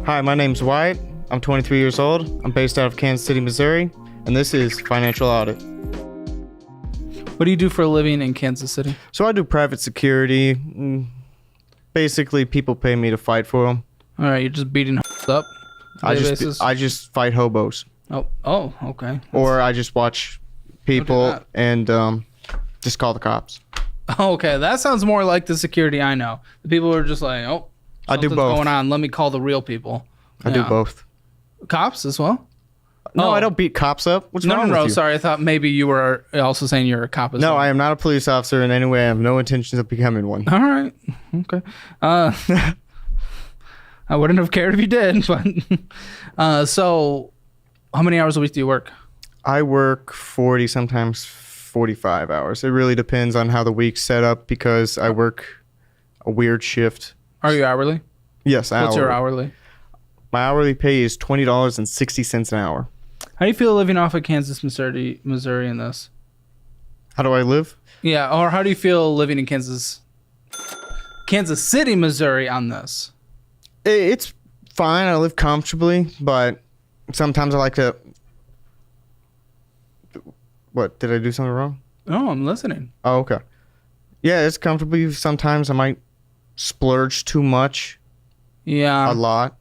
Hi, my name's Wyatt. I'm 23 years old. I'm based out of Kansas City, Missouri, and this is Financial Audit. What do you do for a living in Kansas City? So I do private security. Basically, people pay me to fight for them. All right, you're just beating up. I just fight hobos. Oh, okay. Or I just watch people and just call the cops. Okay, that sounds more like the security I know. The people are just like, I do something's both. going on. Let me call the real people. I do both. Cops as well? No, I don't beat cops up. What's wrong with you? Sorry. I thought maybe you were also saying you're a cop as well. No, I am not a police officer in any way. I have no intentions of becoming one. All right. Okay. I wouldn't have cared if you did, but so how many hours a week do you work? I work 40, sometimes 45 hours. It really depends on how the week's set up because I work a weird shift. Are you hourly? Yes, hourly. What's your hourly? My hourly pay is $20.60 an hour. How do you feel living off of Kansas, Missouri in this? How do I live? Yeah, or how do you feel living in Kansas City, Missouri on this? It's fine. I live comfortably, but sometimes I like to... What? Did I do something wrong? No, I'm listening. Oh, okay. Yeah, it's comfortable. Sometimes I might splurge too much. Yeah. A lot.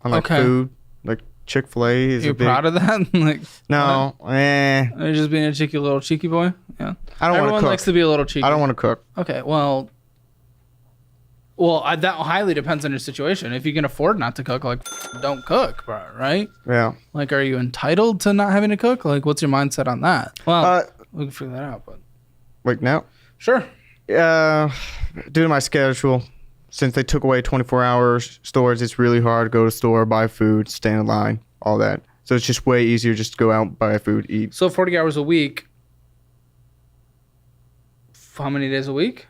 On food. Like Chick-fil-A is You're proud of that? No. Are you just being a little cheeky boy? Yeah. I don't want to cook. Everyone likes to be a little cheeky. I don't want to cook. Okay, well, that highly depends on your situation. If you can afford not to cook, don't cook, bro, right? Yeah. Are you entitled to not having to cook? What's your mindset on that? Well, we can figure that out, but... now? Sure. Due to my schedule, since they took away 24-hour stores, it's really hard to go to the store, buy food, stand in line, all that. So it's just way easier just to go out, buy food, eat. So 40 hours a week. How many days a week?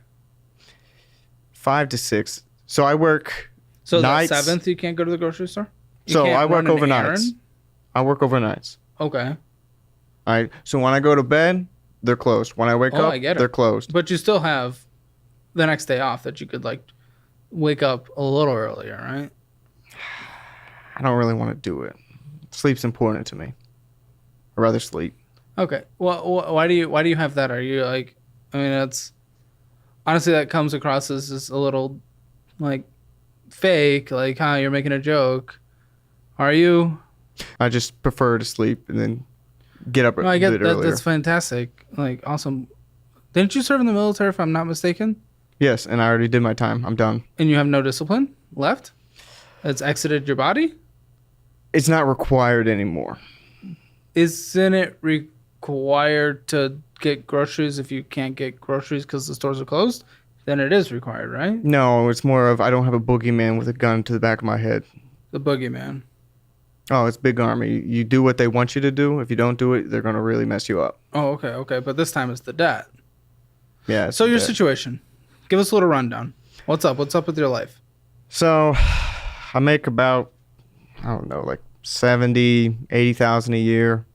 5 to 6. So I work nights. So the 7th you can't go to the grocery store? I work overnights. I work overnights. Okay. All right. So when I go to bed, they're closed. When I wake up, they're closed. But you still have the next day off that you could wake up a little earlier, right? I don't really want to do it. Sleep's important to me. I'd rather sleep. Okay. Well, why do you have that? Are you it's honestly that comes across as just a little fake, you're making a joke. Are you? I just prefer to sleep and then get up I get bit earlier. That's fantastic. Awesome. Didn't you serve in the military, if I'm not mistaken? Yes, and I already did my time. I'm done. And you have no discipline left? It's exited your body? It's not required anymore. Isn't it required to get groceries if you can't get groceries because the stores are closed? Then it is required, right? No, it's more of I don't have a boogeyman with a gun to the back of my head. The boogeyman. Oh, it's Big Army. You do what they want you to do. If you don't do it, they're going to really mess you up. Oh, okay. But this time it's the debt. Yeah. So your situation. Give us a little rundown. What's up? What's up with your life? So I make about, I don't know, 70, 80,000 a year.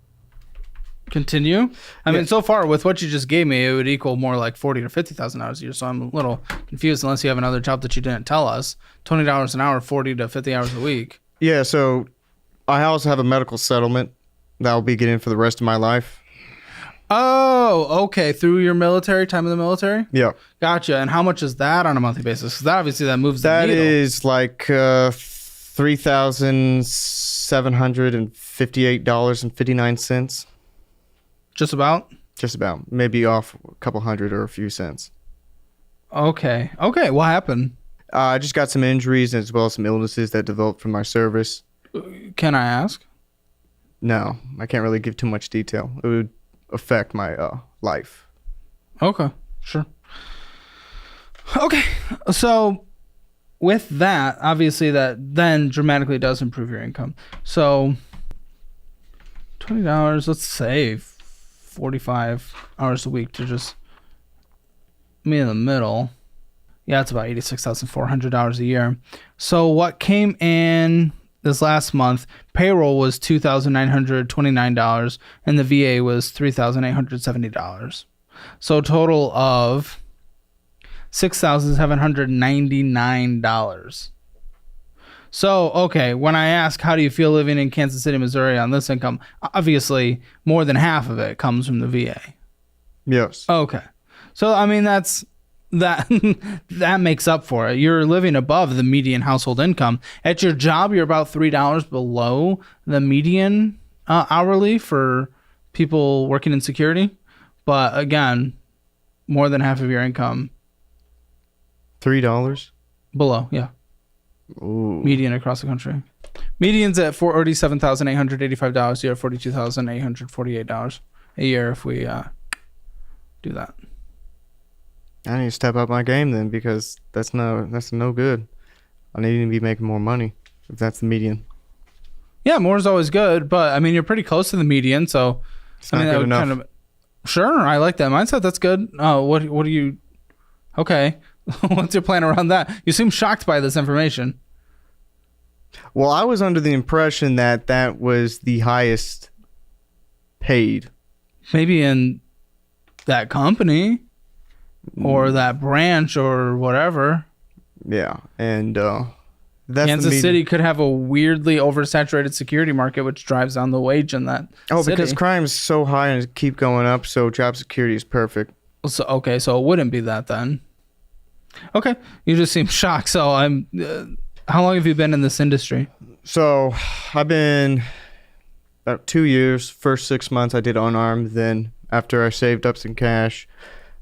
Continue. I mean, so far with what you just gave me, it would equal more like 40 to 50,000 hours a year. So I'm a little confused unless you have another job that you didn't tell us. $20 an hour, 40 to 50 hours a week. Yeah. So I also have a medical settlement that I'll be getting for the rest of my life. Oh, okay. Through your military, time in the military? Yeah. Gotcha. And how much is that on a monthly basis? Because obviously that moves the needle. That is $3,758.59. Just about? Just about. Maybe off a couple hundred or a few cents. Okay. What happened? I just got some injuries as well as some illnesses that developed from my service. Can I ask? No, I can't really give too much detail. It would affect my life. Okay, sure. Okay, so with that, obviously that then dramatically does improve your income. So $20, let's say 45 hours a week to just me in the middle. Yeah, it's about $86,400 a year. So what came in this last month, payroll was $2,929 and the VA was $3,870. So a total of $6,799. So, okay, when I ask how do you feel living in Kansas City, Missouri on this income, obviously more than half of it comes from the VA. Yes. Okay. So, I mean, that that makes up for it. You're living above the median household income. At your job, you're about $3 below the median hourly for people working in security. But again, more than half of your income $3? below, yeah. Ooh. Median across the country. Median's at $47,885 a year, $42,848 a year if we do that. I need to step up my game then, because that's no good. I need to be making more money if that's the median. Yeah, more is always good, but I mean you're pretty close to the median, so It's I not mean that good would enough. kind of sure. I like that mindset. That's good. What do you? Okay, what's your plan around that? You seem shocked by this information. Well, I was under the impression that that was the highest paid. Maybe in that company or that branch or whatever. Yeah, and that's the Kansas median. City could have a weirdly oversaturated security market, which drives down the wage in that Oh, city. because crime is so high and it keep going up, so job security is perfect. So, okay, so it wouldn't be that then. Okay, you just seem shocked. So I'm. How long have you been in this industry? So I've been about 2 years. First 6 months I did unarmed. Then after I saved up some cash,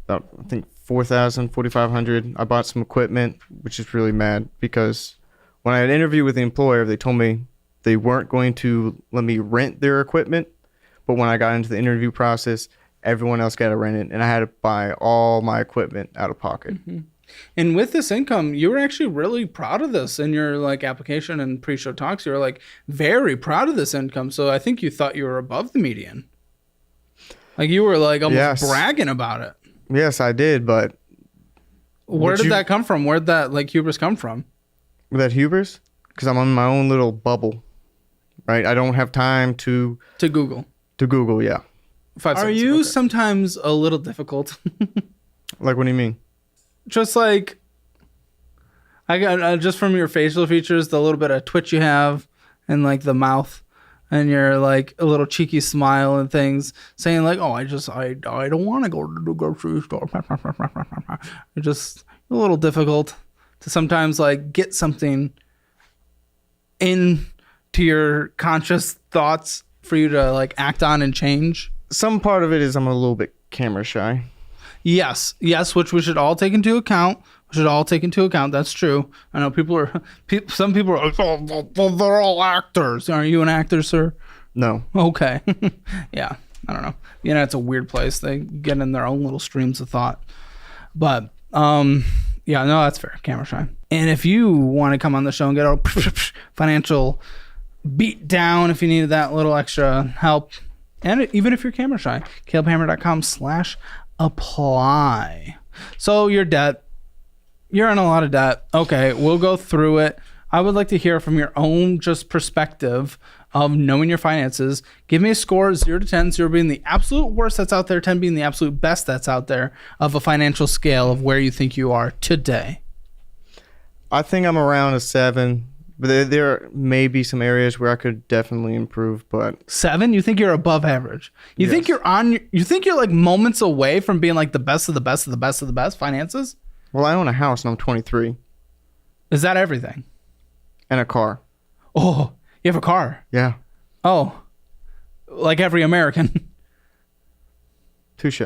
about I think 4,000, 4,500, I bought some equipment, which is really mad because when I had an interview with the employer, they told me they weren't going to let me rent their equipment. But when I got into the interview process, everyone else got to rent it, and I had to buy all my equipment out of pocket. Mm-hmm. And with this income, you were actually really proud of this in your like application and pre-show talks. You were like very proud of this income. So I think you thought you were above the median. Like you were like almost Yes. bragging about it. Yes, I did, but Where did that come from? Where'd that like hubris come from? with that hubris, because I'm on my own little bubble, right? I don't have time to Google. Google. Yeah, 5 Are seconds. you Okay. Sometimes a little difficult? like what do you mean? Just like I got just from your facial features, the little bit of twitch you have and like the mouth and your like a little cheeky smile and things saying like, oh, I don't want to go to the grocery store. It's just a little difficult to sometimes like get something into your conscious thoughts for you to like act on and change. Some part of it is I'm a little bit camera shy. Yes, which we should all take into account. That's true. I know some people are like, oh, they're all actors. Aren't you an actor, sir? No, Okay. Yeah, I don't know. You know, it's a weird place. They get in their own little streams of thought. But, yeah, no, that's fair. Camera shy. And if you want to come on the show and get a financial beat down, if you needed that little extra help, and even if you're camera shy, calebhammer.com/apply. So your debt, you're in a lot of debt. Okay, we'll go through it. I would like to hear from your own just perspective of knowing your finances. Give me a score, 0 to 10, 0 being the absolute worst that's out there, 10 being the absolute best that's out there of a financial scale of where you think you are today. I think I'm around a 7, but there may be some areas where I could definitely improve. But 7? You think you're above average? You think Yes. you think you're like moments away from being like the best of the best of the best of the best finances? well, I own a house and I'm 23 Is that everything? and a car. Oh, you have a car. Yeah, Oh, like every American. touche.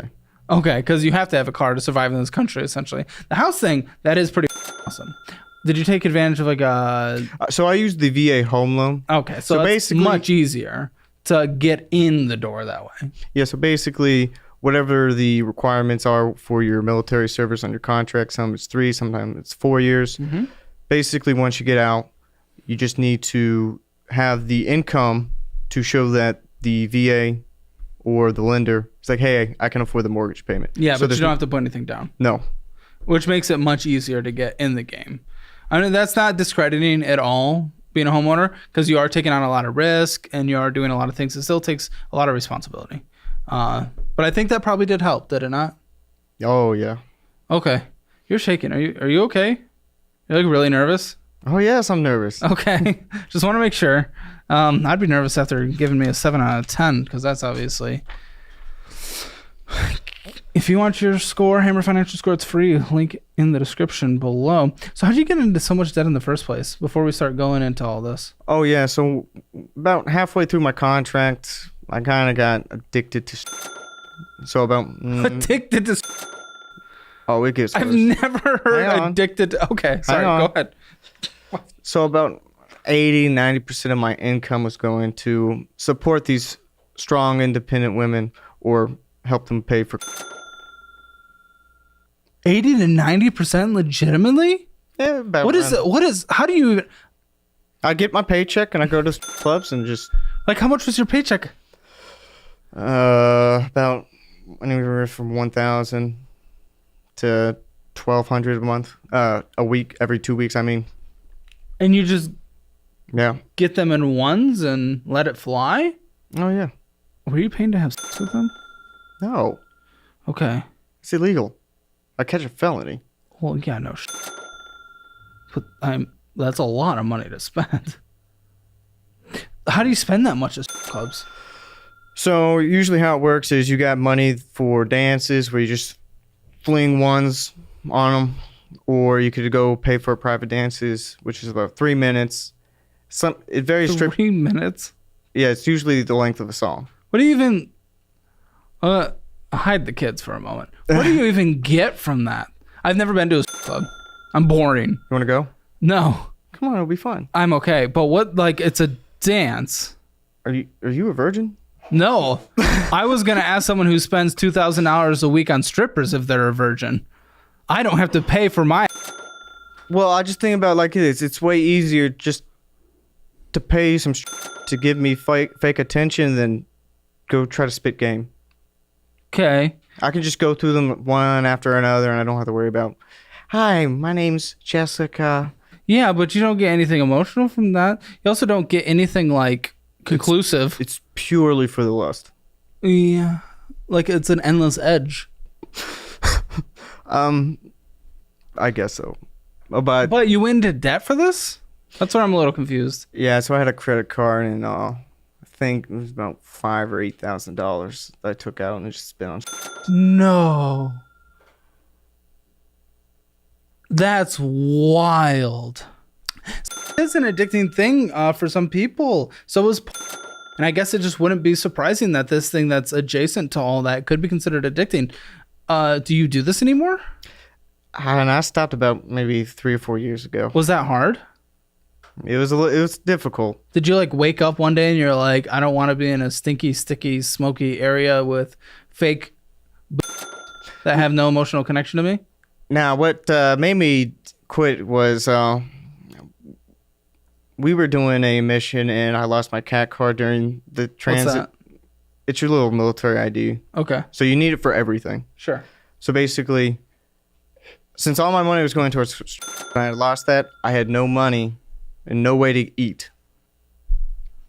Okay, because you have to have a car to survive in this country, essentially. The house thing, that is pretty awesome. Did you take advantage of like a... So I used the VA home loan. Okay, so So it's basically- much easier to get in the door that way. Yeah, so basically, whatever the requirements are for your military service on your contract, some it's 3, sometimes it's 4 years. Mm-hmm. Basically, once you get out, you just need to have the income to show that the VA or the lender, it's like, hey, I can afford the mortgage payment. Yeah, So but you there's don't have to put anything down, no. which makes it much easier to get in the game. I mean, that's not discrediting at all being a homeowner because you are taking on a lot of risk and you are doing a lot of things. It still takes a lot of responsibility. But I think that probably did help, did it not? Oh, yeah. Okay. You're shaking. Are you okay? You're like really nervous? Oh yes, I'm nervous. Okay. Just want to make sure. I'd be nervous after giving me a 7 out of 10 because that's obviously. If you want your score, Hammer Financial Score, it's free. Link in the description below. So how did you get into so much debt in the first place before we start going into all this? Oh yeah, so about halfway through my contract, I kind of got addicted to. So about Addicted to. Oh, it gets worse. I've never heard Hang on. addicted to. Okay, sorry, Hang on. go ahead. So about 80-90% of my income was going to support these strong, independent women or help them pay for. 80 to 90% legitimately? Yeah, about What is around- it? What is, how do you even, I get my paycheck and I go to clubs and just like, how much was your paycheck? about anywhere from 1,000 to 1,200 a month, a week, every 2 weeks. I mean, And you just yeah. get them in ones and let it fly? Oh yeah. Were you paying to have sex with them? No, Okay. it's illegal. I catch a felony. Well, yeah, no. But that's a lot of money to spend. How do you spend that much at clubs? So usually how it works is you got money for dances where you just fling ones on them, or you could go pay for private dances, which is about 3 minutes. It varies. 3 minutes? Yeah, it's usually the length of a song. What do you even... hide the kids for a moment. What do you even get from that? I've never been to a club. I'm boring. You want to go? No, Come on, it'll be fun. I'm okay. But what, like, it's a dance. Are you a virgin? No, I was going to ask someone who spends $2,000 a week on strippers if they're a virgin. I don't have to pay for my... Well, I just think about it like this. It's way easier just to pay some to give me fake attention than go try to spit game. Okay. I can just go through them one after another, and I don't have to worry about, hi, my name's Jessica. Yeah, but you don't get anything emotional from that. You also don't get anything, like, conclusive. It's purely for the lust. Yeah. Like, it's an endless edge. I guess so. But you went into debt for this? That's where I'm a little confused. yeah, so I had a credit card, and I think it was about $5,000 or $8,000 that I took out and just spent on. No. That's wild. It's an addicting thing for some people. So is, and I guess it just wouldn't be surprising that this thing that's adjacent to all that could be considered addicting. Do you do this anymore? And I stopped about maybe 3 or 4 years ago. Was that hard? It was difficult. Did you like wake up one day and you're like, I don't want to be in a stinky, sticky, smoky area with fake that have no emotional connection to me? Now, what made me quit was we were doing a mission and I lost my CAT card during the transit. What's that? It's your little military ID. Okay. So you need it for everything. Sure. So basically, since all my money was going towards, and I lost that, I had no money and no way to eat.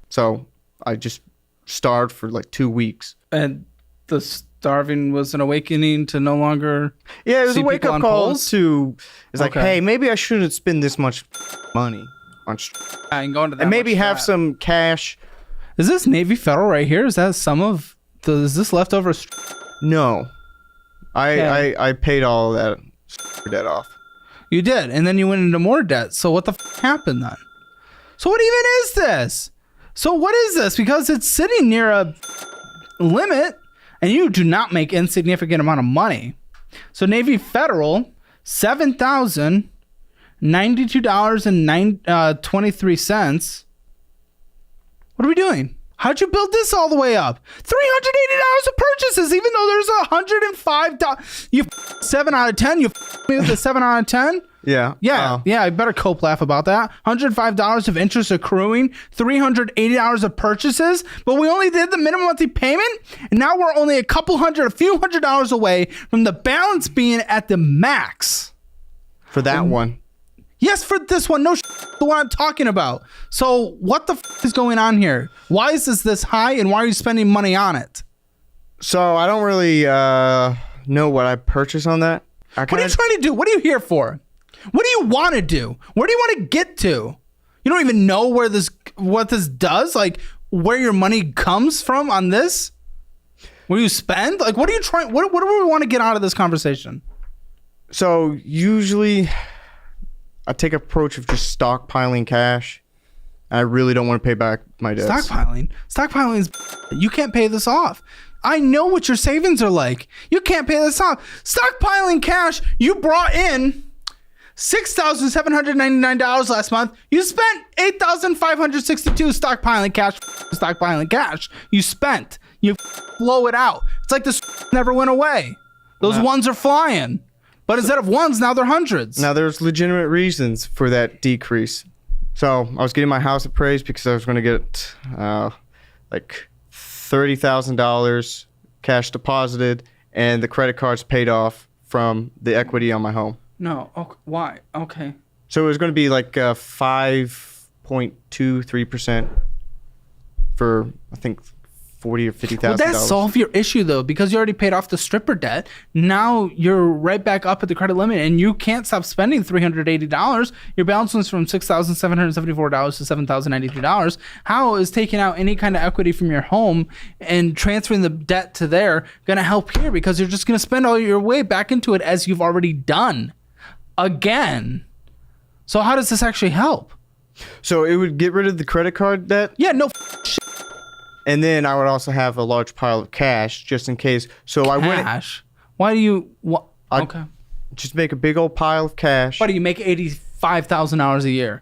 So I just starved for like 2 weeks. And the starving was an awakening to no longer. Yeah, it was see a wake people up on call poles? to. It's like, Okay. hey, maybe I shouldn't spend this much money on, And going to that and maybe much have strat. some cash. Is this Navy Federal right here? Is that some of the? Is this leftover? No, Okay. I paid all that debt off. You did, and then you went into more debt. So what the happened then? So what even is this? So what is this? Because it's sitting near a limit, and you do not make insignificant amount of money. So Navy Federal, $7,092.23. What are we doing? How'd you build this all the way up? $380 of purchases, even though there's $105. You 7 out of 10. You me with the 7 out of 10. Yeah. Yeah, yeah. I better cope laugh about that. $105 of interest accruing, $380 of purchases, but we only did the minimum monthly payment, and now we're only a few hundred dollars away from the balance being at the max. For that one. Yes, for this one. No, the one I'm talking about. So what the is going on here? Why is this high, and why are you spending money on it? So I don't really know what I purchased on that. What are you trying to do? What are you here for? What do you want to do? Where do you want to get to? You don't even know what this does? Like, where your money comes from on this? What do you spend? Like, what are you trying? What do we want to get out of this conversation? So usually I take an approach of just stockpiling cash. I really don't want to pay back my debts. Stockpiling is, you can't pay this off. I know what your savings are like. You can't pay this off. Stockpiling cash, you brought in $6,799 last month. You spent $8,562 stockpiling cash. You spent. You blow it out. It's like this never went away. Those ones are flying. But instead of ones, now they're hundreds. Now, there's legitimate reasons for that decrease. So I was getting my house appraised because I was going to get like $30,000 cash deposited, and the credit cards paid off from the equity on my home. No. Okay. Why? Okay. So it was going to be like 5.23% for, I think, $40,000 or $50,000. Well, that solve your issue though, because you already paid off the stripper debt. Now you're right back up at the credit limit, and you can't stop spending $380. Your balance was from $6,774 to $7,093. How is taking out any kind of equity from your home and transferring the debt to there going to help here? Because you're just going to spend all your way back into it as you've already done again. So how does this actually help? So it would get rid of the credit card debt? Yeah, no shit. And then I would also have a large pile of cash just in case. So I wouldn't. Cash? Why do you? Okay. Just make a big old pile of cash. Why do you make $85,000 a year?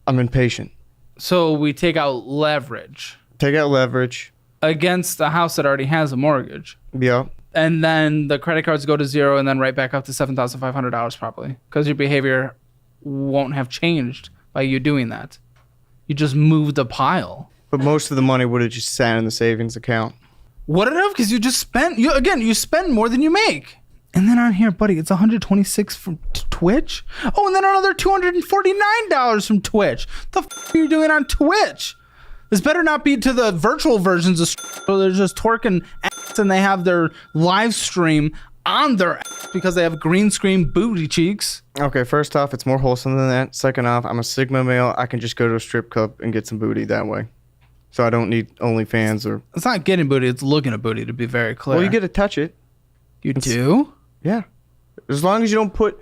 I'm impatient. So we take out leverage. Take out leverage against a house that already has a mortgage. Yeah. And then the credit cards go to zero, and then right back up to $7,500 probably, because your behavior won't have changed by you doing that. You just moved the pile. But most of the money would have just sat in the savings account. Would it have? Because you just spent, you spend more than you make. And then on here, buddy, it's $126 from Twitch. Oh, and then another $249 from Twitch. The f are you doing on Twitch? This better not be to the virtual versions of so they're just twerking ass and they have their live stream on their ass because they have green screen booty cheeks. Okay, first off, it's more wholesome than that. Second off, I'm a Sigma male. I can just go to a strip club and get some booty that way. So I don't need OnlyFans or... It's not getting booty, it's looking at booty, to be very clear. Well, you get to touch it. You do? Yeah. As long as you don't put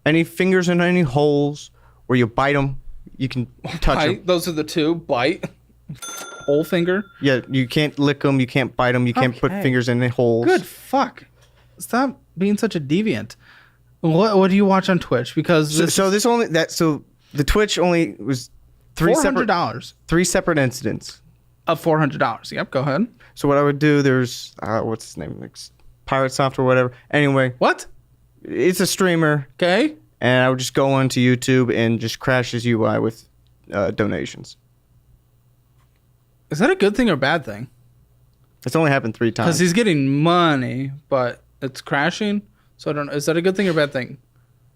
any fingers in any holes where you bite them, you can touch them. Those are the two. Bite. Whole finger. Yeah, you can't lick them, you can't bite them, you can't put fingers in the holes. Good fuck. Stop being such a deviant. What do you watch on Twitch? Because so the Twitch only was $400. Three separate incidents of $400. Yep, go ahead. So what I would do, there's what's his name? Like Pirate Soft or whatever. Anyway, what? It's a streamer. Okay. And I would just go onto YouTube and just crash his UI with donations. Is that a good thing or bad thing? It's only happened 3 times. Because he's getting money, but it's crashing. So I don't know. Is that a good thing or bad thing?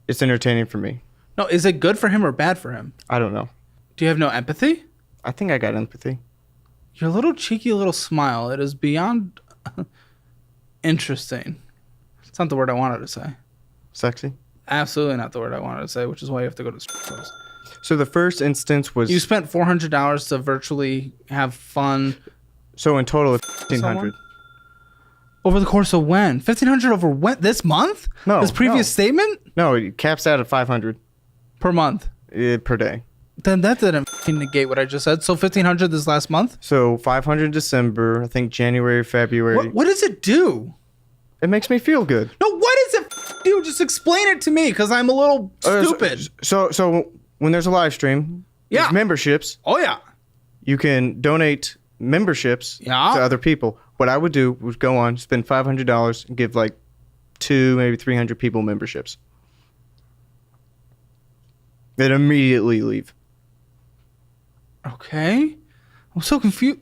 It's entertaining for me. No, is it good for him or bad for him? I don't know. Do you have no empathy? I think I got empathy. Your little cheeky little smile, it is beyond interesting. It's not the word I wanted to say. Sexy? Absolutely not the word I wanted to say, which is why you have to go to strip clubs. So the first instance was... You spent $400 to virtually have fun. So in total, it's $1,500. Over the course of when? $1,500 over when? This month? No. This previous statement? No, it caps out at $500. Per month? Per day. Then that didn't negate what I just said. So $1,500 this last month? So $500 December, I think January, February. What does it do? It makes me feel good. No, what does it do? Just explain it to me, because I'm a little stupid. So when there's a live stream, there's memberships. Oh, yeah. You can donate memberships to other people. What I would do was go on, spend $500, and give like 2, maybe 300 people memberships. Then immediately leave. Okay. I'm so confused.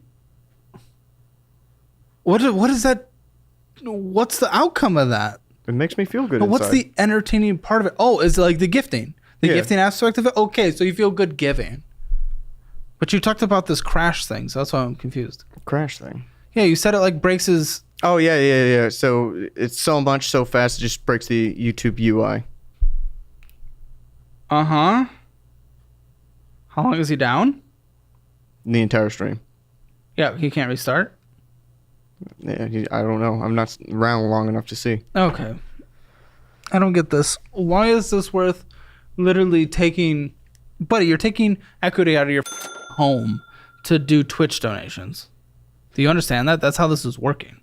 What is that? What's the outcome of that? It makes me feel good. What's the entertaining part of it? Oh, is it like the gifting? The gifting aspect of it? Okay, so you feel good giving. But you talked about this crash thing, so that's why I'm confused. Crash thing? Yeah, you said it like breaks his... Oh, yeah. So it's so much so fast, it just breaks the YouTube UI. Uh-huh. How long is he down? The entire stream. Yeah, he can't restart. Yeah, I don't know. I'm not around long enough to see. Okay. I don't get this. Why is this worth literally taking... Buddy, you're taking equity out of your home to do Twitch donations. Do you understand that? That's how this is working.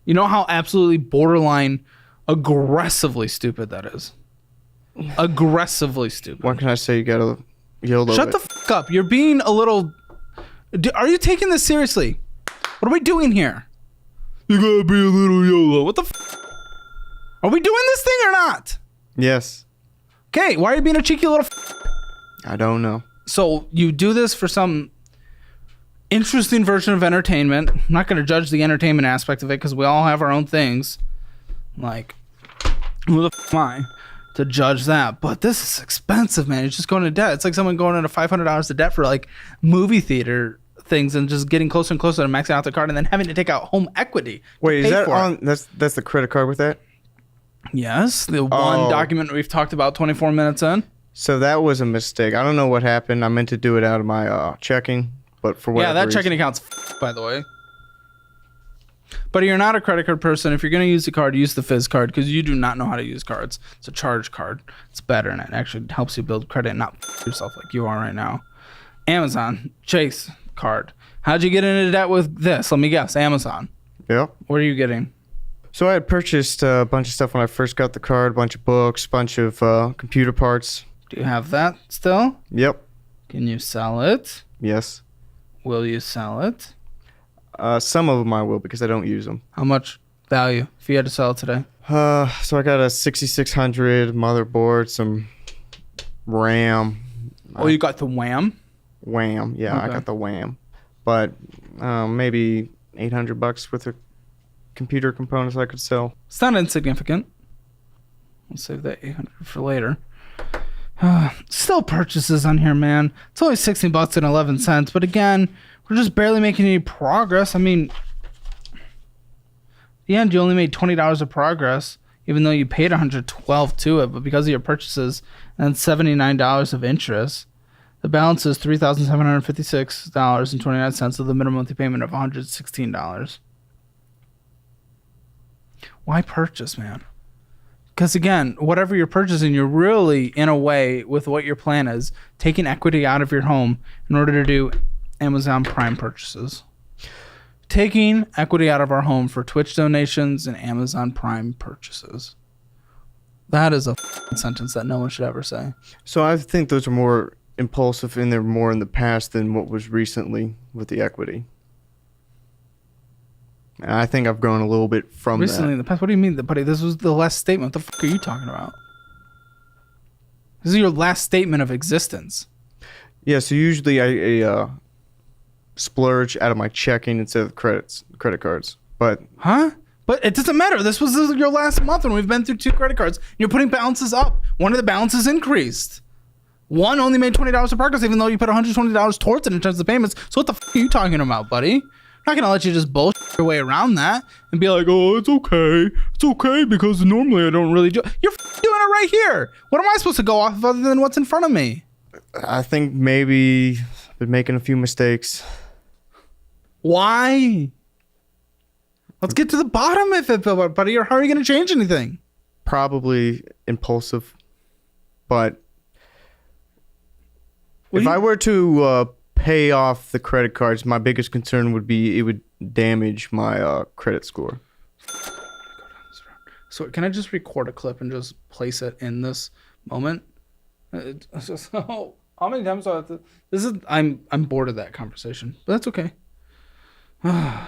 You know how absolutely borderline aggressively stupid that is? Aggressively stupid. What can I say? You gotta YOLO. Shut the fuck up. You're being a little... Are you taking this seriously? What are we doing here? You gotta be a little YOLO. What the f? Are we doing this thing or not? Yes. Okay, why are you being a cheeky little f? I don't know. So you do this for some interesting version of entertainment. I'm not going to judge the entertainment aspect of it because we all have our own things. Like, who the f am I to judge that? But this is expensive, man. It's just going into debt. It's like someone going into $500 of debt for like movie theater things and just getting closer and closer to maxing out the card and then having to take out home equity. Wait, is that on? That's the credit card with that? Yes, the one document we've talked about 24 minutes in. So that was a mistake. I don't know what happened. I meant to do it out of my checking, but for whatever that reason. checking account's by the way. But you're not a credit card person. If you're going to use the card, use the Fizz card because you do not know how to use cards. It's a charge card. It's better and it actually helps you build credit and not yourself like you are right now. Amazon, Chase card. How'd you get into debt with this? Let me guess. Amazon. Yep. What are you getting? So I had purchased a bunch of stuff when I first got the card, a bunch of books, a bunch of computer parts. Do you have that still? Yep. Can you sell it? Yes. Will you sell it? Some of them I will because I don't use them. How much value if you had to sell it today? So I got a 6600 motherboard, some RAM. Oh, you got the Wham? Wham. Yeah, I Okay. got the Wham. But maybe $800 worth of computer components I could sell. It's not insignificant. We'll save that 800 for later. Still purchases on here, man. It's only 16 bucks and 11 cents, but again, we're just barely making any progress. I mean, at the end, you only made $20 of progress, even though you paid $112 to it, but because of your purchases and $79 of interest, the balance is $3,756.29 of the minimum monthly payment of $116. Why purchase, man? Because again, whatever you're purchasing, you're really, in a way, with what your plan is, taking equity out of your home in order to do Amazon Prime purchases. Taking equity out of our home for Twitch donations and Amazon Prime purchases. That is a sentence that no one should ever say. So I think those are more impulsive and they're more in the past than what was recently with the equity. And I think I've grown a little bit from Recently that. in the past? What do you mean, buddy? This was the last statement. What the fuck are you talking about? This is your last statement of existence. Yeah, so usually I splurge out of my checking instead of credit cards. But Huh? But it doesn't matter. This was your last month and we've been through 2 credit cards. You're putting balances up. One of the balances increased. One only made $20 of progress even though you put $120 towards it in terms of payments. So what the fuck are you talking about, buddy? I'm not going to let you just bullshit your way around that and be like, oh, it's okay. It's okay because normally I don't really do it. You're doing it right here. What am I supposed to go off of other than what's in front of me? I think maybe I've been making a few mistakes. Why? Let's get to the bottom of it, buddy, or how are you going to change anything? Probably impulsive. But if I were to pay off the credit cards, my biggest concern would be it would damage my credit score. So can I just record a clip and just place it in this moment? So how many times do I have to, I'm bored of that conversation, but that's okay.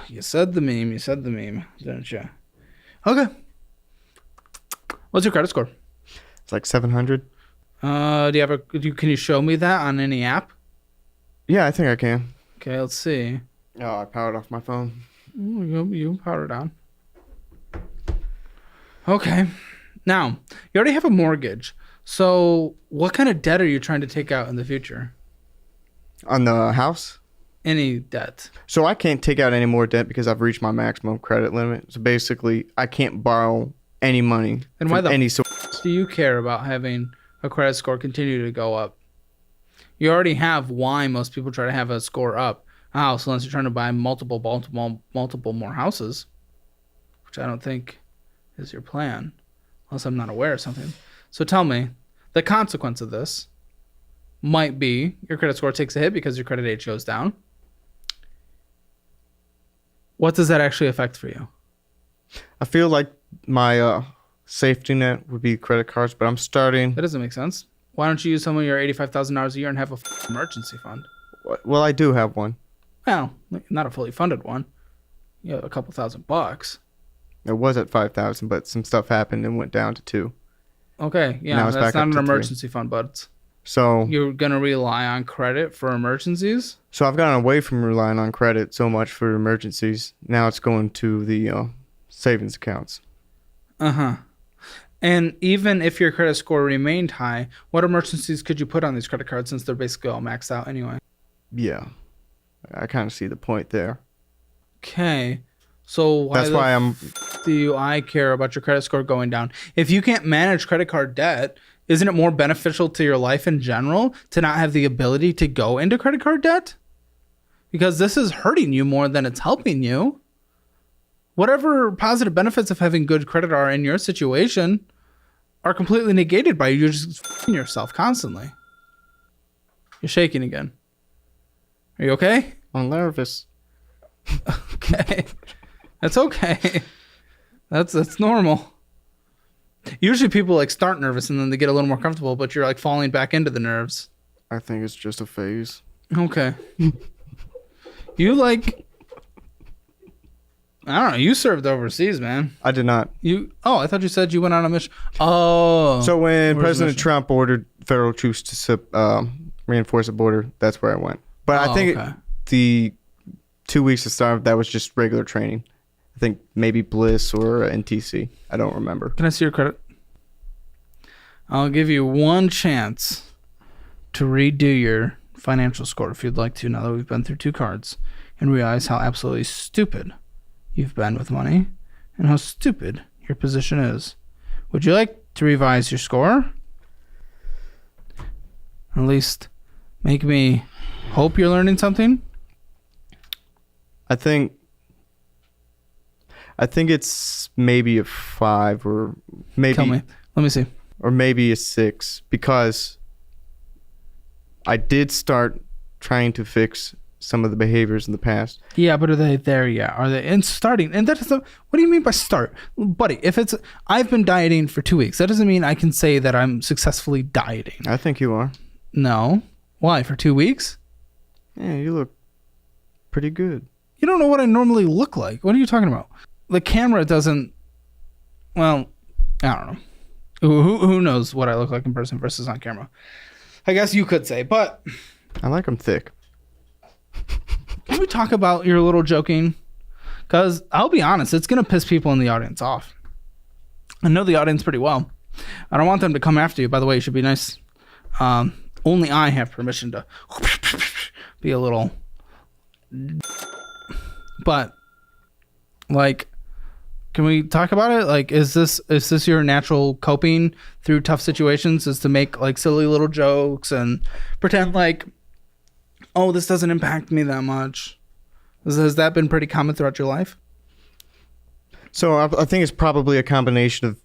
You said the meme, didn't you? Okay. What's your credit score? It's like 700. Can you show me that on any app? Yeah, I think I can. Okay, let's see. Oh, I powered off my phone. You power down. Okay. Now, you already have a mortgage. So what kind of debt are you trying to take out in the future? On the house? Any debt. So I can't take out any more debt because I've reached my maximum credit limit. So basically, I can't borrow any money And from why the any source. do you care about having a credit score continue to go up. You already have why most people try to have a score up a house unless you're trying to buy multiple more houses, which I don't think is your plan, unless I'm not aware of something. So tell me, the consequence of this might be your credit score takes a hit because your credit age goes down. What does that actually affect for you? I feel like my safety net would be credit cards, but I'm starting. That doesn't make sense. Why don't you use some of your $85,000 a year and have a emergency fund? Well, I do have one. Well, not a fully funded one. You have a couple $1,000. It was at 5,000, but some stuff happened and went down to 2. Okay, yeah, Now it's that's back not up an to 3. emergency fund, but So you're gonna rely on credit for emergencies. So I've gotten away from relying on credit so much for emergencies. Now it's going to the savings accounts. And even if your credit score remained high, what emergencies could you put on these credit cards since they're basically all maxed out anyway? Yeah, I kind of see the point there. Okay, so That's why do I care about your credit score going down? If you can't manage credit card debt, isn't it more beneficial to your life in general to not have the ability to go into credit card debt? Because this is hurting you more than it's helping you. Whatever positive benefits of having good credit are in your situation are completely negated by you just f***ing yourself constantly. You're shaking again. Are you okay? I'm nervous. Okay. That's okay. That's normal. Usually people like start nervous and then they get a little more comfortable, but you're like falling back into the nerves. I think it's just a phase. Okay. You like, I don't know, you served overseas, man. I did not. I thought you said you went on a mission. Oh. So when Where's President the Trump ordered federal troops to reinforce the border, that's where I went. But I think the 2 weeks to start, that was just regular training. I think maybe Bliss or NTC. I don't remember. Can I see your credit? I'll give you one chance to redo your financial score if you'd like to, now that we've been through 2 cards and realize how absolutely stupid you've been with money and how stupid your position is. Would you like to revise your score? At least make me hope you're learning something? I think it's maybe a 5 or maybe. Tell me. Let me see. Or maybe a 6 because I did start trying to fix some of the behaviors in the past. Yeah, but are they there yet? Are they in starting? And that is what do you mean by start? Buddy, if it's I've been dieting for 2 weeks, that doesn't mean I can say that I'm successfully dieting. I think you are. No. Why? For 2 weeks? Yeah, you look pretty good. You don't know what I normally look like. What are you talking about? The camera doesn't. Well, I don't know. Who knows what I look like in person versus on camera? I guess you could say, but I like them thick. Can we talk about your little joking? Because I'll be honest, it's going to piss people in the audience off. I know the audience pretty well. I don't want them to come after you. By the way, you should be nice. Only I have permission to be a little. But, like, can we talk about it? Like, is this your natural coping through tough situations? Is to make like silly little jokes and pretend like, oh, this doesn't impact me that much? Has that been pretty common throughout your life? So I think it's probably a combination of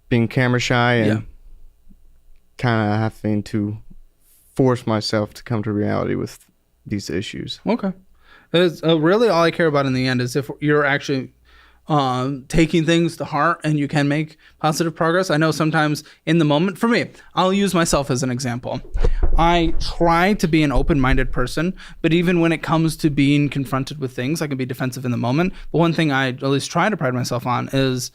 being camera shy and kind of having to force myself to come to reality with these issues. Okay. It's, really all I care about in the end is if you're actually taking things to heart and you can make positive progress. I know sometimes in the moment, for me, I'll use myself as an example. I try to be an open-minded person, but even when it comes to being confronted with things, I can be defensive in the moment. But one thing I at least try to pride myself on is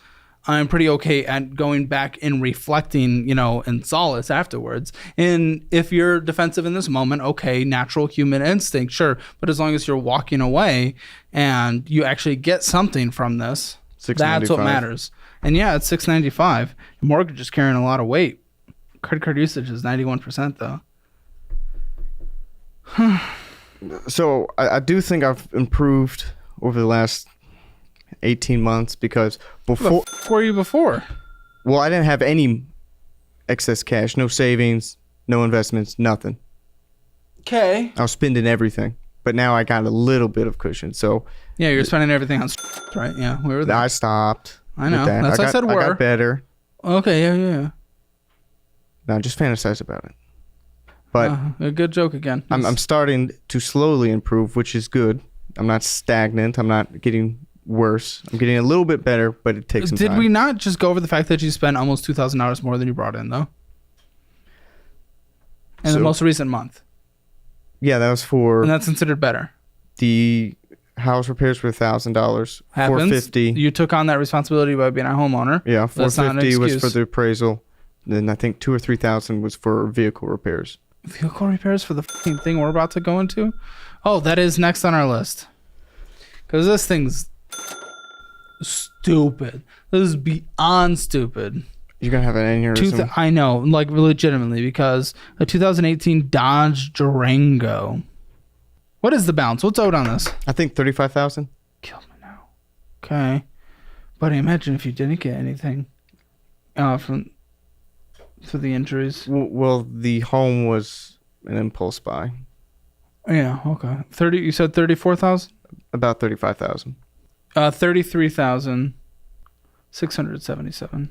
I'm pretty okay at going back and reflecting, in solace afterwards. And if you're defensive in this moment, okay, natural human instinct, sure. But as long as you're walking away and you actually get something from this, that's what matters. And yeah, it's $695. Mortgage is carrying a lot of weight. Credit card usage is 91% though. So I do think I've improved over the last 18 months because before. Where were you before? Well, I didn't have any excess cash, no savings, no investments, nothing. Okay. I was spending everything, but now I got a little bit of cushion. So Yeah, you're spending everything on right? Yeah, we were there. I stopped. I know. with that. That's what I said I were. got better. Okay, yeah. Now just fantasize about it. But A good joke again. I'm starting to slowly improve, which is good. I'm not stagnant. I'm not getting worse. I'm getting a little bit better, but it takes some time. Did we not just go over the fact that you spent almost $2,000 more than you brought in, though? In the most recent month. Yeah, that was for... And that's considered better. The house repairs were $1,000. $450. You took on that responsibility by being a homeowner. Yeah, That's not an $450 was excuse. for the appraisal. Then I think $2,000 or $3,000 was for vehicle repairs. Vehicle repairs for the fucking thing we're about to go into? Oh, that is next on our list. Because this thing's stupid. This is beyond stupid. You're gonna have an aneurysm. I know, like legitimately, because a 2018 Dodge Durango. What is the balance? What's owed on this? I think $35,000. Kill me now. Okay, but imagine if you didn't get anything from for the injuries. Well, the home was an impulse buy. Yeah. Okay. 30. You said 34,000. About $35,000. 33,677.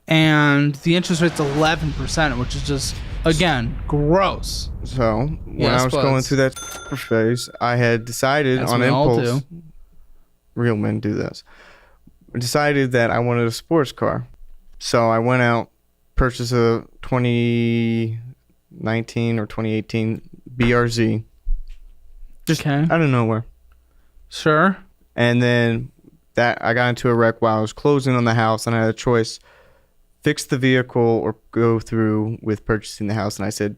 And the interest rate's 11%, which is just, again, gross. So when Yes, I was but going through that phase, I had decided As on we all impulse. do. Real men do this. I decided that I wanted a sports car, so I went out, purchased a 2019 or 2018 BRZ. Just Okay. out of nowhere. Sure. And then that I got into a wreck while I was closing on the house, and I had a choice: fix the vehicle or go through with purchasing the house. And I said,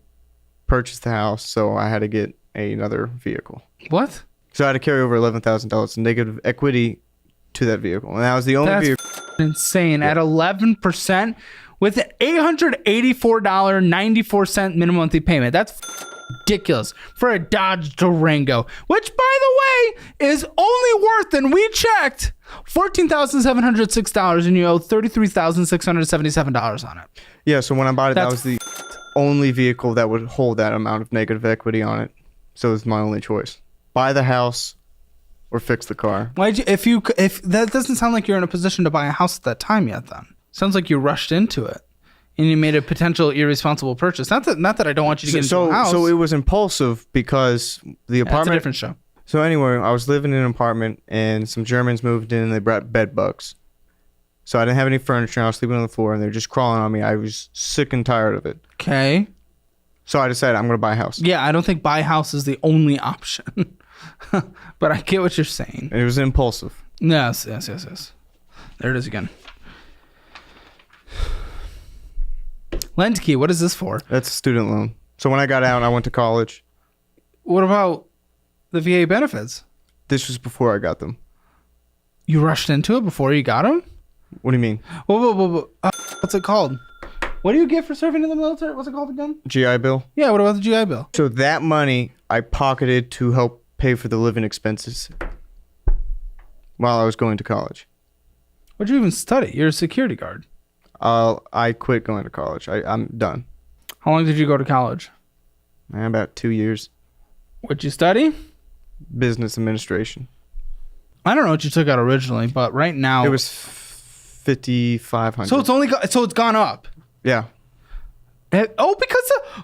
purchase the house. So I had to get another vehicle. What? So I had to carry over $11,000 in negative equity to that vehicle, and that was the only That's vehicle. insane. At 11% with an $884.94 minimum monthly payment. That's ridiculous for a Dodge Durango, which, by the way, is only worth, and we checked, $14,706, and you owe $33,677 on it. Yeah, so when I bought it, that That's was the only vehicle that would hold that amount of negative equity on it. So it was my only choice: buy the house or fix the car. Why'd you? If that doesn't sound like you're in a position to buy a house at that time yet. Then sounds like you rushed into it, and you made a potential irresponsible purchase. Not that I don't want you to get into a house. So it was impulsive because the That's a apartment. different show. So anyway, I was living in an apartment, and some Germans moved in, and they brought bed bugs. So I didn't have any furniture. I was sleeping on the floor, and they're just crawling on me. I was sick and tired of it. Okay. So I decided I'm going to buy a house. Yeah, I don't think buy a house is the only option, but I get what you're saying. And it was impulsive. Yes. There it is again. Lend key. What is this for? That's a student loan. So when I got out, I went to college. What about the VA benefits? This was before I got them. You rushed into it before you got them? What do you mean? Whoa. What's it called? What do you get for serving in the military? What's it called again? GI Bill? Yeah, what about the GI Bill? So that money I pocketed to help pay for the living expenses while I was going to college. What'd you even study? You're a security guard. I quit going to college. I'm done. How long did you go to college? About 2 years. What'd you study? Business administration. I don't know what you took out originally, but right now It was 5,500. so it's gone up. Yeah. Oh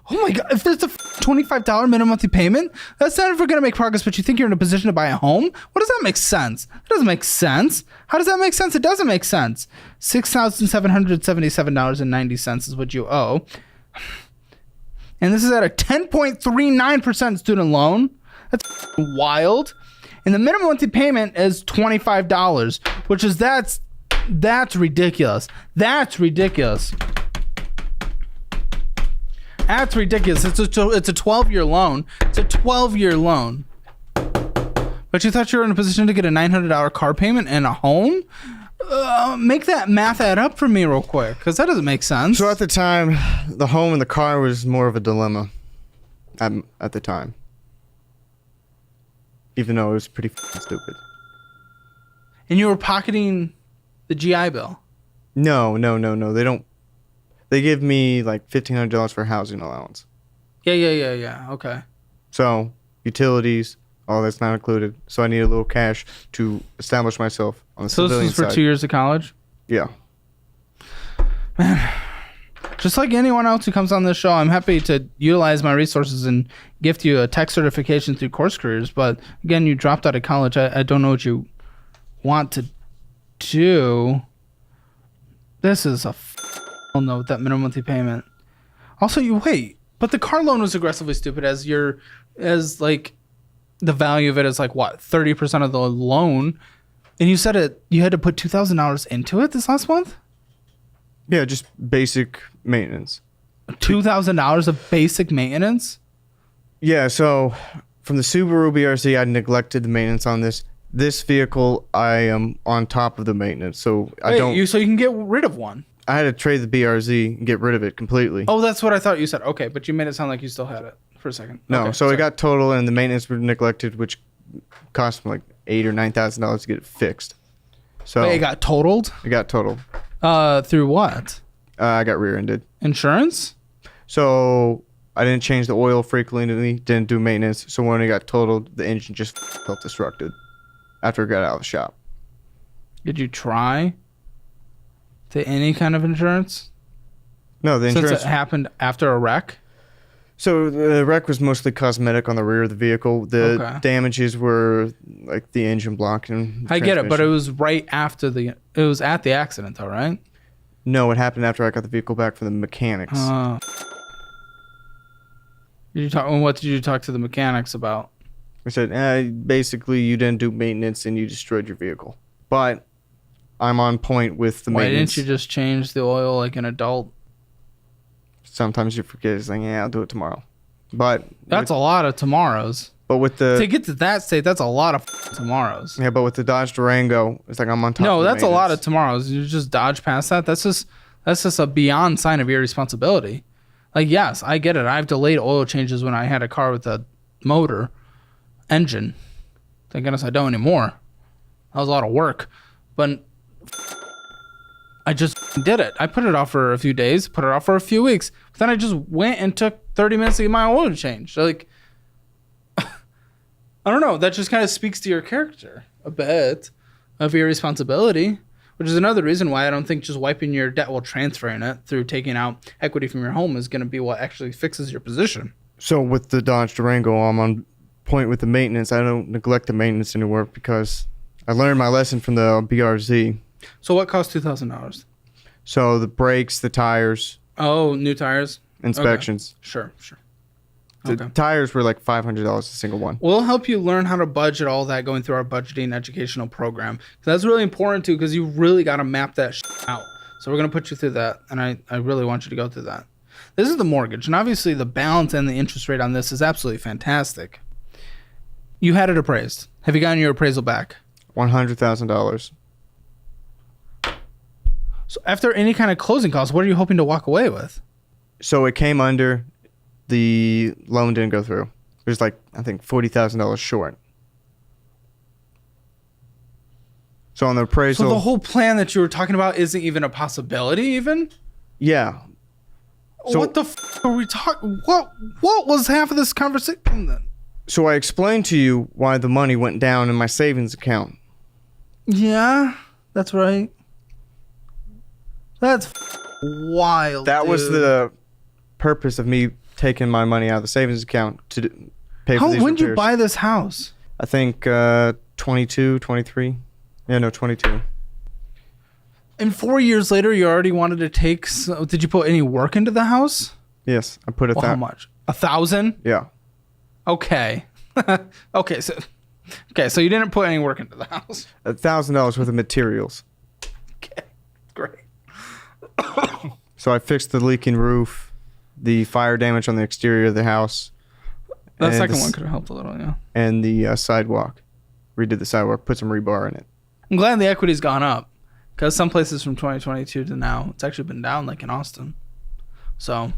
my god! If there's a $25 minimum monthly payment, that's not ever gonna make progress. But you think you're in a position to buy a home? What does that make sense? That doesn't make sense. How does that make sense? It doesn't make sense. $6,777.90 is what you owe, and this is at a 10.39% student loan. That's wild. And the minimum monthly payment is $25, which is that's ridiculous. That's ridiculous. That's ridiculous. It's a 12-year loan. It's a 12-year loan. But you thought you were in a position to get a $900 car payment and a home? Make that math add up for me real quick, because that doesn't make sense. So at the time, the home and the car was more of a dilemma at the time. Even though it was pretty stupid. And you were pocketing the GI Bill. No. They don't. They give me like $1,500 for housing allowance. Yeah. Okay. So utilities, all that's not included. So I need a little cash to establish myself on the So this civilian is for side. 2 years of college? Yeah. Just like anyone else who comes on this show, I'm happy to utilize my resources and gift you a tech certification through Course Careers. But again, you dropped out of college. I don't know what you want to do. This is a note, that minimum monthly payment. Also, but the car loan was aggressively stupid as like the value of it is like what, 30% of the loan. And you said you had to put $2,000 into it this last month? Yeah, just basic maintenance. $2,000 of basic maintenance? Yeah, so from the Subaru BRZ, I neglected the maintenance on this. This vehicle, I am on top of the maintenance, so So you can get rid of one. I had to trade the BRZ and get rid of it completely. Oh, that's what I thought you said. Okay, but you made it sound like you still had it for a second. No, Okay, so sorry. it got total and the maintenance were neglected, which cost me like $8,000 or $9,000 to get it fixed. So Wait, it got totaled? it got totaled. Through what? I got rear-ended. Insurance? So I didn't change the oil frequently, didn't do maintenance. So when it got totaled, the engine just felt destructed after it got out of the shop. Did you try to any kind of insurance? No, the Since insurance. it happened after a wreck? So the wreck was mostly cosmetic on the rear of the vehicle. The Okay. damages were like the engine block and I get it, but it transmission. was right after it was at the accident though, right? No, it happened after I got the vehicle back from the mechanics. What did you talk to the mechanics about? I said, basically, you didn't do maintenance and you destroyed your vehicle. But I'm on point with the Why maintenance. didn't you just change the oil like an adult? Sometimes you forget. It's like, yeah, I'll do it tomorrow. But That's a lot of tomorrows. with To the get to that state, that's a lot of tomorrows. but with the Dodge Durango, it's like I'm on top. No, of the that's a lot of maintenance. tomorrows. You just dodge past that. That's just a beyond sign of irresponsibility. Like, yes, I get it. I've delayed oil changes when I had a car with a motor engine. Thank goodness I don't anymore. That was a lot of work. But I just did it. I put it off for a few days, put it off for a few weeks. But then I just went and took 30 minutes to get my oil changed. Like, I don't know. That just kind of speaks to your character a bit of irresponsibility, which is another reason why I don't think just wiping your debt while transferring it through taking out equity from your home is going to be what actually fixes your position. So with the Dodge Durango, I'm on point with the maintenance. I don't neglect the maintenance anymore because I learned my lesson from the BRZ. So what cost $2,000? So the brakes, the tires, Oh, new tires? inspections. Sure. The Okay. tires were like $500 a single one. We'll help you learn how to budget all that going through our budgeting educational program. That's really important too, because you really got to map that out. So we're going to put you through that, and I really want you to go through that. This is the mortgage, and obviously the balance and the interest rate on this is absolutely fantastic. You had it appraised. Have you gotten your appraisal back? $100,000. So after any kind of closing costs, what are you hoping to walk away with? So it came under. The loan didn't go through. It was like, I think, $40,000 short. So on the appraisal. So the whole plan that you were talking about isn't even a possibility even? Yeah. So- What the are we talking? What was half of this conversation then? So I explained to you why the money went down in my savings account. Yeah, that's right. That's wild. That was dude. the purpose of me taking my money out of the savings account to pay for these When did you repairs. buy this house? I think 22, 23. Yeah, no, 22. And 4 years later, you already wanted to take. Did you put any work into the house? Yes, I put it Well, how that. much? 1,000? Yeah. Okay. okay. So you didn't put any work into the house. $1,000 worth of materials. Okay. Great. So I fixed the leaking roof, the fire damage on the exterior of the house. That and second the one could have helped a little, yeah. And the sidewalk. Redid the sidewalk, put some rebar in it. I'm glad the equity's gone up, because some places from 2022 to now, it's actually been down, like in Austin. So,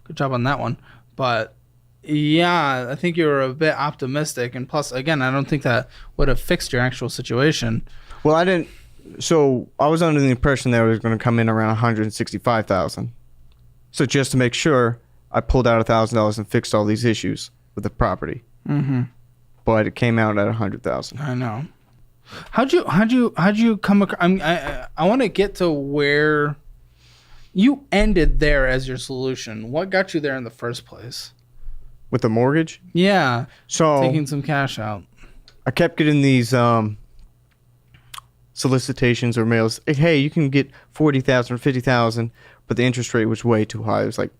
good job on that one. But yeah, I think you were a bit optimistic, and plus, again, I don't think that would have fixed your actual situation. Well, I didn't. So I was under the impression that it was going to come in around 165,000. So just to make sure, I pulled out $1,000 and fixed all these issues with the property. Mm-hmm. But it came out at 100,000. I know. How'd you come across? I want to get to where you ended there as your solution. What got you there in the first place? With the mortgage? Yeah. So Taking some cash out. I kept getting these solicitations or mails. Hey, you can get 40,000 or 50,000, but the interest rate was way too high. It was like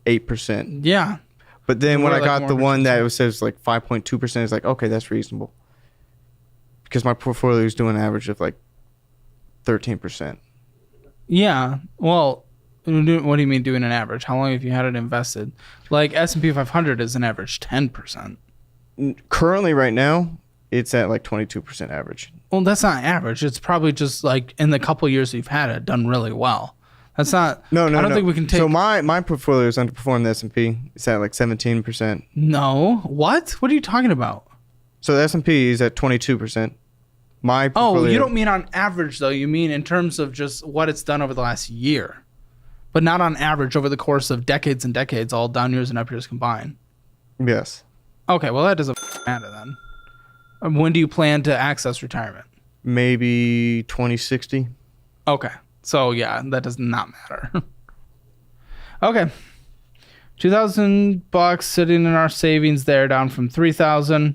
8%. Yeah. But then when I Like got the one mortgages. that says like 5.2%, it's like, okay, that's reasonable. Because my portfolio is doing an average of like 13%. Yeah. Well, what do you mean doing an average? How long have you had it invested? Like S&P 500 is an average 10%. Currently, right now, it's at like 22% average. Well, that's not average. It's probably just like in the couple years you've had it, done really well. That's not. No. I don't think we can take. So my portfolio is underperformed the S&P. It's at like 17%. No. What? What are you talking about? So the S&P is at 22%. My portfolio, Oh, you don't mean on average though. You mean in terms of just what it's done over the last year, but not on average over the course of decades and decades, all down years and up years combined. Yes. Okay, well that doesn't matter then. When do you plan to access retirement? Maybe 2060. Okay, so yeah, that does not matter. Okay, $2,000 sitting in our savings there, down from 3,000.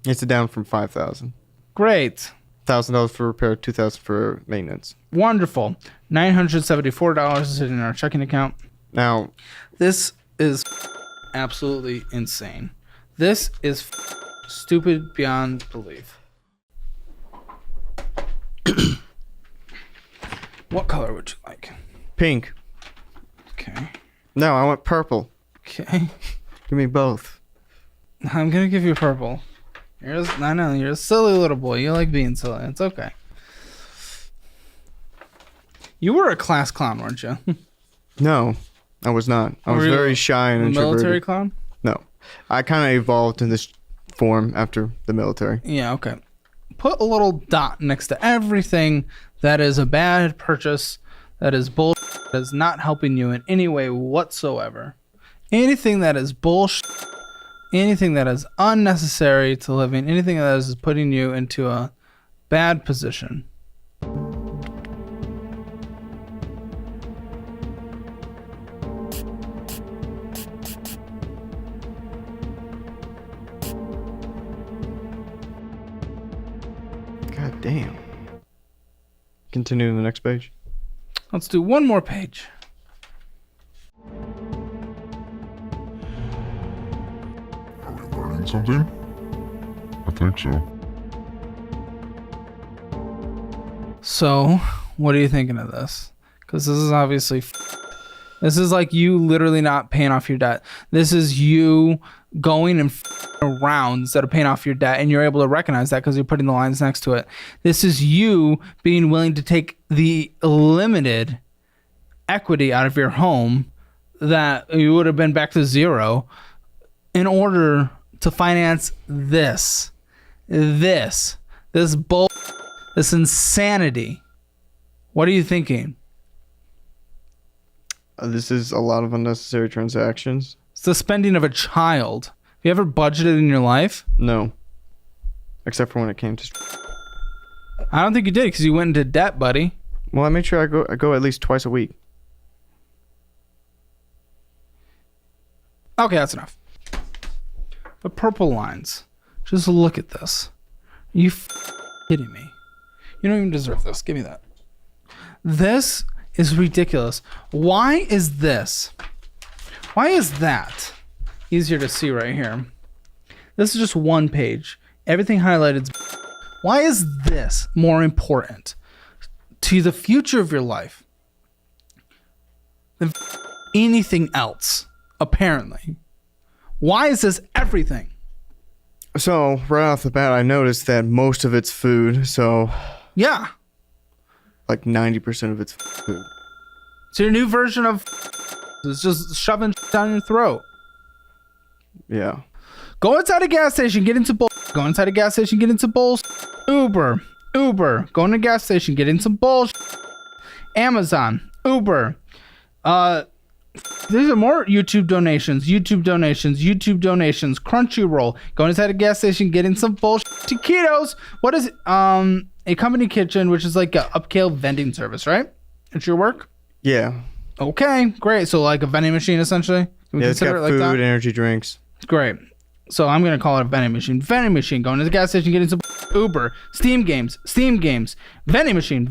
It's down from 5,000. Great. $1,000 for repair, 2,000 for maintenance. Wonderful. $974 is sitting in our checking account. Now, This is absolutely insane. This is stupid beyond belief. What color would you like? pink. Okay. No, I want purple. Okay. Give me both. I'm gonna give you purple. I know you're a silly little boy. You like being silly. It's okay. You were a class clown, weren't you? No, I was not. I was Were you very shy and a introverted. military clown? No. I kind of evolved in this form after the military. Yeah, okay. Put a little dot next to everything that is a bad purchase, that is bullshit, that is not helping you in any way whatsoever. Anything that is bullshit, anything that is unnecessary to living, anything that is putting you into a bad position. God damn. Continue to the next page. Let's do one more page. Are we learning something? I think so. So, what are you thinking of this? Because this is obviously... This is like you literally not paying off your debt. This is you going and around instead of paying off your debt, and you're able to recognize that because you're putting the lines next to it. This is you being willing to take the limited equity out of your home that you would have been back to zero in order to finance this bull, this insanity. What are you thinking? This is a lot of unnecessary transactions. It's the spending of a child. Have you ever budgeted in your life? No. Except for when it came to... I don't think you did because you went into debt, buddy. Well, I made sure I go at least twice a week. Okay, that's enough. The purple lines. Just look at this. Are you kidding me? You don't even deserve this. Give me that. This is ridiculous. Why is this? Why is that? Easier to see right here. This is just one page. Everything highlighted. Why is this more important to the future of your life than anything else? Apparently. Why is this everything? So, right off the bat, I noticed that most of it's food. So, Yeah. like 90% of it's food. It's your new version of it's just shoving down your throat. Yeah. Go inside a gas station, get into bull. Go inside a gas station, get into bull. Uber. Uber. Going to a gas station, getting some bullshit. Amazon. Uber. These are more YouTube donations. Crunchyroll. Going inside a gas station, getting some bullshit. Taquitos. What is it? A company kitchen, which is like a upscale vending service, right? It's your work? Yeah. Okay, great. So like a vending machine, essentially? Can we Yeah, it's got consider it like food, that? energy drinks. Great. So I'm going to call it a vending machine. Vending machine. Going to the gas station, getting some Uber. Steam games. Vending machine.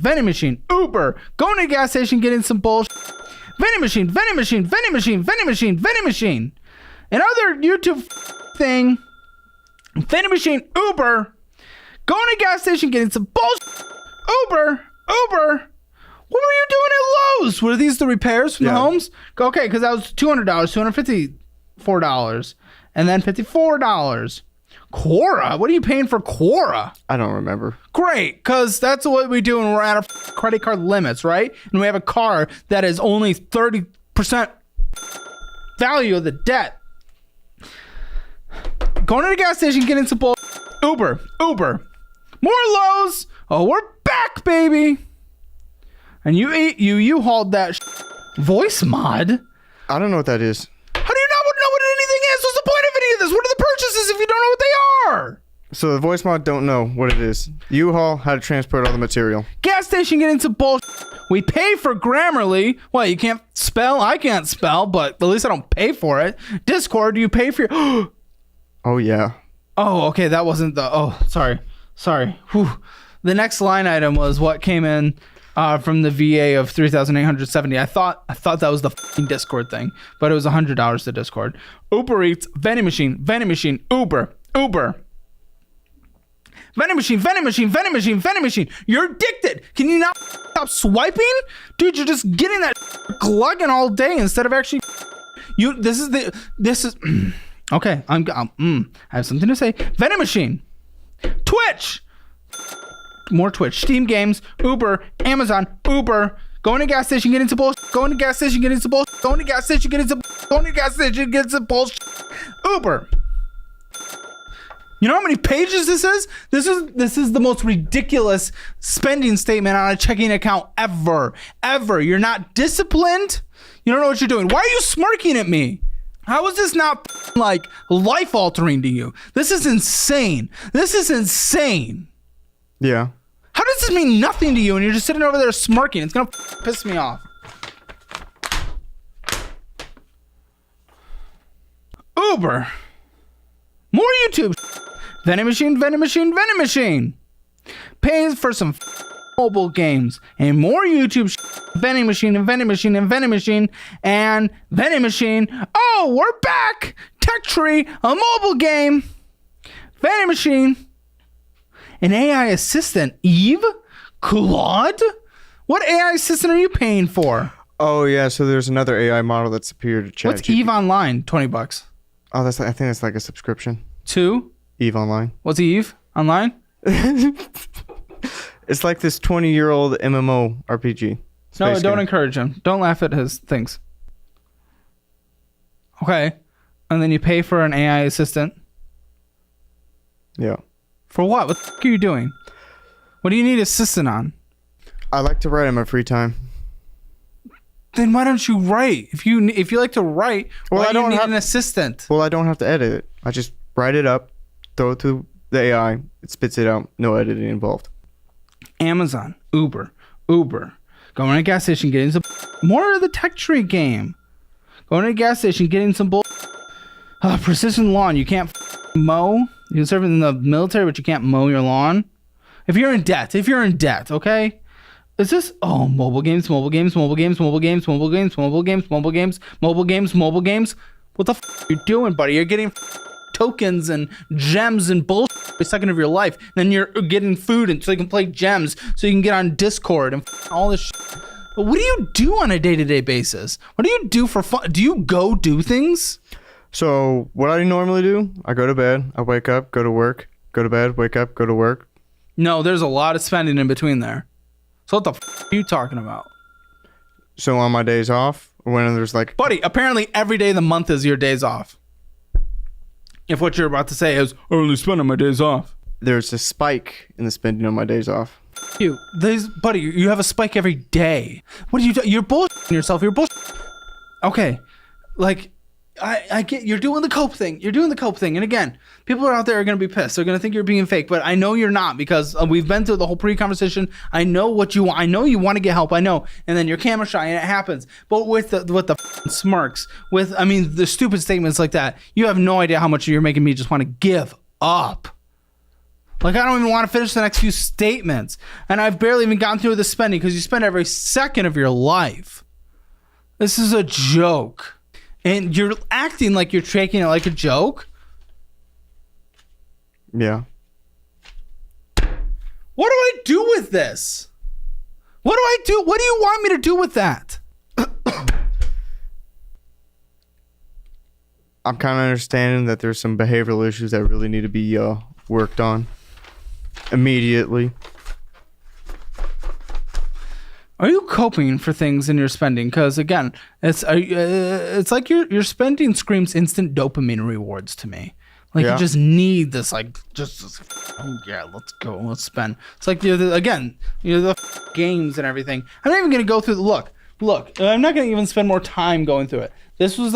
Uber. Going to the gas station, getting some bullshit. Vending machine. Another YouTube thing. Vending machine. Uber. Going to the gas station, getting some bullshit. Uber. What were you doing at Lowe's? Were these the repairs from the homes? Okay, because that was $200, $254, and then $54. Quora? What are you paying for Quora? I don't remember. Great, because that's what we do when we're at our credit card limits, right? And we have a car that is only 30% value of the debt. Going to the gas station, getting some bull. Uber. More Lowe's. Oh, we're back, baby. And you hauled that voice mod. I don't know what that is. How do you not know what anything is? What's the point of any of this? What are the purchases if you don't know what they are? So the voice mod don't know what it is. U-Haul, how to transport all the material. Gas station getting some bullshit. We pay for Grammarly. Well, you can't spell. I can't spell, but at least I don't pay for it. Discord, you pay for your... Oh, yeah. Oh, okay. That wasn't the... Oh, sorry. Whew. The next line item was what came in from the VA of $3,870. I thought that was the fucking Discord thing, but it was $100 to Discord. Uber Eats, vending machine, Uber. Vending machine. You're addicted. Can you not stop swiping? Dude, you're just getting that glugging all day instead of actually... This is... Okay, I have something to say. Vending machine. Twitch. More Twitch. Steam games. Uber. Amazon. Uber. Going to gas station, getting some bullshit. Going to gas station, getting some bullshit. Going to gas station, getting some bullshit. Uber. You know how many pages this is? This is the most ridiculous spending statement on a checking account ever. You're not disciplined. You don't know what you're doing. Why are you smirking at me? How is this not like life altering to you? This is insane. Yeah. How does this mean nothing to you and you're just sitting over there smirking? It's gonna piss me off. Uber. More YouTube. Vending machine. Pays for some mobile games and more YouTube. Vending machine. Oh, we're back. Tech Tree, a mobile game. Vending machine. An AI assistant. Eve? Claude? What AI assistant are you paying for? Oh, yeah. So there's another AI model that's appeared to chat. What's Eve Online? $20. Oh, I think that's like a subscription. To? Eve Online. What's Eve Online? It's like this 20-year-old MMO RPG. No, don't encourage him. Don't laugh at his things. Okay. And then you pay for an AI assistant. Yeah. For what? What the f*** are you doing? What do you need assistant on? I like to write in my free time. Then why don't you write? If you like to write, why do you need an assistant? Well, I don't have to edit it. I just write it up, throw it to the AI, it spits it out. No editing involved. Amazon, Uber. Going to a gas station, getting some more of the Tech Tree game. Going to a gas station, getting some precision lawn. You can't mow. You can serve in the military, but you can't mow your lawn. If you're in debt, okay? Is this mobile games? What the f*** are you doing, buddy? You're getting tokens and gems and bullshit every second of your life. Then you're getting food and so you can play gems, so you can get on Discord and all this shit. But what do you do on a day-to-day basis? What do you do for fun? Do you go do things? So what I normally do, I go to bed, I wake up, go to work, go to bed, wake up, go to work. No, there's a lot of spending in between there. So what the f*** are you talking about? So on my days off, when there's like... Buddy, apparently every day of the month is your days off. If what you're about to say is, I only spend on my days off. there's a spike in the spending on my days off. Buddy, you have a spike every day. What do you do? You're bullshitting yourself. You're bullshit. Okay, like I get you're doing the cope thing. You're doing the cope thing, and again, people are out there are gonna be pissed. They're gonna think you're being fake, but I know you're not because we've been through the whole pre-conversation. I know what you want. I know you want to get help. I know, and then you're camera shy, and it happens. But with the smirks, the stupid statements like that, you have no idea how much you're making me just want to give up. Like, I don't even want to finish the next few statements. And I've barely even gotten through the spending because you spend every second of your life. This is a joke. And you're acting like you're taking it like a joke. Yeah. What do I do with this? What do I do? What do you want me to do with that? I'm kind of understanding that there's some behavioral issues that really need to be worked on immediately. Are you coping for things in your spending? Because again, it's like your spending screams instant dopamine rewards to me. Like you just need this, like oh yeah, let's go, let's spend. It's like the games and everything. I'm not even gonna go through the look. I'm not gonna even spend more time going through it. This was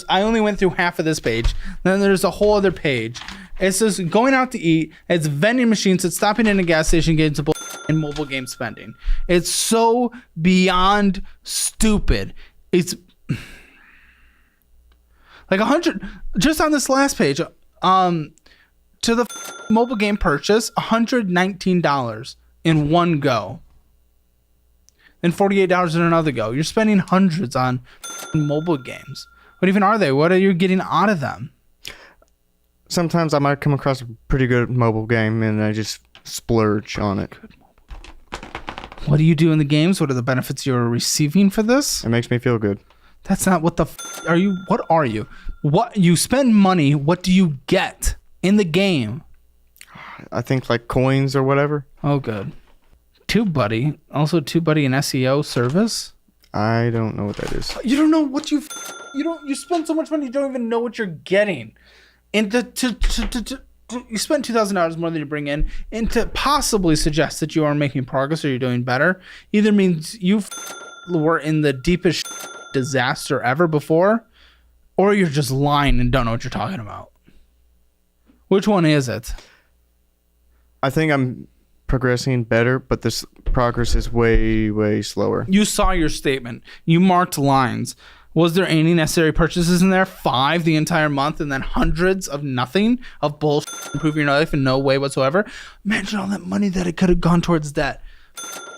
I only went through half of this page. Then there's a whole other page. It's just going out to eat. It's vending machines. It's stopping in a gas station, getting to and mobile game spending. It's so beyond stupid. It's like 100 just on this last page. To the mobile game purchase, $119 in one go. Then $48 in another go. You're spending hundreds on mobile games. What even are they? What are you getting out of them? Sometimes I might come across a pretty good mobile game and I just splurge on it. What do you do in the games? What are the benefits you're receiving for this? It makes me feel good. That's not what are you? What are you? What you spend money, what do you get in the game? I think like coins or whatever. Oh, good. TubeBuddy. Also TubeBuddy an SEO service? I don't know what that is. You don't know what you spend so much money you don't even know what you're getting. And you spend $2,000 more than you bring in, and to possibly suggest that you are making progress or you're doing better either means you were in the deepest disaster ever before, or you're just lying and don't know what you're talking about. Which one is it? I think I'm progressing better, but this progress is way, way slower. You saw your statement. You marked lines. Was there any necessary purchases in there? 5 the entire month, and then hundreds of nothing of bullshit improving your life in no way whatsoever? Imagine all that money that it could have gone towards debt.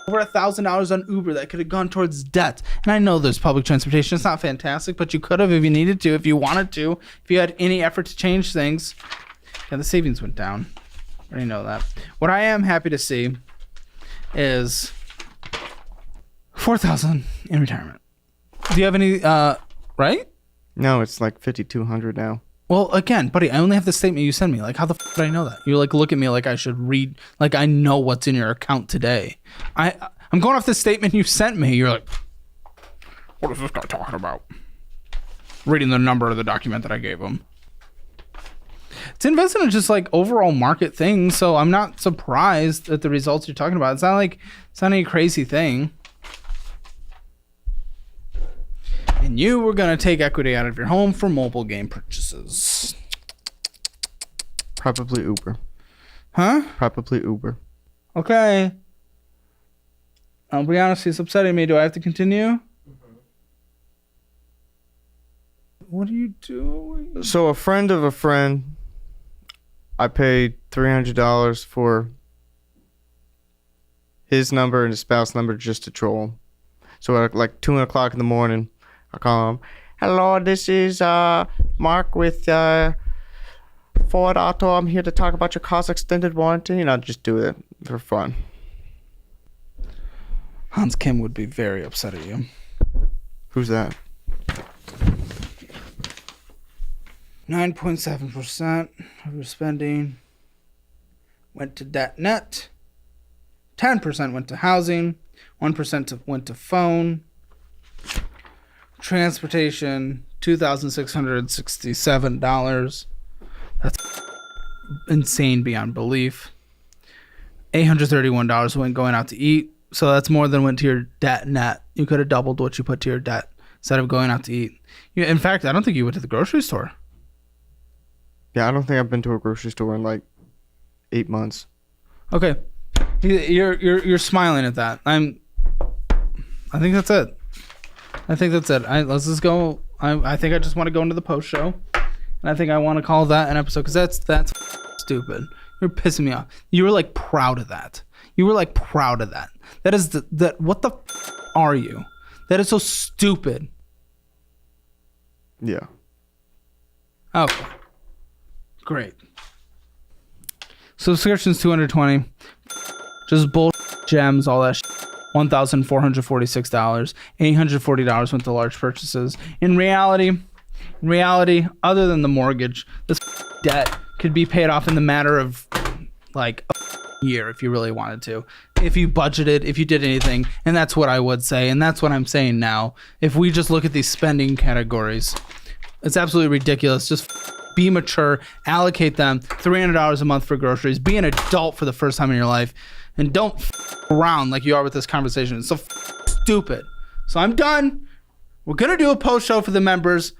Over $1,000 on Uber that could have gone towards debt. And I know there's public transportation. It's not fantastic, but you could have if you needed to, if you wanted to, if you had any effort to change things. Yeah, the savings went down. I already know that. What I am happy to see is $4,000 in retirement. Do you have any, right? No, it's like 5,200 now. Well, again, buddy, I only have the statement you sent me. Like, how the did I know that? You like look at me like I should read, like I know what's in your account today. I'm going off the statement you sent me. You're like, what is this guy talking about? Reading the number of the document that I gave him. It's invested in just like overall market things, so I'm not surprised at the results you're talking about. It's not any crazy thing. And you were going to take equity out of your home for mobile game purchases. Probably Uber. Huh? Probably Uber. Okay. I'll be honest, it's upsetting me. Do I have to continue? Mm-hmm. What are you doing? So a friend of a friend, I paid $300 for his number and his spouse number just to troll him. So at like 2 o'clock in the morning, I call him. Hello, this is Mark with Ford Auto. I'm here to talk about your car's extended warranty, and I'll just do it for fun. Hans Kim would be very upset at you. Who's that? 9.7% of your spending went to debt net. 10% went to housing. 1% went to phone. Transportation, $2,667. That's insane beyond belief. $831 went going out to eat. So that's more than went to your debt net. You could have doubled what you put to your debt instead of going out to eat. In fact, I don't think you went to the grocery store. Yeah, I don't think I've been to a grocery store in like 8 months. Okay. You're smiling at that. I think that's it. Let's just go. I think I just want to go into the post show, and I think I want to call that an episode because that's stupid. You're pissing me off. You were like proud of that. That is that. What the are you? That is so stupid. Yeah. Okay. Great. Subscriptions $220. Just bull gems, all that. $1,446. $840 went to large purchases. In reality, other than the mortgage, this debt could be paid off in the matter of like a year if you really wanted to. If you budgeted, if you did anything, and that's what I would say, and that's what I'm saying now. If we just look at these spending categories, it's absolutely ridiculous. Just be mature, allocate them $300 a month for groceries, be an adult for the first time in your life, and don't around like you are with this conversation. It's so stupid. So I'm done. We're going to do a post show for the members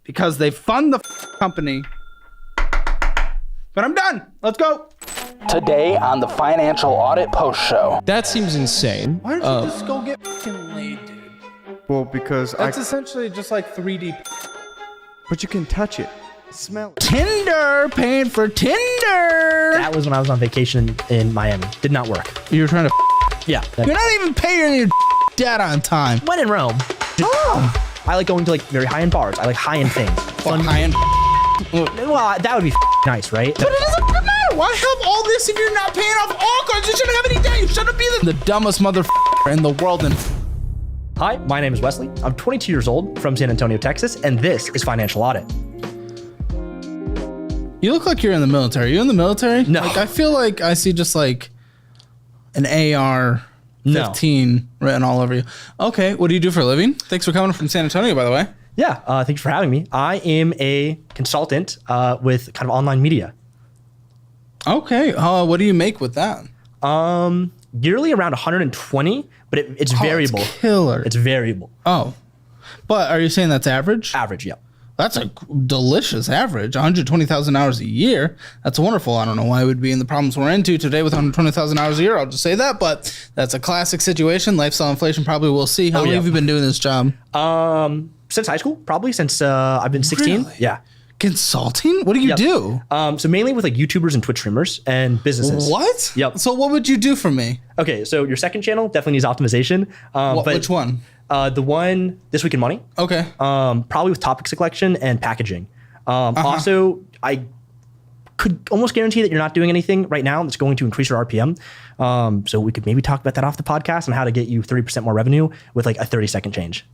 because they fund the company. But I'm done. Let's go. Today on the Financial Audit Post Show. That seems insane. Why don't you just go get fucking laid, dude? Well, because That's essentially just like 3D. but you can touch it, smell it. Tinder, paying for Tinder. That was when I was on vacation in Miami. Did not work. You were trying to Yeah. You're not even paying your debt on time. When in Rome. I like going to like very high-end bars. I like high-end things. Fuck high-end. Well, that would be nice, right? But it doesn't matter. Why have all this if you're not paying off all cards? You shouldn't have any debt. You shouldn't be the dumbest motherfucker in the world. And Hi, my name is Wesley. I'm 22 years old from San Antonio, Texas, and this is Financial Audit. you look like you're in the military. You in the military? No. Like, I feel like I see just like an AR-15 written all over you. Okay, what do you do for a living? Thanks for coming from San Antonio, by the way. Yeah, thanks for having me. I am a consultant with kind of online media. Okay, what do you make with that? Yearly around 120, but it's variable. It's killer. It's variable. Oh, but are you saying that's average? Average, yeah. That's a delicious average. 120,000 hours a year. That's wonderful. I don't know why we'd be in the problems we're into today with 120,000 hours a year. I'll just say that, but that's a classic situation. Lifestyle inflation probably will see. How long have you been doing this job? Since high school, probably since I've been 16. Really? Yeah. Consulting? What do you do? So mainly with like YouTubers and Twitch streamers and businesses. What? Yep. So what would you do for me? Okay, so your second channel definitely needs optimization. But Which one? The one This Week in Money. Okay. Probably with topic selection and packaging. Also, I could almost guarantee that you're not doing anything right now that's going to increase your RPM. So we could maybe talk about that off the podcast and how to get you 30% more revenue with like a 30-second change.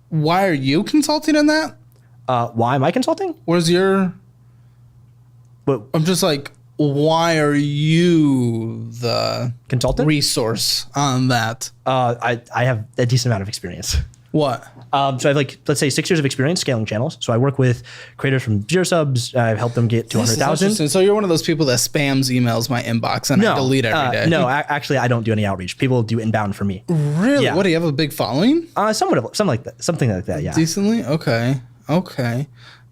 Why are you consulting in that? Why am I consulting? Where's your... What, I'm just like, why are you the consultant? resource on that? I have a decent amount of experience. What? So I have like, let's say 6 years of experience scaling channels. So I work with creators from 0 subs. I've helped them get to 100,000. So you're one of those people that spams emails my inbox and I delete every day. No, actually I don't do any outreach. People do inbound for me. Really? Yeah. What, do you have a big following? Something like that. Yeah. Decently? Okay.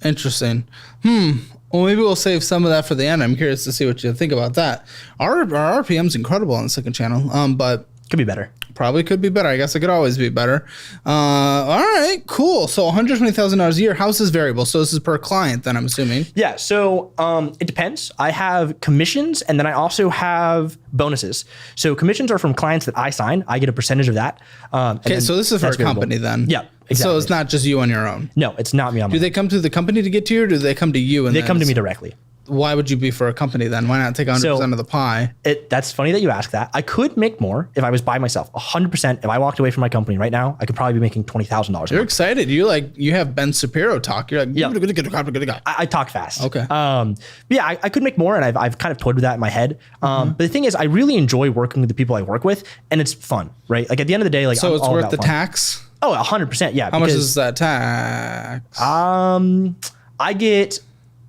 Interesting. Well, maybe we'll save some of that for the end. I'm curious to see what you think about that. Our RPM's incredible on the second channel, but Could be better. probably could be better. I guess it could always be better. All right, cool. So $120,000 a year. How's this variable? So this is per client then, I'm assuming. Yeah, so it depends. I have commissions and then I also have bonuses. So commissions are from clients that I sign. I get a percentage of that. Okay, so this is for a company then. Yeah, exactly. So it's not just you on your own. No, it's not me on my Do they come to the company to get to you, or do they come to you? And They come to me directly. Why would you be for a company then? Why not take 100% of the pie? That's funny that you ask that. I could make more if I was by myself. 100%. If I walked away from my company right now, I could probably be making $20,000. You're excited. You have Ben Shapiro talk. You're like, Yeah. yeah. I talk fast. Okay. Yeah, I could make more, and I've kind of toyed with that in my head. But the thing is, I really enjoy working with the people I work with, and it's fun, right? Like at the end of the day, like So I'm it's all worth about the fun. tax? Oh, 100%. Yeah. How much is that tax? I get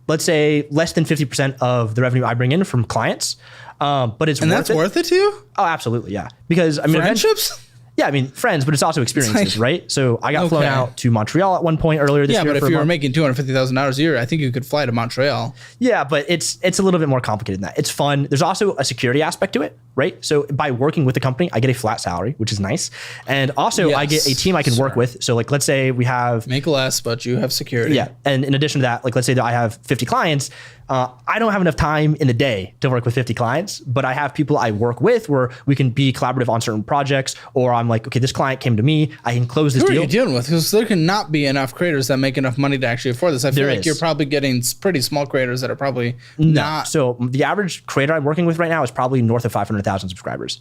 let's say less than 50% of the revenue I bring in from clients. But it's that's worth it to you? Oh, absolutely. Yeah. Because I mean, Friendships? Yeah, I mean, friends, but it's also experiences, right? So I got flown Okay. out to Montreal at one point earlier this year. Yeah, but for if a you were month. making $250,000 a year, I think you could fly to Montreal. Yeah, but it's a little bit more complicated than that. It's fun. There's also a security aspect to it, right? So by working with the company, I get a flat salary, which is nice. And also I get a team I can work with. So like, let's say we have... Make less, but you have security. Yeah. And in addition to that, like, let's say that I have 50 clients. I don't have enough time in the day to work with 50 clients, but I have people I work with where we can be collaborative on certain projects, or I'm like, okay, this client came to me, I can close this Who are deal. you dealing with? Because there cannot be enough creators that make enough money to actually afford this. I feel There like is. you're probably getting pretty small creators that are probably not. So the average creator I'm working with right now is probably north of 500,000 subscribers.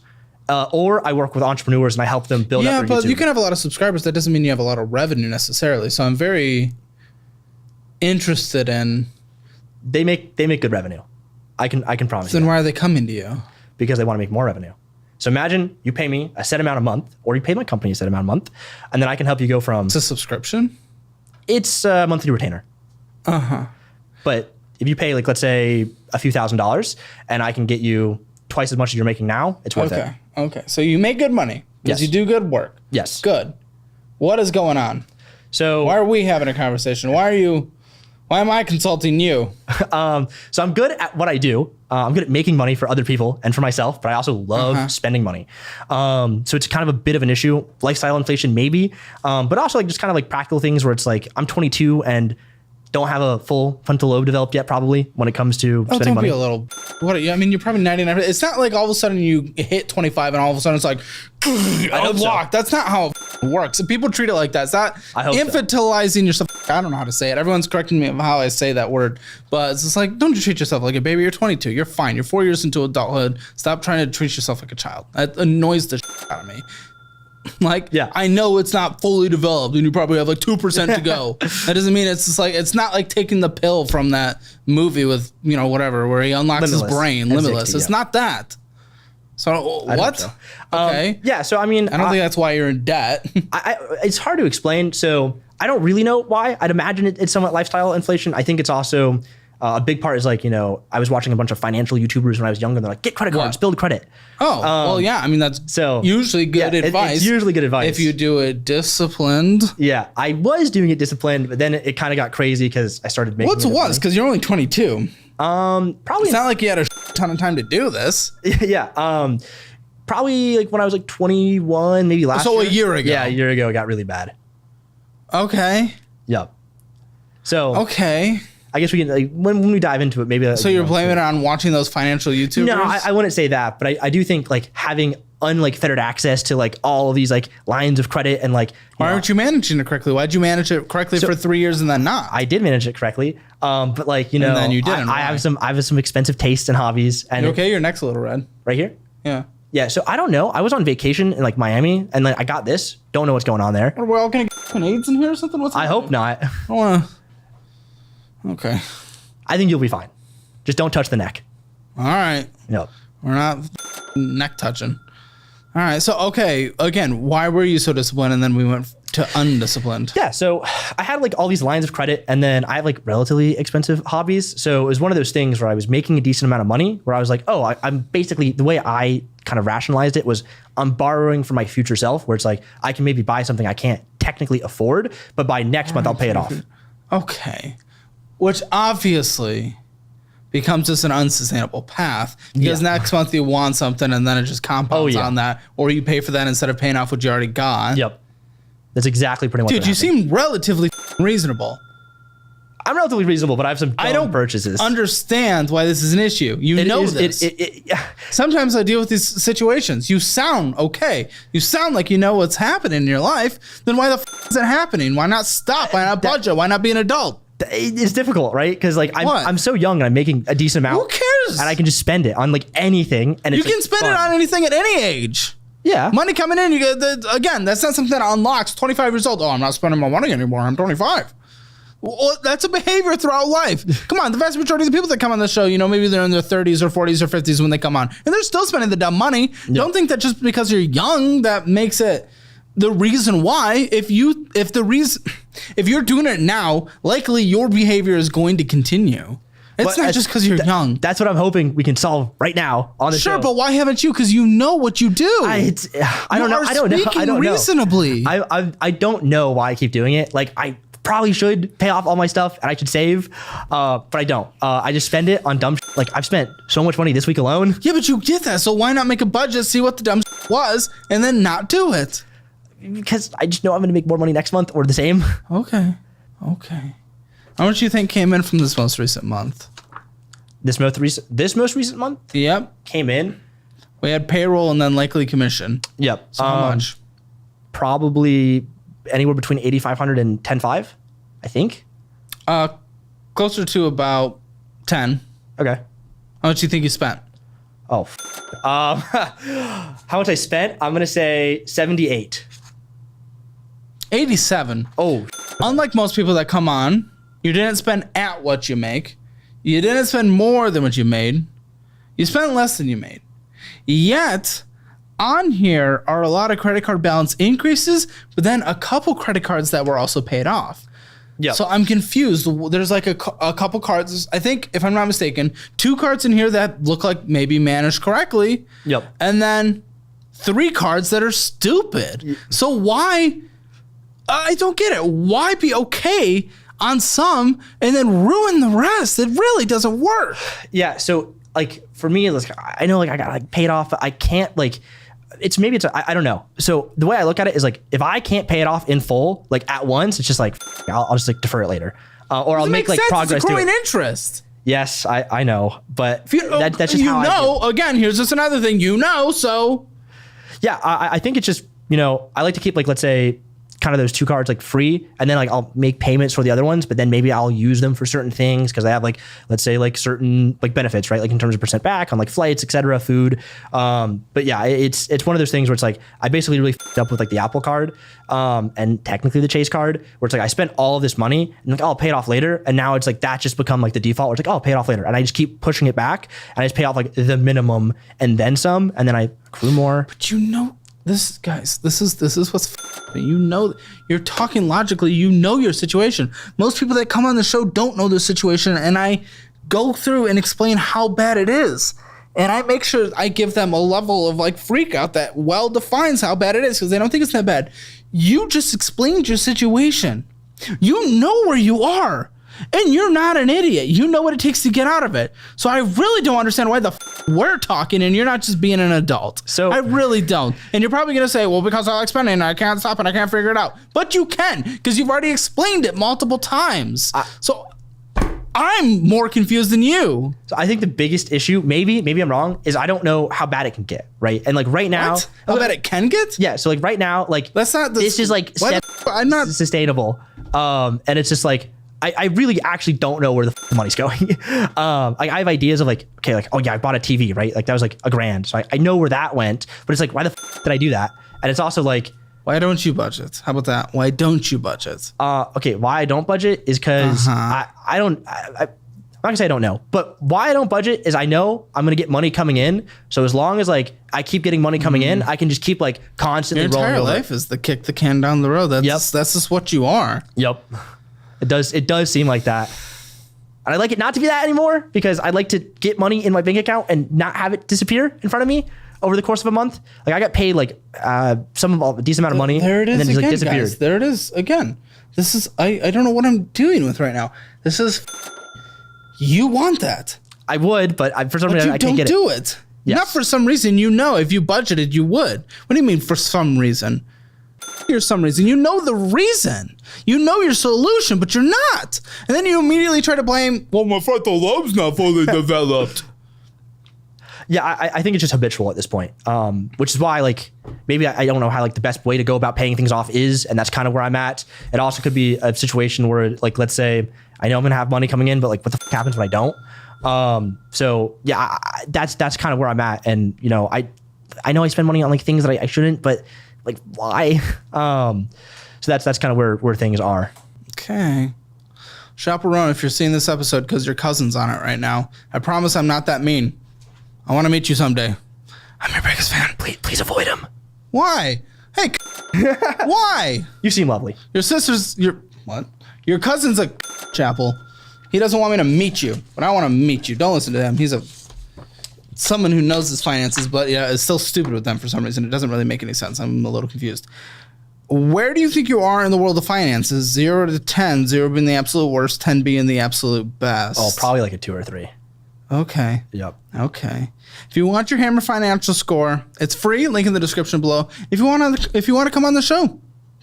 Or I work with entrepreneurs and I help them build up Yeah, their but YouTube. you can have a lot of subscribers. That doesn't mean you have a lot of revenue necessarily. So I'm very interested in. They make good revenue. I can promise you Then that, why are they coming to you? because they want to make more revenue. So imagine you pay me a set amount a month, or you pay my company a set amount a month, and then I can help you go from... It's a subscription? It's a monthly retainer. But if you pay, like, let's say a few $1,000s, and I can get you twice as much as you're making now, it's worth it. Okay. So you make good money because Yes. you do good work. Yes. Good. What is going on? So Why are we having a conversation? Why am I consulting you? So I'm good at what I do. I'm good at making money for other people and for myself, but I also love spending money. So it's kind of a bit of an issue. Lifestyle inflation, maybe, but also like just kind of like practical things where it's like I'm 22 and don't have a full frontal lobe developed yet, probably when it comes to Oh, spending don't money. be a little. What? I mean, you're probably 99. It's not like all of a sudden you hit 25 and all of a sudden it's like hope so. unlocked. That's not how it works. And people treat it like that. It's not I hope so. infantilizing yourself. I don't know how to say it. Everyone's correcting me on how I say that word, but it's just like, don't you treat yourself like a baby. You're 22. You're fine. You're 4 years into adulthood. Stop trying to treat yourself like a child. That annoys the out of me. Like, Yeah. I know it's not fully developed and you probably have like 2% to go. That doesn't mean it's just like, it's not like taking the pill from that movie with, you know, whatever, where he unlocks his Limitless. brain, At Limitless. 60, It's yeah. not that. So I what? think so. Okay. Yeah. So, I mean, I don't think that's why you're in debt. it's hard to explain. So I don't really know why. I'd imagine it's somewhat lifestyle inflation. I think it's also a big part is like, you know, I was watching a bunch of financial YouTubers when I was younger. And they're like, get credit cards, build credit. Oh, well, yeah. I mean, that's so usually good yeah, advice. It's usually good advice. If you do it disciplined. Yeah, I was doing it disciplined, but then it kind of got crazy because I started making. What's it was? Because you're only 22. Probably It's not like you had a ton of time to do this. yeah. Probably like when I was like 21, maybe last. So a year ago. Yeah, a year ago, it got really bad. Okay. Yep. So Okay. I guess we can like, when we dive into it, maybe. So you're blaming it on watching those financial YouTubers? No, I wouldn't say that, but I do think like having fettered access to like all of these like lines of credit and like. Why aren't you managing it correctly? Why'd you manage it correctly for 3 years and then not? I did manage it correctly, but like you know, then you didn't. I have some expensive tastes and hobbies, and You okay? Your neck's a little red. right here. Yeah. Yeah, so I don't know. I was on vacation in like Miami, and like I got this. Don't know what's going on there. Are we all gonna get AIDS in here or something? What's I hope not. I wanna. Okay. I think you'll be fine. Just don't touch the neck. All right. Yep. We're not neck touching. All right. So okay. Again, why were you so disciplined and then we went to undisciplined? Yeah, so I had like all these lines of credit, and then I have like relatively expensive hobbies. So it was one of those things where I was making a decent amount of money, where I was like, oh, I'm basically, the way I kind of rationalized it was I'm borrowing from my future self, where it's like I can maybe buy something I can't technically afford, but by next month I'll pay it off. Okay. Which obviously becomes just an unsustainable path because Yeah. next month you want something and then it just compounds Oh, yeah. on that, or you pay for that instead of paying off what you already got. Yep. That's exactly pretty much Dude, what you happened. seem relatively reasonable. I'm relatively reasonable, but I have some dumb I don't purchases. understand why this is an issue. You It know is- this. Sometimes I deal with these situations. You sound okay. You sound like you know what's happening in your life. Then why the is it happening? Why not stop? Why not budget? Why not be an adult? It's difficult, right? Because like What? I'm so young and I'm making a decent amount. Who cares? And I can just spend it on like anything, and You it's can like, spend fun. it on anything at any age. Yeah. Money coming in, you get again. That's not something that unlocks. 25 years old. Oh, I'm not spending my money anymore. I'm 25. Well, that's a behavior throughout life. Come on, the vast majority of the people that come on the show, you know, maybe they're in their 30s or 40s or 50s when they come on, and they're still spending the dumb money. Don't think that just because you're young that makes it the reason why. If you're doing it now, likely your behavior is going to continue. It's not just because you're young. That's what I'm hoping we can solve right now on the show. Sure, but why haven't you? Because you know what you do. I don't know. I don't know. Reasonably. I don't know why I keep doing it. Like, I probably should pay off all my stuff and I should save, but I don't. I just spend it on dumb shit. Like, I've spent so much money this week alone. Yeah, but you get that. So why not make a budget, see what the dumb was, and then not do it? Because I just know I'm going to make more money next month or the same. Okay. How much do you think came in from this most recent month? This most recent month? Yep. Came in. We had payroll and then likely commission. Yep. So how much? Probably anywhere between 8,500 and 10,500, I think. Closer to about 10. Okay. How much do you think you spent? Oh, how much I spent? I'm going to say 78. 87. Oh, Unlike most people that come on, you didn't spend at what you make. You didn't spend more than what you made. You spent less than you made. Yet, on here are a lot of credit card balance increases, but then a couple credit cards that were also paid off. yeah. So I'm confused. There's like a couple cards. I think, if I'm not mistaken, 2 cards in here that look like maybe managed correctly. Yep. And then 3 cards that are stupid. So why? I don't get it. Why be okay on some and then ruin the rest? It really doesn't work. Yeah. So, like, for me, like, I know, like, I got like paid off. But I can't, like, I don't know. So the way I look at it is, like, if I can't pay it off in full, like, at once, it's just like, I'll just like defer it later, or I'll make like sense. progress. It's accruing to it. interest. Yes, I know, but that's just you how know. I feel. Again, here's just another thing. So Yeah, I think it's just, I like to keep, like, let's say, kind of those 2 cards like free, and then, like, I'll make payments for the other ones, but then maybe I'll use them for certain things because I have, like, let's say, like, certain, like, benefits, right? Like, in terms of percent back on, like, flights, etc., food. But yeah, it's one of those things where it's like I basically really f***ed up with, like, the Apple card and technically the Chase card, where it's like I spent all of this money and, like, I'll pay it off later, and now it's like that just become like the default where it's like, oh, I'll pay it off later, and I just keep pushing it back and I just pay off like the minimum and then some, and then I accrue more. But this, guys, this is what's you're talking logically. Your situation. Most people that come on the show don't know their situation, and I go through and explain how bad it is, and I make sure I give them a level of, like, freak out that well defines how bad it is, because they don't think it's that bad. You just explained your situation. You know where you are. And you're not an idiot. You know what it takes to get out of it. So I really don't understand why we're talking and you're not just being an adult. So I really don't. And you're probably going to say, well, because I like spending and I can't stop and I can't figure it out. But you can, because you've already explained it multiple times. So I'm more confused than you. So I think the biggest issue, maybe I'm wrong, is I don't know how bad it can get, right? And, like, right now, what? How bad it can get? Yeah. So, like, right now, like, that's not. This is like I'm not sustainable. And it's just like I really actually don't know where the money's going. Like, I have ideas of, like, okay, like, oh yeah, I bought a TV, right? Like, that was like $1,000, so I know where that went. But it's like, why the did I do that? And it's also like, why don't you budget? How about that? Why don't you budget? Okay, why I don't budget is because I'm not gonna say I don't know, but why I don't budget is I know I'm gonna get money coming in. So as long as, like, I keep getting money coming in, I can just keep, like, constantly rolling. Your entire life is the kick the can down the road. That's just what you are. Yep. It does seem like that. And I like it not to be that anymore, because I like to get money in my bank account and not have it disappear in front of me over the course of a month. Like, I got paid, like, a decent amount of money. There it is, and then again, just, like, disappeared. guys. There it is again. This is I don't know what I'm dealing with right now. This is you want that. I would, but for some reason I can't get it. Don't do it. Yes. Not for some reason. If you budgeted, you would. What do you mean for some reason? Here's some reason. You know the reason. You know your solution, but you're not. And then you immediately try to blame, well, my frontal lobe's not fully developed. Yeah, I think it's just habitual at this point, which is why, like, maybe I don't know how, like, the best way to go about paying things off is, and that's kind of where I'm at. It also could be a situation where, like, let's say I know I'm gonna have money coming in, but, like, what the happens when I don't? So yeah, that's kind of where I'm at, and I know I spend money on, like, things that I shouldn't, but, like, why? So that's kind of where things are. Okay. Chaperone, if you're seeing this episode, because your cousin's on it right now, I promise I'm not that mean. I want to meet you someday. I'm your biggest fan. Please avoid him. Why? Hey, Why? You seem lovely. Your sister's what? Your cousin's a chapel. He doesn't want me to meet you, but I want to meet you. Don't listen to him. He's someone who knows his finances, but yeah, is still stupid with them for some reason. It doesn't really make any sense. I'm a little confused. Where do you think you are in the world of finances? 0 to 10, 0 being the absolute worst, 10 being the absolute best. Oh, probably like a 2 or 3. Okay. Yep. Okay. If you want your Hammer financial score, it's free. Link in the description below. If you want to come on the show,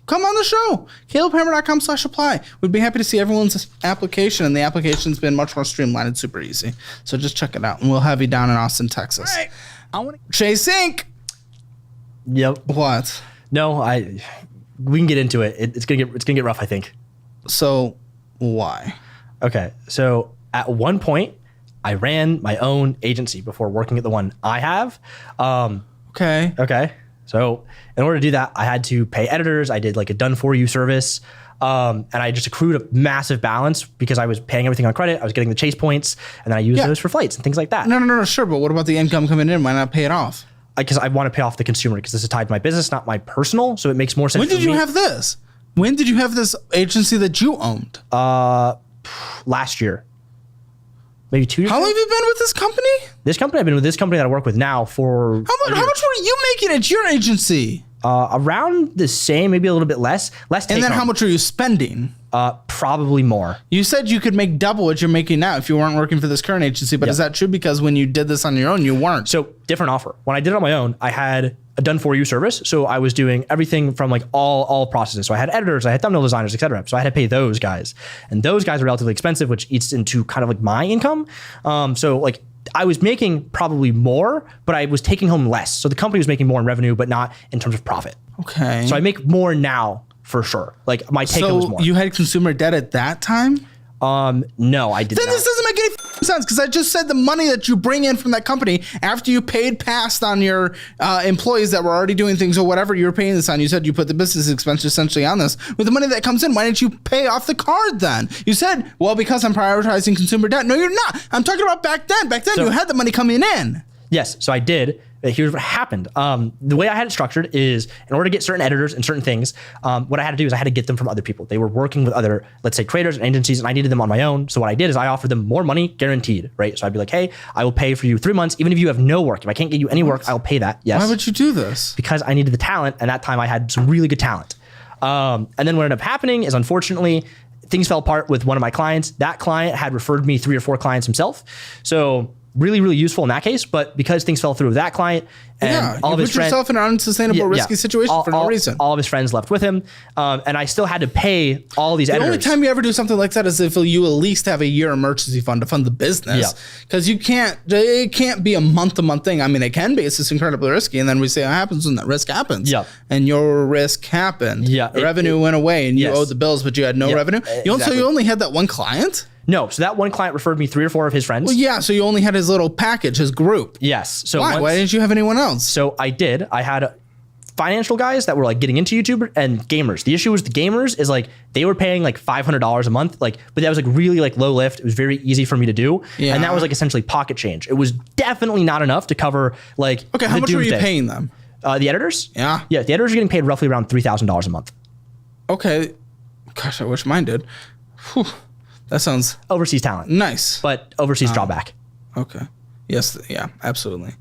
come on the show. calebhammer.com/apply. We'd be happy to see everyone's application, and the application's been much more streamlined and super easy. So just check it out, and we'll have you down in Austin, Texas. All right. I want to Chase Inc. Yep. What? No, we can get into it. It's gonna get rough, I think. So why? Okay. So at one point, I ran my own agency before working at the one I have. Okay. Okay. So in order to do that, I had to pay editors. I did like a done for you service. And I just accrued a massive balance because I was paying everything on credit. I was getting the Chase points, and then I used those for flights and things like that. No, sure. But what about the income coming in? Why not pay it off? Because I want to pay off the consumer, because this is tied to my business, not my personal. So it makes more sense. When did you have this? When did you have this agency that you owned? Last year. Maybe 2 years How ago? long have you been with this company? This company, I've been with this company that I work with now for How much were you making at your agency? around the same, maybe a little bit less. And then how much are you spending? Probably more. You said you could make double what you're making now if you weren't working for this current agency, but is that true? Because when you did this on your own, you weren't. So different offer. When I did it on my own, I had a done for you service. So I was doing everything from like all processes. So I had editors, I had thumbnail designers, etc. So I had to pay those guys, and those guys are relatively expensive, which eats into kind of like my income. So like I was making probably more, but I was taking home less. So the company was making more in revenue, but not in terms of profit. Okay. So I make more now for sure. Like my take home is more. So you had consumer debt at that time? No, I did Then not. this doesn't make any sense, because I just said the money that you bring in from that company after you paid past on your employees that were already doing things or whatever you were paying this on. You said you put the business expense essentially on this. With the money that comes in, why didn't you pay off the card then? You said, well, because I'm prioritizing consumer debt. No, you're not. I'm talking about back then. Back then, you had the money coming in. Yes, so I did. Here's what happened. The way I had it structured is, in order to get certain editors and certain things, what I had to do is I had to get them from other people. They were working with other, let's say, creators and agencies, and I needed them on my own. So what I did is I offered them more money guaranteed, right? So I'd be like, hey, I will pay for you 3 months, even if you have no work. If I can't get you any work, I'll pay that. Yes. Why would you do this? Because I needed the talent, and that time I had some really good talent. And then what ended up happening is, unfortunately, things fell apart with one of my clients. That client had referred me 3 or 4 clients himself. So really, really useful in that case. But because things fell through with that client, and all of his friends, put yourself in an unsustainable, risky situation for no reason. All of his friends left with him, and I still had to pay all these editors. The only time you ever do something like that is if you at least have a year emergency fund to fund the business. Because it can't be a month-to-month thing. I mean, it can be. It's just incredibly risky. And then we say what happens when that risk happens. Yeah. And your risk happened. Yeah. The revenue went away, and you Yes. owed the bills, but you had no revenue. Exactly. So you only had that one client? No, so that one client referred me 3 or 4 of his friends. Well, yeah, so you only had his little package, his group. Yes. So Why? Why didn't you have anyone else? So I did. I had financial guys that were like getting into YouTube, and gamers. The issue was the gamers is like they were paying like $500 a month, like, but that was like really like low lift. It was very easy for me to do, and that was like essentially pocket change. It was definitely not enough to cover like. Okay, how much were you paying them? The editors? Yeah. The editors are getting paid roughly around $3,000 a month. Okay. Gosh, I wish mine did. Whew. That sounds Overseas talent. nice. But overseas drawback. Okay. Yes. Yeah. Absolutely.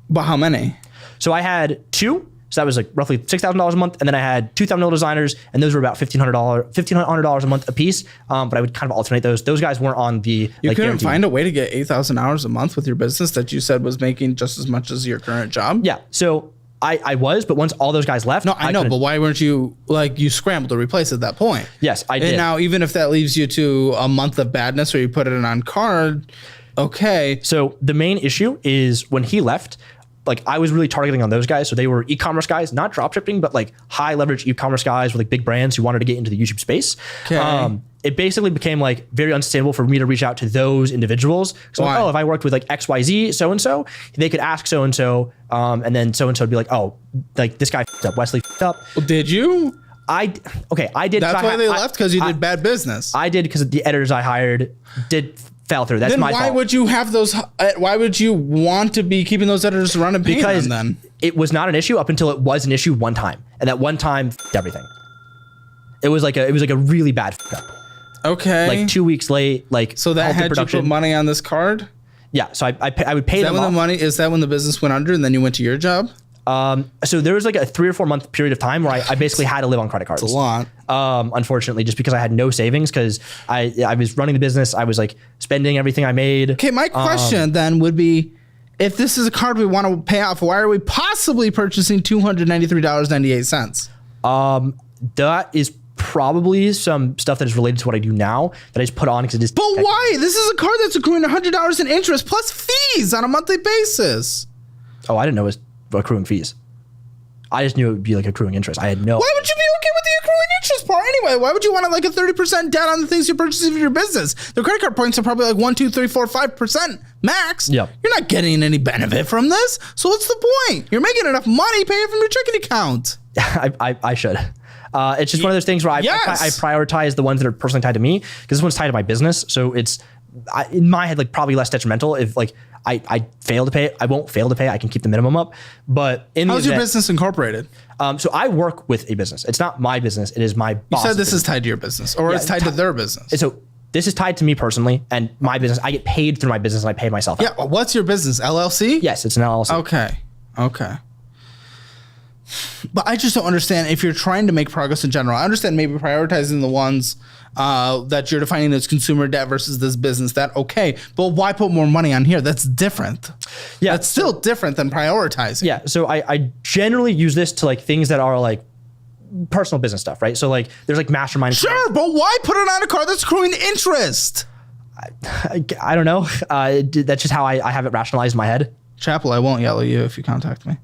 But how many? So I had 2. So that was like roughly $6,000 a month. And then I had 2 thumbnail designers, and those were about $1,500 a month a piece. But I would kind of alternate those. Those guys weren't on the. You like, couldn't guaranteed. find a way to get 8,000 hours a month with your business that you said was making just as much as your current job? Yeah. So I was, but once all those guys left. No, I know, couldn't- but why weren't you, like, you scrambled to replace at that point? Yes, I did. And now, even if that leaves you to a month of badness or you put it on card, okay. So the main issue is when he left, like I was really targeting on those guys. So they were e-commerce guys, not dropshipping, but like high leverage e-commerce guys with like big brands who wanted to get into the YouTube space. Okay. It basically became like very unsustainable for me to reach out to those individuals. So like, Why? oh, if I worked with like XYZ so-and-so, they could ask so-and-so, and then so-and-so would be like, oh, like this guy f***ed up, Wesley f***ed up. Well, did you? I did. That's why they left, because you did bad business. I did because the editors I hired fell through. That's Then my why fault. would you have those? Why would you want to be keeping those editors running? Because then it was not an issue up until it was an issue one time. and that one time everything. It was like a really bad up. Okay. Like 2 weeks late. Like so that halted had you put money on this card? Yeah. So I would pay them off. Is that when the business went under and then you went to your job? So there was like a 3 or 4 month period of time where I basically had to live on credit cards. It's a lot. Unfortunately, just because I had no savings because I was running the business. I was like spending everything I made. Okay, my question then would be, if this is a card we want to pay off, why are we possibly purchasing $293.98? That is probably some stuff that is related to what I do now that I just put on because it is. But why? This is a card that's accruing $100 in interest plus fees on a monthly basis. Oh, I didn't know it was accruing fees. I just knew it would be like accruing interest. I had no. Why would you be okay with the accruing interest part anyway? Why would you want like a 30% debt on the things you're purchasing for your business? The credit card points are probably like 1, 2, 3, 4, 5% max. Yep. You're not getting any benefit from this. So what's the point? You're making enough money paying from your checking account. I should. It's just one of those things where I prioritize the ones that are personally tied to me because this one's tied to my business. So it's in my head like probably less detrimental if like I fail to pay it. I won't fail to pay. I can keep the minimum up. But how's your business incorporated? So I work with a business. It's not my business. It is my boss. You said this is tied to your business, or it's tied to their business. So this is tied to me personally and my business. I get paid through my business and I pay myself out. Yeah. What's your business? LLC? Yes, it's an LLC. Okay. But I just don't understand if you're trying to make progress in general. I understand maybe prioritizing the ones that you're defining as consumer debt versus this business. That okay, but why put more money on here? That's different. Yeah, that's still different than prioritizing. Yeah, so I generally use this to like things that are like personal business stuff, right? So like there's like mastermind. Sure, but why put it on a card that's accruing interest? I don't know. That's just how I have it rationalized in my head. Chapel, I won't yell at you if you contact me.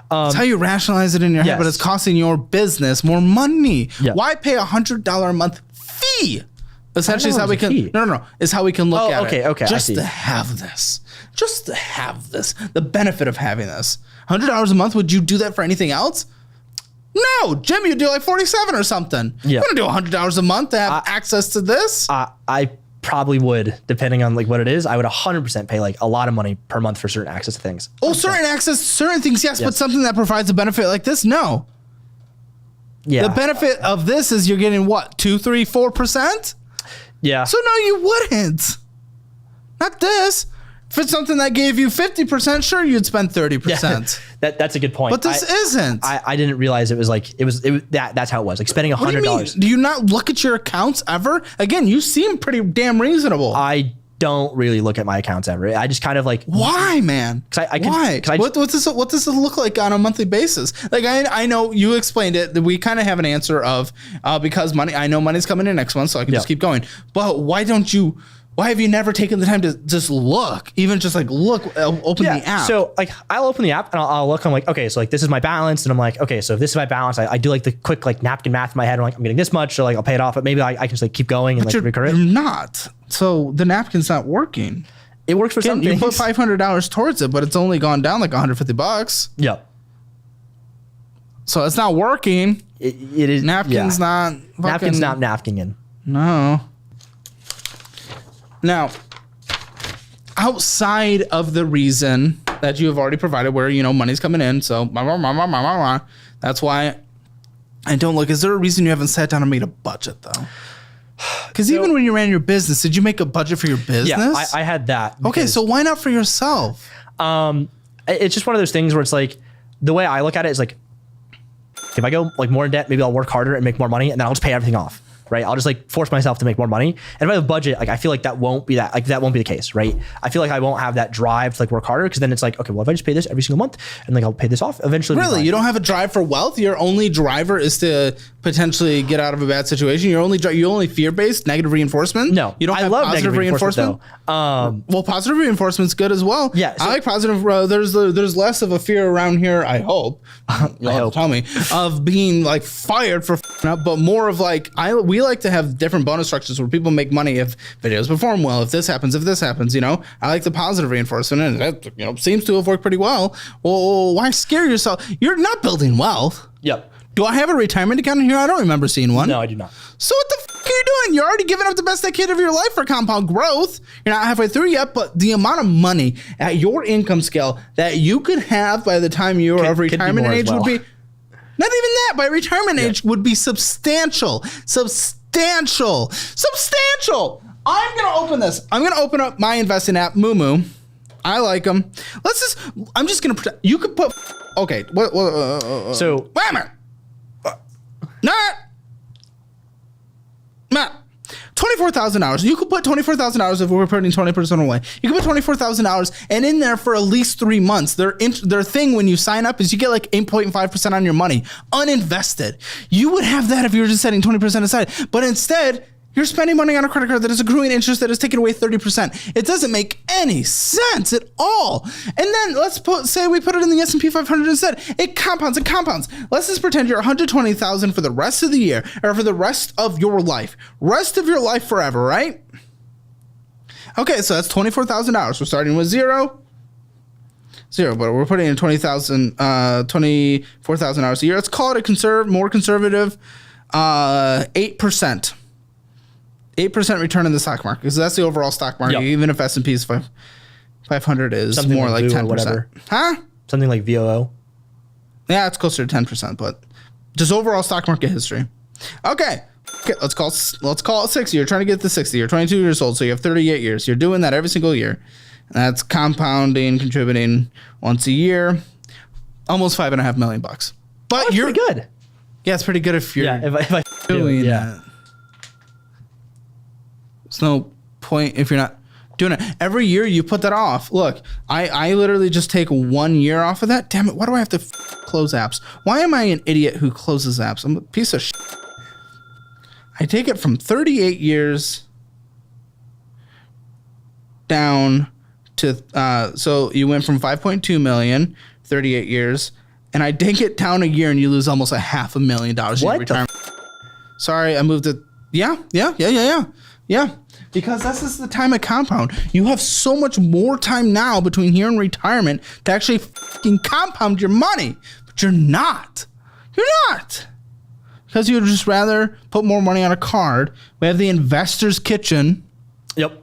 It's how you rationalize it in your head, but it's costing your business more money. Yeah. Why pay $100 a month fee? Essentially, is how we can. No. Is how we can look at it. Okay. Just to have this. Just to have this. The benefit of having this. $100 a month. Would you do that for anything else? No, Jim, you'd do like 47 or something. Yeah. You're gonna do $100 a month to have access to this. I probably would, depending on like what it is. I would 100% pay like a lot of money per month for certain access to things. Oh, certain access to certain things, yes, but something that provides a benefit like this, no. Yeah. The benefit of this is you're getting what, 2, 3, 4%? Yeah. So no, you wouldn't. Not this. If it's something that gave you 50%, sure, you'd spend 30%. Yeah, that's a good point. But this isn't. I didn't realize it was that's how it was. Like spending $100. Do you not look at your accounts ever? Again, you seem pretty damn reasonable. I don't really look at my accounts ever. I just kind of like. Why, man? Why? What does this look like on a monthly basis? Like I know you explained it. We kind of have an answer of because money. I know money's coming in next month, so I can just keep going. But why don't you? Why have you never taken the time to just look, even just like look, open the app? So like I'll open the app and I'll look. I'm like, okay, so like this is my balance, and I'm like, okay, so if this is my balance, I do like the quick like napkin math in my head. I'm like, I'm getting this much, so like I'll pay it off, but maybe I can just like keep going and like recur it. You're not. So the napkin's not working. It works for some things. You put $500 towards it, but it's only gone down like $150. Yep. So it's not working. It is. Napkin's not. Napkin's not napkining. No. Now, outside of the reason that you have already provided where, money's coming in, so that's why I don't look. Is there a reason you haven't sat down and made a budget, though? Because even when you ran your business, did you make a budget for your business? Yeah, I had that. Okay, so why not for yourself? It's just one of those things where it's like, the way I look at it is like, if I go like more in debt, maybe I'll work harder and make more money, and then I'll just pay everything off. Right, I'll just like force myself to make more money, and if I have a budget, like I feel like that won't be the case, right? I feel like I won't have that drive to like work harder because then it's like, okay, well if I just pay this every single month and like I'll pay this off eventually. Really, you don't have a drive for wealth? Your only driver is to potentially get out of a bad situation. You only fear based negative reinforcement. No, you don't. I love positive reinforcement. Well, positive reinforcement's good as well. Yeah, I like positive. There's less of a fear around here. I hope. You'll have to tell me of being like fired for up, but more of like we like to have different bonus structures where people make money if videos perform well, if this happens. I like the positive reinforcement, and that seems to have worked pretty well. Well, why scare yourself? You're not building wealth. Yep. Do I have a retirement account in here? I don't remember seeing one. No, I do not. So what the fuck are you doing? You're already giving up the best decade of your life for compound growth. You're not halfway through yet, but the amount of money at your income scale that you could have by the time you're of retirement age would be, not even that, by retirement age would be substantial. Substantial. I'm going to open this. I'm going to open up my investing app, Moo. I like them. I'm just going to pretend. You could put, okay. So, wait a minute. Matt, $24,000. You could put $24,000 if we're putting 20% away. You could put $24,000 and in there for at least 3 months. Their thing when you sign up is you get like 8.5% on your money uninvested. You would have that if you were just setting 20% aside. But instead, you're spending money on a credit card that is accruing interest that is taking away 30%. It doesn't make any sense at all. And then say we put it in the S&P 500 instead. It compounds and compounds. Let's just pretend you're $120,000 for the rest of the year or for the rest of your life. Rest of your life forever, right? Okay, so that's $24,000. We're starting with zero, but we're putting in $24,000 a year. Let's call it more conservative 8%. 8% return in the stock market, because that's the overall stock market. Even if S&P's 500 is something more like 10%. Huh? Something like VOO. Yeah, it's closer to 10%, but just overall stock market history. Okay, let's call it 60. You're trying to get to 60. You're 22 years old, so you have 38 years. You're doing that every single year. That's compounding, contributing once a year, almost $5.5 million. But you're pretty good. Yeah, it's pretty good if you're if I doing that. There's no point if you're not doing it. Every year you put that off. Look, I literally just take 1 year off of that. Damn it, why do I have to close apps? Why am I an idiot who closes apps? I'm a piece of shit. I take it from 38 years down to, so you went from 5.2 million, 38 years, and I take it down a year and you lose almost $500,000 in your retirement. Sorry, I moved it. Yeah. Because this is the time of compound. You have so much more time now between here and retirement to actually fucking compound your money. But you're not. Because you'd just rather put more money on a card. We have the investor's kitchen. Yep.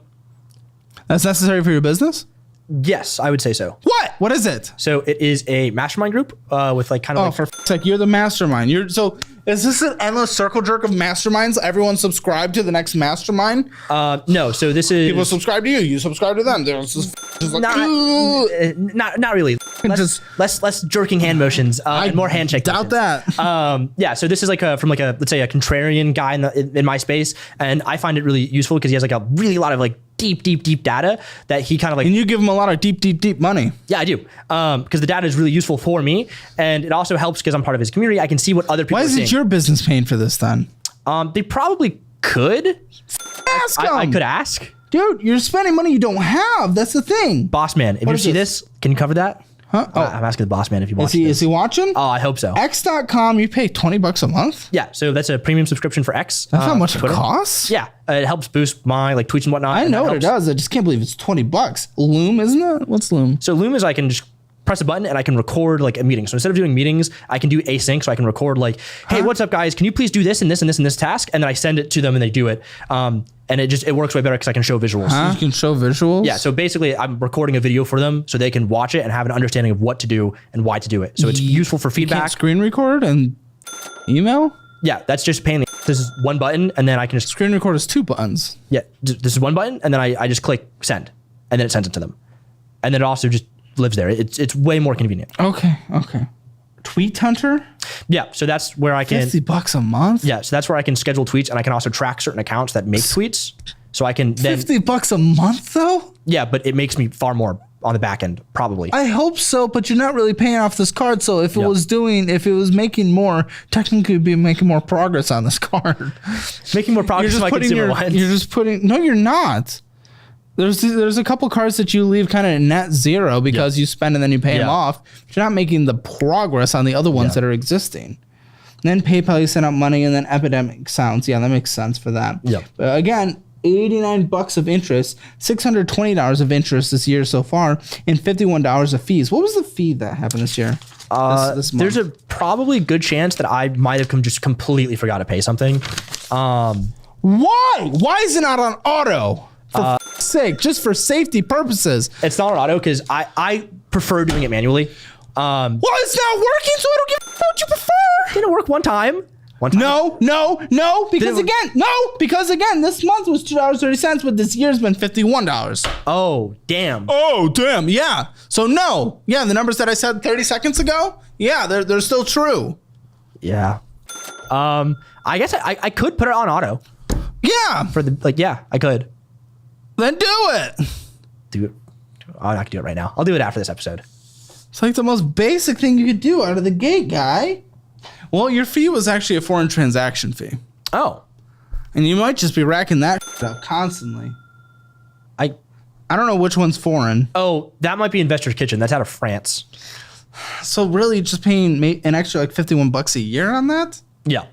That's necessary for your business? Yes, I would say so. What is it? So it is a mastermind group with like kind of like... for f***'s sake, you're the mastermind. Is this an endless circle jerk of masterminds? Everyone subscribe to the next mastermind? No, so this is... People subscribe to you. You subscribe to them. They're just like... Not really. Less jerking hand motions and more handshake doubt motions. That. Yeah, so this is from let's say a contrarian guy in my space, and I find it really useful because he has like a really lot of like deep data that he kind of like... And you give him a lot of deep money. Yeah, I do. Because the data is really useful for me, and it also helps because I'm part of his community. I can see what other people are seeing. Why isn't your business paying for this then? They probably could. Ask them. I could ask. Dude, you're spending money you don't have. That's the thing. Boss man, if you see this, can you cover that? Huh? Oh. I'm asking the boss man if he watches. Is he watching? Oh, I hope so. X.com, you pay $20 a month? Yeah, so that's a premium subscription for X. That's how much it costs? Yeah, it helps boost my like tweets and whatnot. I know what it does. I just can't believe it's $20. Loom, isn't it? What's Loom? So Loom is I can just press a button and I can record like a meeting. So instead of doing meetings, I can do async. So I can record like, hey, what's up guys? Can you please do this and this and this and this task? And then I send it to them and they do it. And it works way better because I can show visuals. You can show visuals? Yeah. So basically I'm recording a video for them so they can watch it and have an understanding of what to do and why to do it. So it's useful for feedback. You can't screen record and email? Yeah. That's just paying this is one button and then I can just screen record is 2 buttons. Yeah. This is one button and then I just click send and then it sends it to them. And then it also just lives there. It's way more convenient. Okay. Tweet Hunter? Yeah, so that's where I can... $50 a month? Yeah, so that's where I can schedule tweets and I can also track certain accounts that make tweets. So I can then... $50 a month though? Yeah, but it makes me far more on the back end, probably. I hope so, but you're not really paying off this card. So if it was making more, technically you'd be making more progress on this card. Making more progress on my consumer lines. You're just putting... No, you're not. There's a couple cards that you leave kind of net zero because you spend and then you pay them off. But you're not making the progress on the other ones that are existing. And then PayPal, you send out money, and then Epidemic Sounds. Yeah, that makes sense for that. Yeah. But again, $89 of interest, $620 of interest this year so far, and $51 of fees. What was the fee that happened this year? This month? There's a probably good chance that I might have just completely forgot to pay something. Why? Why is it not on auto? For f***'s sake, just for safety purposes. It's not on auto because I prefer doing it manually. Well, it's not working, so I don't give a what you prefer. Didn't work one time. No, because again, this month was $2.30, but this year's been $51. Oh, damn. Oh, damn, yeah. So no, yeah, the numbers that I said 30 seconds ago, yeah, they're still true. Yeah. I guess I could put it on auto. Yeah. I could. Then do it. Do it. I'm not gonna do it right now. I'll do it after this episode. It's like the most basic thing you could do out of the gate, guy. Well, your fee was actually a foreign transaction fee. Oh. And you might just be racking that up constantly. I don't know which one's foreign. Oh, that might be Investor's Kitchen. That's out of France. So really just paying an extra like $51 a year on that? Yeah.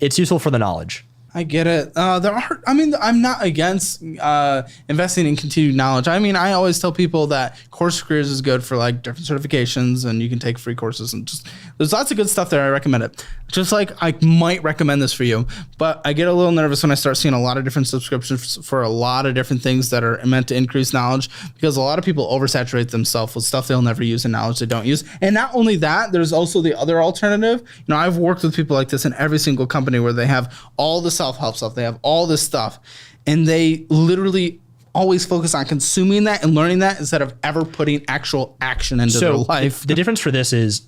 It's useful for the knowledge. I get it. I'm not against investing in continued knowledge. I mean, I always tell people that Course Careers is good for like different certifications, and you can take free courses, and just there's lots of good stuff there. I recommend it. Just like I might recommend this for you, but I get a little nervous when I start seeing a lot of different subscriptions for a lot of different things that are meant to increase knowledge, because a lot of people oversaturate themselves with stuff they'll never use and knowledge they don't use. And not only that, there's also the other alternative. You know, I've worked with people like this in every single company where they have all the self-help stuff, they have all this stuff, and they literally always focus on consuming that and learning that instead of ever putting actual action into their life. The difference for this is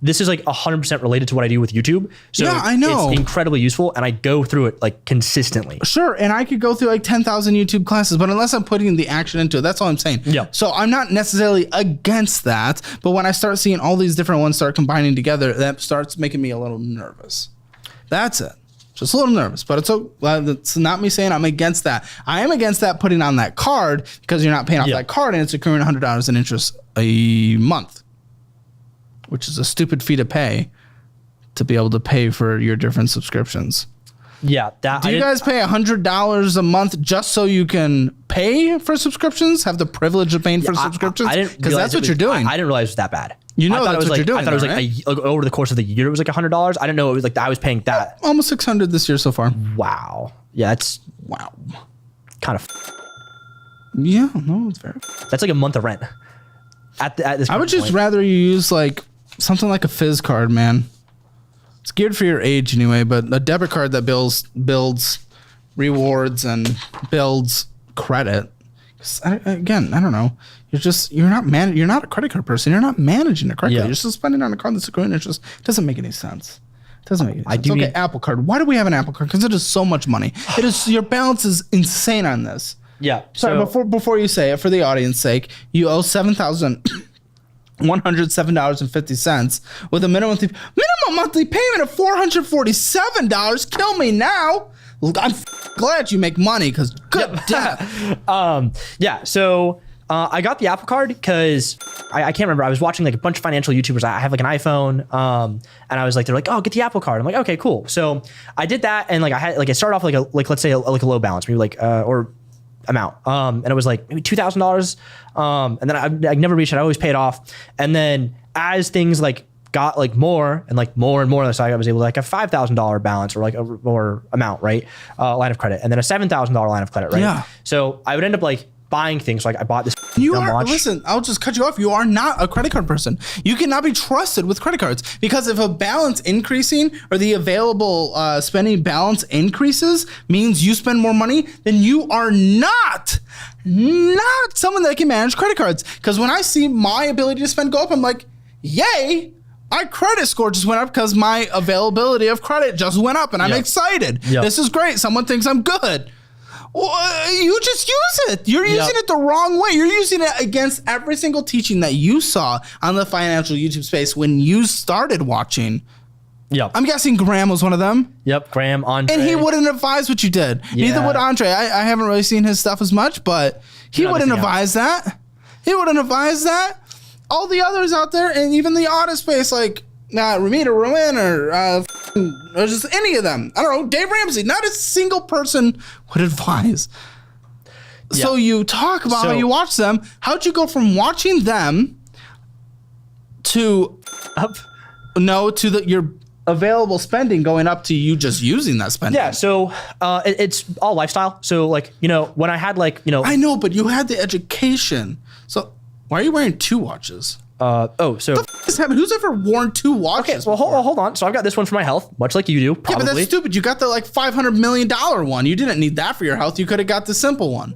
this is like 100% related to what I do with YouTube. So yeah, I know. It's incredibly useful, and I go through it like consistently. Sure, and I could go through like 10,000 YouTube classes, but unless I'm putting the action into it, that's all I'm saying. Yeah. So I'm not necessarily against that, but when I start seeing all these different ones start combining together, that starts making me a little nervous. That's it. Just a little nervous, but it's not me saying I'm against that. I am against that putting on that card, because you're not paying off that card and it's accruing $100 in interest a month, which is a stupid fee to pay to be able to pay for your different subscriptions. Yeah. Do you guys pay $100 a month just so you can pay for subscriptions? Have the privilege of paying for subscriptions? Because that's what you're doing. I didn't realize it was that bad. You know that's what you're doing. I thought it was like over the course of the year it was like $100. I didn't know it was like I was paying that. Almost $600 this year so far. Wow. Yeah, that's kind of. Yeah, no, it's very. That's like a month of rent. At this. I would just rather you use like something like a Fizz card, man. It's geared for your age anyway, but a debit card that builds rewards and builds credit. Again, I don't know. You're not a credit card person. You're not managing a credit card. You're just spending on a card that's accruing interest. It doesn't make any sense. It doesn't make any sense. Okay, Apple Card. Why do we have an Apple Card? Because it is so much money. It is, your balance is insane on this. Yeah. Sorry, before you say it, for the audience's sake, you owe $7,107.50 with a minimum monthly payment of $447. Kill me now. I'm glad you make money, because good damn. Yeah. So I got the Apple Card because I can't remember. I was watching like a bunch of financial YouTubers. I have like an iPhone, and I was like, they're like, oh, get the Apple Card. I'm like, okay, cool. So I did that, and like I started off let's say a low balance, maybe like or amount, and it was like maybe $2,000, and then I never reached it. I always paid off, and then as things like got like more and more, so I was able to like a $5,000 balance or like a more amount, right? Line of credit, and then a $7,000 line of credit, right? Yeah. So I would end up like buying things. Like I bought this. Listen, I'll just cut you off. You are not a credit card person. You cannot be trusted with credit cards, because if a balance increasing or the available spending balance increases means you spend more money, then you are not someone that can manage credit cards. Because when I see my ability to spend go up, I'm like, yay. My credit score just went up because my availability of credit just went up, and I'm excited. This is great. Someone thinks I'm good. Well, you just use it. You're using it the wrong way. You're using it against every single teaching that you saw on the financial YouTube space when you started watching. Yep. I'm guessing Graham was one of them. Yep, Graham, Andre. And he wouldn't advise what you did. Yeah. Neither would Andre. I haven't really seen his stuff as much, but he wouldn't advise that. He wouldn't advise that. All the others out there, and even the audit space, like Ramita Rowan or or just any of them. I don't know, Dave Ramsey. Not a single person would advise. Yeah. So you talk about how So- you watch them. How'd you go from watching them to your available spending going up to you just using that spending? Yeah, so it's all lifestyle. So like, when I had like, I know, but you had the education. So why are you wearing 2 watches? so Who's ever worn 2 watches? okay, well hold on. So I've got this one for my health, much like you do. Yeah, Probably. but that's stupid. You got the like $500 million one. You didn't need that for your health. You could have got the simple one.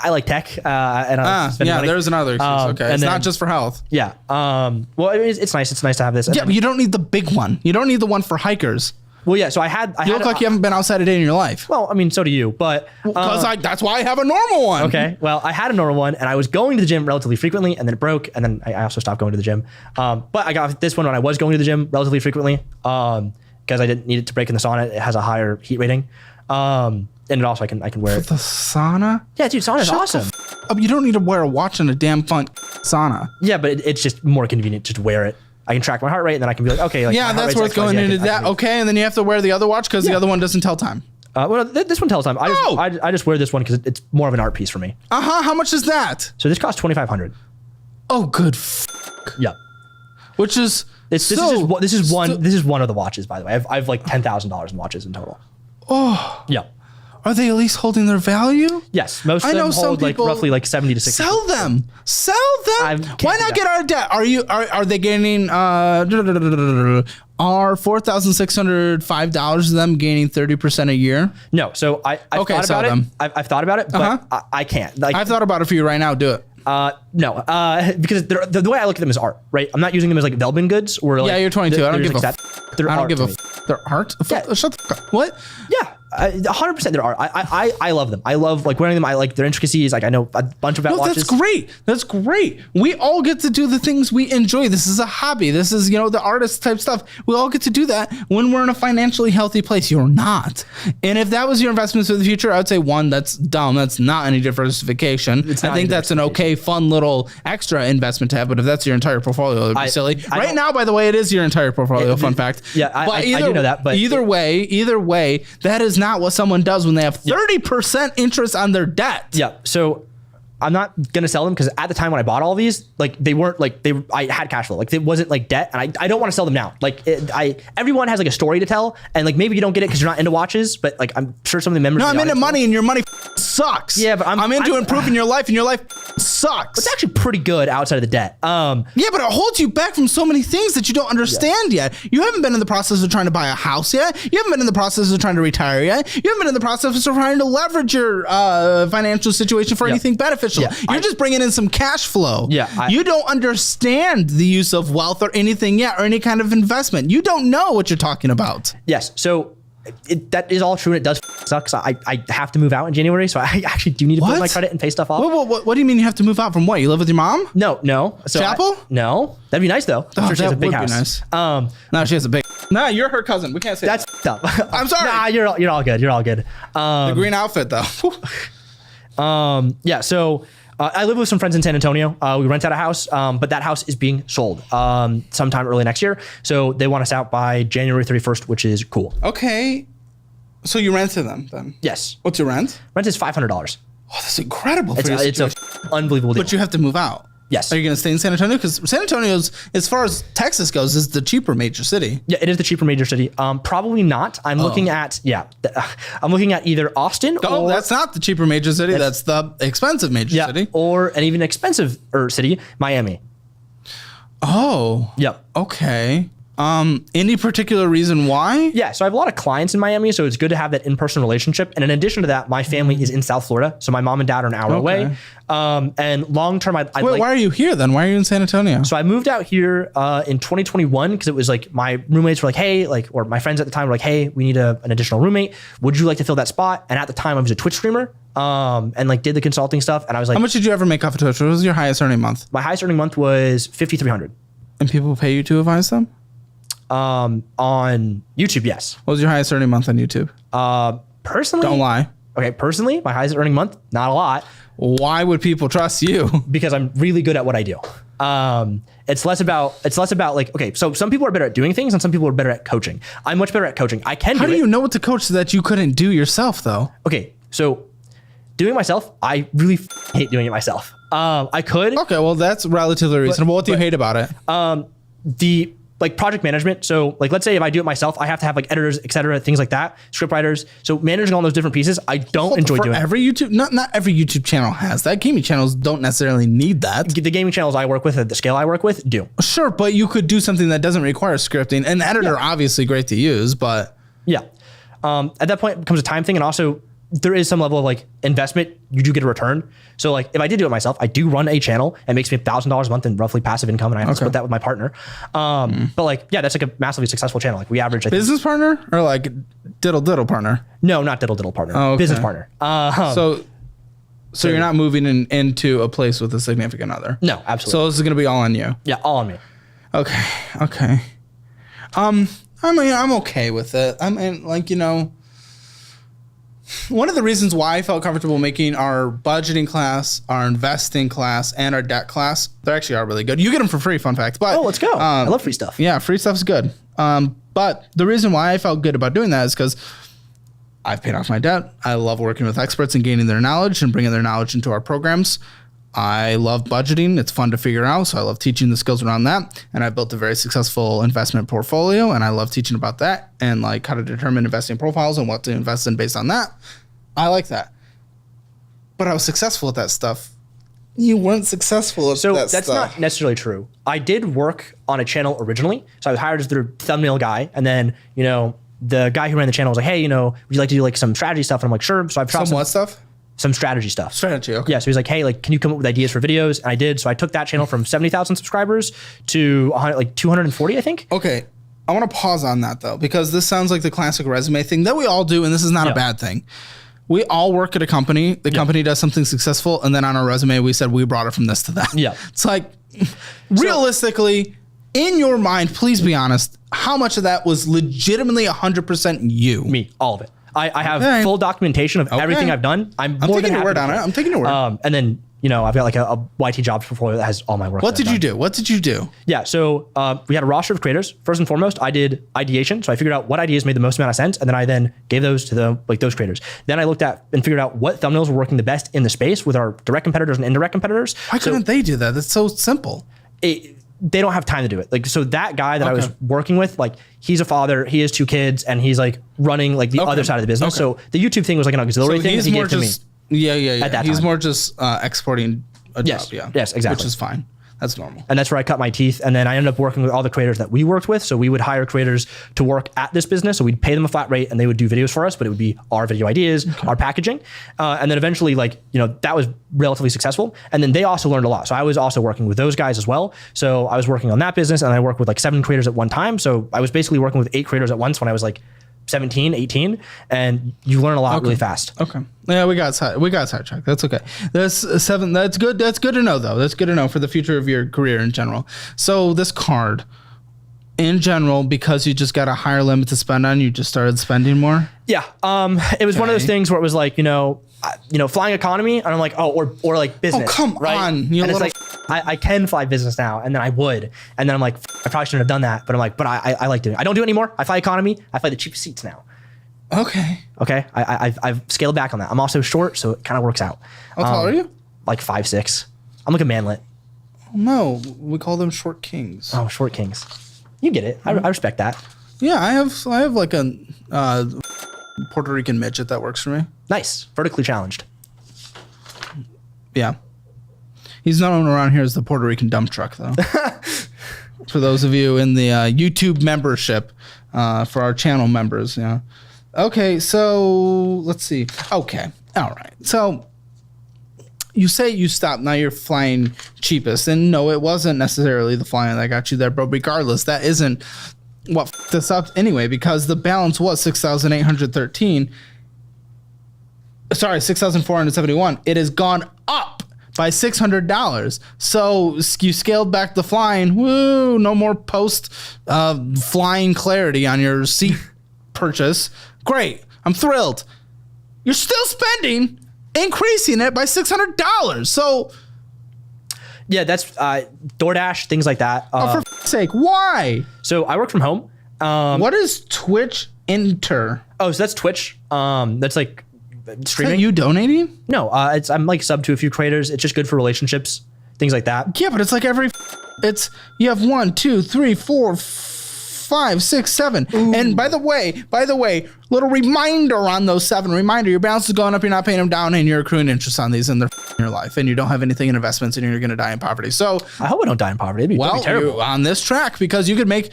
I like tech, and I like spending money. There's another excuse. Okay, and it's then- not just for health. Yeah. Well, I mean, it's nice. It's nice to have this. And Yeah, but you don't need the big one. You don't need the one for hikers. well, yeah. So I You look like you haven't been outside a day in your life. Well, I mean, so do you. But Because that's why I have a normal one. okay. Well, I had a normal one, and I was going to the gym relatively frequently, and then it broke, and then I also stopped going to the gym. But I got this one when I was going to the gym relatively frequently, because I didn't need it to break in the sauna. It has a higher heat rating, and it also I can wear it. The sauna? Yeah, dude, sauna's Shut the awesome. up. You don't need to wear a watch in a damn fun sauna. Yeah, but it's just more convenient just to wear it. I can track my heart rate, and then I can be like, okay, like Yeah, my heart that's rate's worth XYZ, going I into can- I that. can- Okay, and then you have to wear the other watch because the other one doesn't tell time. Well, this one tells time. I just wear this one because it's more of an art piece for me. How much is that? So this costs $2,500. Oh, good. Yeah. Which is This is one of the watches, by the way. I've like $10,000 in watches in total. Oh. Yeah. Are they at least holding their value? Yes. Most I of know them some hold like people- roughly like 70 to 60. Sell them. Can't Why do not that. get our debt? Are they gaining are $4,605 of them gaining 30% a year? No. So I've Okay, thought sell about them. it. I've thought about it, but I can't. Like I've thought about it for you right now. Do it. no, because the way I look at them is art, right? I'm not using them as like Velbin goods or like Yeah, you're 22. I don't give a that. They're I don't art give to a me. They're art? Yeah. Shut the fuck up. What? Yeah, 100% there are. I love them. I love like wearing them. I like their intricacies. Like I know a bunch about No, watches. that's great. That's great. We all get to do the things we enjoy. This is a hobby. This is, the artist type stuff. We all get to do that when we're in a financially healthy place. You're not. And if that was your investments for the future, I would say one, that's dumb. That's not any diversification. It's I not think any that's an okay, fun little extra investment to have. But if that's your entire portfolio, it'd be silly. I Right don't- now, by the way, it is your entire portfolio. Fun fact. Yeah, I do know that, but either way, that is not what someone does when they have 30% interest on their debt. Yeah. So I'm not gonna sell them because at the time when I bought all these, like they weren't like I had cash flow. Like it wasn't like debt, and I don't want to sell them now. Like everyone has like a story to tell, and like maybe you don't get it because you're not into watches, but like I'm sure some of the members. No, of I'm the into audience money, and your money sucks. Yeah, but I'm into improving your life, and your life sucks. It's actually pretty good outside of the debt. Yeah, but it holds you back from so many things that you don't understand yet. You haven't been in the process of trying to buy a house yet. You haven't been in the process of trying to retire yet. You haven't been in the process of trying to leverage your financial situation for anything beneficial. Yeah, You're just bringing in some cash flow. Yeah, you don't understand the use of wealth or anything yet, or any kind of investment. You don't know what you're talking about. Yes. So that is all true, and it does suck. So I have to move out in January, so I actually do need to build What? my credit and pay stuff off. What do you mean you have to move out from what? You live with your mom? No. So Chapel? No. That'd be nice though. I'm sure she has a that big would be house. nice. No, she has a big. Nah, you're her cousin. We can't say That's that. tough. I'm sorry. Nah, you're all good. You're all good. The green outfit though. Yeah. So I live with some friends in San Antonio. We rent out a house, but that house is being sold sometime early next year. So they want us out by January 31st, which is cool. Okay. So you rent to them then? Yes. What's your rent? Rent is $500. Oh, that's incredible for It's your a situation. unbelievable deal. But you have to move out. Yes. Are you going to stay in San Antonio? Because San Antonio's, as far as Texas goes, is the cheaper major city. Yeah, it is the cheaper major city. Probably not. I'm looking at I'm looking at either Austin Oh, or that's not the cheaper major city. That's the expensive major city. or an even expensive city, Miami. Oh. Yep. Okay. Any particular reason why? Yeah, so I have a lot of clients in Miami, so it's good to have that in-person relationship. And in addition to that, my family is in South Florida, so my mom and dad are an hour away. And long term, I'd Wait, like. why are you here then? Why are you in San Antonio? So I moved out here in 2021 because it was like my roommates were like, hey, or my friends at the time were like, hey, we need an additional roommate. Would you like to fill that spot? And at the time, I was a Twitch streamer and like did the consulting stuff. And I was like, How much did you ever make off of Twitch? What was your highest earning month? my highest earning month was $5,300 And people pay you to advise them? on YouTube. Yes. What was your highest earning month on YouTube? Personally, Don't lie. Okay, personally, my highest earning month, not a lot, Why would people trust you? because I'm really good at what I do. It's less about like, okay, so some people are better at doing things and some people are better at coaching. I'm much better at coaching. I can How do do it. you know what to coach that you couldn't do yourself though? Okay, so doing it myself, I really hate doing it myself. I could. Okay, well that's relatively reasonable. What do you hate about it? The like project management. So like, let's say if I do it myself, I have to have like editors, et cetera, things like that, script writers. So managing all those different pieces, I don't enjoy For doing. every YouTube, not every YouTube channel has that. Gaming channels don't necessarily need that. The gaming channels I work with at the scale I work with do. Sure, but you could do something that doesn't require scripting. An editor, obviously great to use, but Yeah. At that point it becomes a time thing. And also there is some level of like investment. You do get a return. So like if I did do it myself, I do run a channel and makes me $1,000 a month in roughly passive income. And I have to split that with my partner. But like, yeah, that's like a massively successful channel. Like we average, I think, business partner or like diddle partner. no, not diddle partner, Oh, okay. business partner. So you're not moving into a place with a significant other. No, absolutely. So this is gonna be all on you. Yeah. All on me. Okay. I mean, I'm okay with it. I mean, like, you know, one of the reasons why I felt comfortable making our budgeting class, our investing class, and our debt class, they actually are really good. You get them for free, fun fact. But Oh, let's go. I love free stuff. Yeah, free stuff's good. But the reason why I felt good about doing that is because I've paid off my debt. I love working with experts and gaining their knowledge and bringing their knowledge into our programs. I love budgeting. It's fun to figure out. So I love teaching the skills around that. And I built a very successful investment portfolio and I love teaching about that and like how to determine investing profiles and what to invest in based on that. I like that. But I was successful at that stuff. You weren't successful at So that that's stuff. not necessarily true. I did work on a channel originally. So I was hired as their thumbnail guy. And then, you know, the guy who ran the channel was like, hey, you know, would you like to do like some strategy stuff? And I'm like, sure. So I've shot Some what stuff? some strategy stuff. Strategy, okay. Yeah. So he's like, hey, like, can you come up with ideas for videos? And I did. So I took that channel from 70,000 subscribers to 100, like 240, I think. Okay. I want to pause on that though, because this sounds like the classic resume thing that we all do. And this is not a bad thing. We all work at a company. The company does something successful. And then on our resume, we said we brought it from this to that. Yeah. It's like, realistically, in your mind, please be honest, how much of that was legitimately 100% you? Me, all of it. I have Okay. full documentation of everything I've done. I'm more taking than your happy word to on it. share. I'm taking your word. And then, you know, I've got like a YT jobs portfolio that has all my work. What that did I've you done. do? What did you do? Yeah, so we had a roster of creators. First and foremost, I did ideation. So I figured out what ideas made the most amount of sense, and then I gave those to those creators. Then I looked at and figured out what thumbnails were working the best in the space with our direct competitors and indirect competitors. Why couldn't they do that? That's so simple. They don't have time to do it. Like, so that guy that I was working with, like, he's a father, he has 2 kids, and he's like running like the other side of the business. So the YouTube thing was like an auxiliary thing that he gave to me. Yeah. At that He's time. more just exporting a Yes. job. Yeah. Yes, exactly. Which is fine. That's normal. And that's where I cut my teeth. And then I ended up working with all the creators that we worked with. So we would hire creators to work at this business. So we'd pay them a flat rate and they would do videos for us, but it would be our video ideas, our packaging. And then eventually, like, you know, that was relatively successful. And then they also learned a lot. So I was also working with those guys as well. So I was working on that business and I worked with like 7 creators at one time. So I was basically working with 8 creators at once when I was like 17, 18, and you learn a lot really fast. Okay. Yeah, we got sidetracked. That's okay. That's 7. That's good. That's good to know, though. That's good to know for the future of your career in general. So this card, in general, because you just got a higher limit to spend on, you just started spending more. Yeah. It was one of those things where it was like, you know, flying economy, and I'm like, or like business. Oh, come right? on, you and it's little like, I can fly business now, and then I would, and then I'm like, I probably shouldn't have done that, but I'm like, but I like doing it. I don't do it anymore. I fly economy. I fly the cheapest seats now. Okay. Okay. I've scaled back on that. I'm also short, so it kind of works out. How tall are you? Like 5'6". I'm like a manlet. No, we call them short kings. Oh, short kings. You get it. I respect that. Yeah, I have like a Puerto Rican midget that works for me. Nice. Vertically challenged. Yeah. He's known around here as the Puerto Rican dump truck, though. For those of you in the YouTube membership, for our channel members, yeah. Okay, so let's see. Okay, all right. So you say you stopped. Now you're flying cheapest, and no, it wasn't necessarily the flying that got you there. But regardless, that isn't what fucked us up anyway, because the balance was 6,813. Sorry, 6,471. It has gone up by $600. So you scaled back the flying. Woo! No more post flying clarity on your seat purchase. Great. I'm thrilled. you're still increasing it by $600. So Yeah, that's DoorDash, things like that. for f***'s sake, why? So I work from home. What is Twitch Enter? Oh, so that's Twitch. That's like Is streaming. that you donating? No, I'm like sub to a few creators. It's just good for relationships, things like that. Yeah, but it's like it's you have 1, 2, 3, 4, 5, 6, 7. Ooh. And by the way, little reminder on those 7. Reminder, your balance is going up, you're not paying them down, and you're accruing interest on these, and they're in your life, and you don't have anything in investments, and you're going to die in poverty. So I hope I don't die in poverty. That'd be terrible. You're on this track because you could make.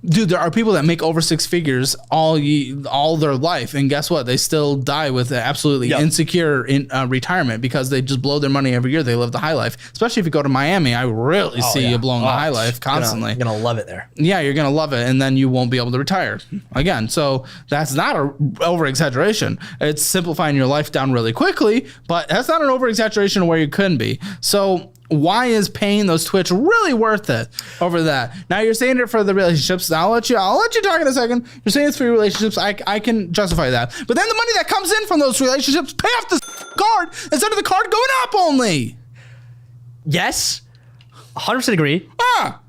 Dude, there are people that make over 6 figures all their life, and guess what? They still die with an absolutely insecure retirement because they just blow their money every year. They live the high life, especially if you go to Miami. I really see you blowing the high life constantly. You're gonna love it there. Yeah, you're gonna love it, and then you won't be able to retire again. So that's not an over exaggeration. It's simplifying your life down really quickly, but that's not an over exaggeration of where you couldn't be. So why is paying those Twitch really worth it over that? Now you're saying it for the relationships. I'll let you talk in a second. You're saying it's for your relationships. I can justify that. But then the money that comes in from those relationships pay off the card instead of the card going up only. Yes, 100% agree.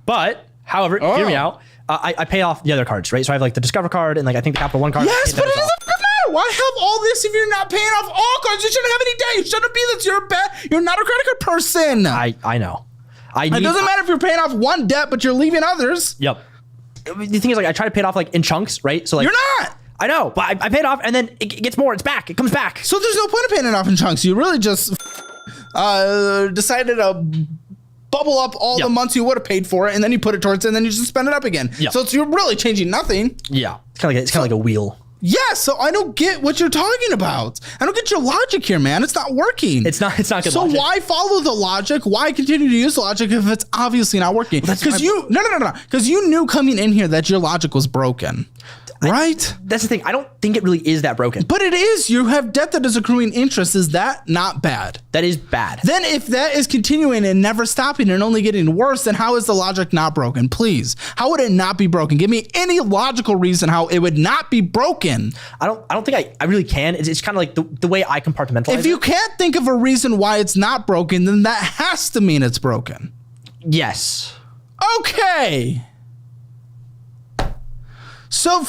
But however, hear me out. I pay off the other cards, right? So I have like the Discover card and like I think the Capital One card. Yes, but it doesn't matter. Why have all this if you're not paying off all cards? You shouldn't have any debt. You shouldn't be this. You're not a credit card person. I know. It doesn't matter if you're paying off one debt, but you're leaving others. Yep. The thing is, like, I try to pay it off like in chunks, right? So like, you're not. I know, but I pay it off, and then it gets more. It's back. It comes back. So there's no point in paying it off in chunks. You really just decided to bubble up all the months you would have paid for it, and then you put it towards it, and then you just spend it up again. Yep. So you're really changing nothing. Yeah, it's kind of like a wheel. Yeah, so I don't get what you're talking about. I don't get your logic here, man. It's not working. It's not good logic. So why follow the logic? Why continue to use logic if it's obviously not working? Because because you knew coming in here that your logic was broken. Right? That's the thing. I don't think it really is that broken. But it is. You have debt that is accruing interest. Is that not bad? That is bad. Then if that is continuing and never stopping and only getting worse, then how is the logic not broken? Please. How would it not be broken? Give me any logical reason how it would not be broken. I don't think I really can. It's kind of like the way I compartmentalize If you can't think of a reason why it's not broken, then that has to mean it's broken. Yes. Okay. So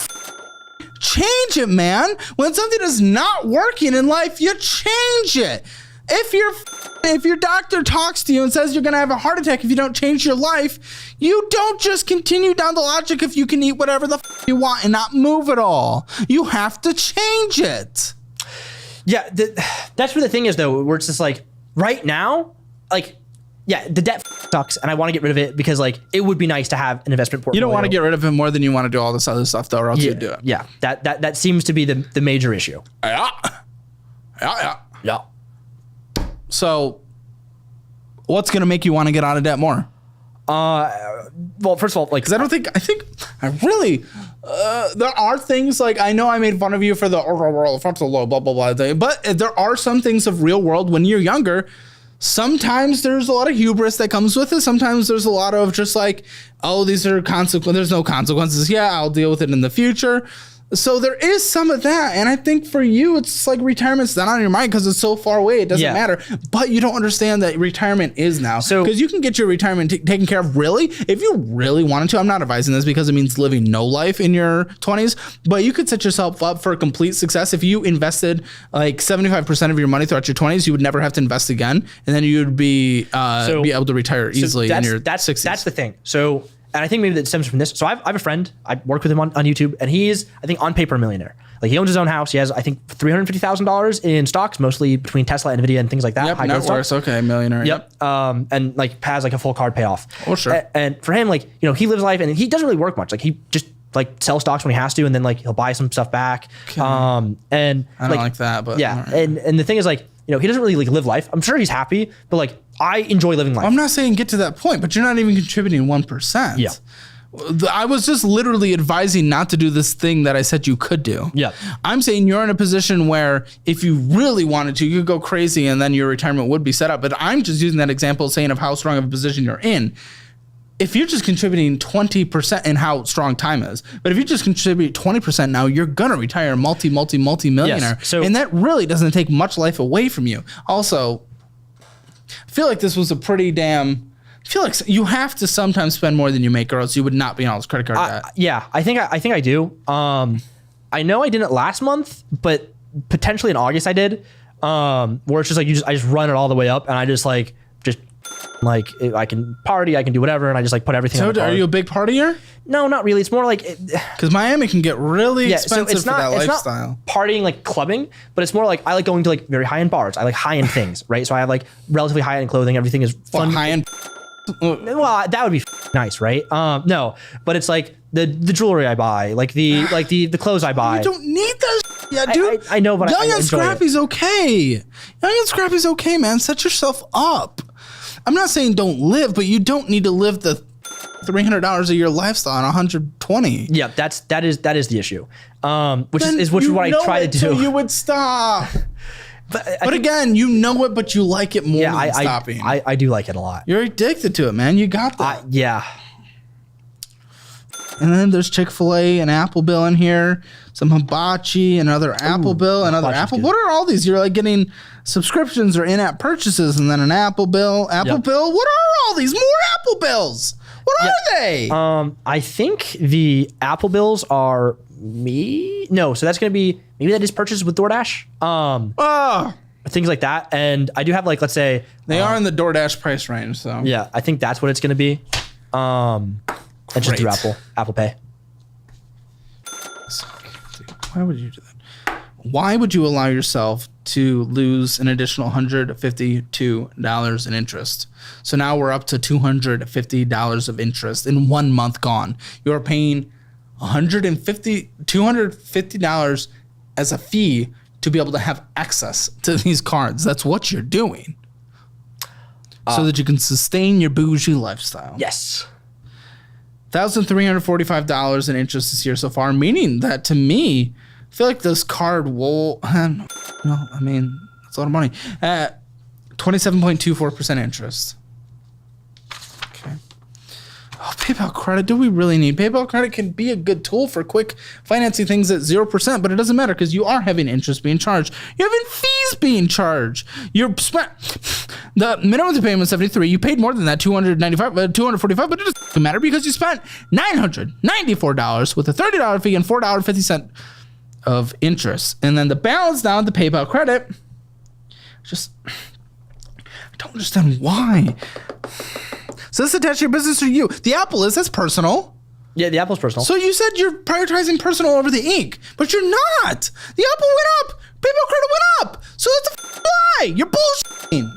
change it, man. When something is not working in life, you change it. If your doctor talks to you and says you're going to have a heart attack if you don't change your life, you don't just continue down the logic if you can eat whatever the you want and not move at all. You have to change it. Yeah, that's where the thing is, though, where it's just like right now, like, yeah, the debt sucks, and I want to get rid of it because, like, it would be nice to have an investment portfolio. You don't want to get rid of it more than you want to do all this other stuff, though, or else you'd do it. Yeah, that seems to be the major issue. Yeah. So, what's going to make you want to get out of debt more? Well, first of all, like, because I really, there are things like, I know I made fun of you for the frontal lobe, blah, blah, blah thing, but there are some things of real world when you're younger. Sometimes there's a lot of hubris that comes with it. Sometimes there's a lot of just like, oh, these are consequences. There's no consequences. Yeah, I'll deal with it in the future. So there is some of that. And I think for you, it's like retirement's not on your mind because it's so far away. It doesn't matter. But you don't understand that retirement is now. So because you can get your retirement taken care of really, if you really wanted to. I'm not advising this because it means living no life in your 20s. But you could set yourself up for complete success. If you invested like 75% of your money throughout your 20s, you would never have to invest again. And then you would be able to retire easily in your 60s. That's the thing. So... And I think maybe that stems from this. So I have a friend. I work with him on YouTube, and he's, I think, on paper a millionaire. Like, he owns his own house. He has, I think, $350,000 in stocks, mostly between Tesla, Nvidia, and things like that. Yep, net worth. Okay, millionaire. Yep. And like has like a full card payoff. Oh, sure. And for him, like, you know, he lives life, and he doesn't really work much. Like, he just like sells stocks when he has to, and then like he'll buy some stuff back. Okay. And I don't like that, but yeah. Right. And the thing is, like, you know, he doesn't really like live life. I'm sure he's happy, but like, I enjoy living life. I'm not saying get to that point, but you're not even contributing 1%. Yeah. I was just literally advising not to do this thing that I said you could do. Yeah. I'm saying you're in a position where if you really wanted to, you could go crazy and then your retirement would be set up. But I'm just using that example saying of how strong of a position you're in. if you're just contributing 20% in how strong time is, but if you just contribute 20% now, you're going to retire a multi-millionaire. Yes, so- and that really doesn't take much life away from you. Also, I feel like this was a pretty damn, I feel like you have to sometimes spend more than you make or else you would not be on all this credit card debt. Yeah, I think I do. I know I didn't last month, but potentially in August I did. Where it's just like I just run it all the way up and I just like I can party, I can do whatever, and I just like put everything. So on the card. are you a big partier? No, not really. It's more like Because Miami can get really expensive for that lifestyle. Not partying like clubbing, but it's more like I like going to like very high end bars. I like high end things, right? So I have like relatively high end clothing. Everything is fun. High end. Well, that would be nice, right? No, but it's like the jewelry I buy, like the clothes I buy. You don't need that. Yeah, dude. I know, but Young I and enjoy Scrappy's okay. Young and Scrappy's okay, man. Set yourself up. I'm not saying don't live, but you don't need to live the $300 a year lifestyle on 120. Yeah, that is the issue. Which is what I try to do. So you would stop. But again, you know it, but you like it more than stopping. I do like it a lot. You're addicted to it, man. You got that. Yeah. And then there's Chick-fil-A and Apple Bill in here, some hibachi, another Apple Bill, another Apple. Good. What are all these? You're like getting subscriptions or in-app purchases, and then an Apple Bill. Apple Bill. What are all these? More Apple Bills. What are they? I think the Apple Bills are No, so that's gonna be maybe that is purchased with DoorDash. Things like that, and I do have like let's say they are in the DoorDash price range. So yeah, I think that's what it's gonna be. And just through Apple Pay. Why would you do that? Why would you allow yourself to lose an additional $152 in interest? So now we're up to $250 of interest in 1 month gone. You're paying $250 as a fee to be able to have access to these cards. That's what you're doing. So that you can sustain your bougie lifestyle. Yes. $1,345 in interest this year so far, meaning that to me, I feel like this card will, no, I mean, that's a lot of money. 27.24% interest. Okay. Oh, PayPal credit. Do we really need PayPal credit? Can be a good tool for quick financing things at 0%, but it doesn't matter because you are having interest being charged. You're having fees being charged. You're spent. The minimum to payment was $73. You paid more than that, $245, but it doesn't matter because you spent $994 with a $30 fee and $4.50 of interest. And then the balance down the PayPal credit, I don't understand why. So this attached to your business or you. The Apple that's personal. Yeah, the Apple's personal. So you said you're prioritizing personal over the ink, but you're not. The Apple went up. PayPal credit went up. So that's a lie. You're bullshitting.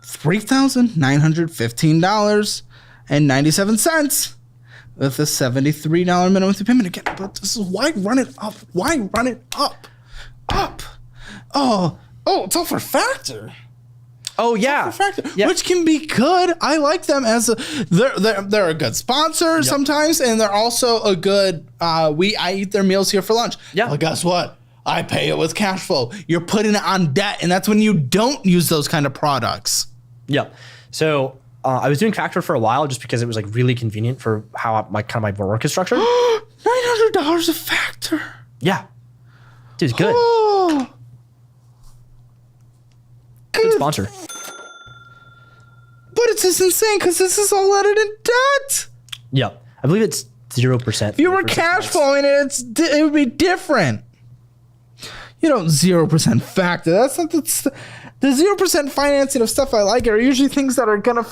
$3,915.97 with a $73 minimum to payment again. But this is why run it up? Why run it up? Up. Oh, it's all for Factor. Oh yeah. Which can be good. I like them as they're a good sponsor sometimes, and they're also a good. I eat their meals here for lunch. Yeah. Well, guess what? I pay it with cash flow. You're putting it on debt, and that's when you don't use those kind of products. Yep. So I was doing Factor for a while just because it was like really convenient for how my work is structured. $900 a Factor. Yeah. Dude, it's good. Oh. Good sponsor. But it's just insane because this is all added in debt. Yep. I believe it's 0%. If you were cash flowing it, it would be different. You don't 0% Factor. That's not the 0% financing of stuff I like are usually things that are gonna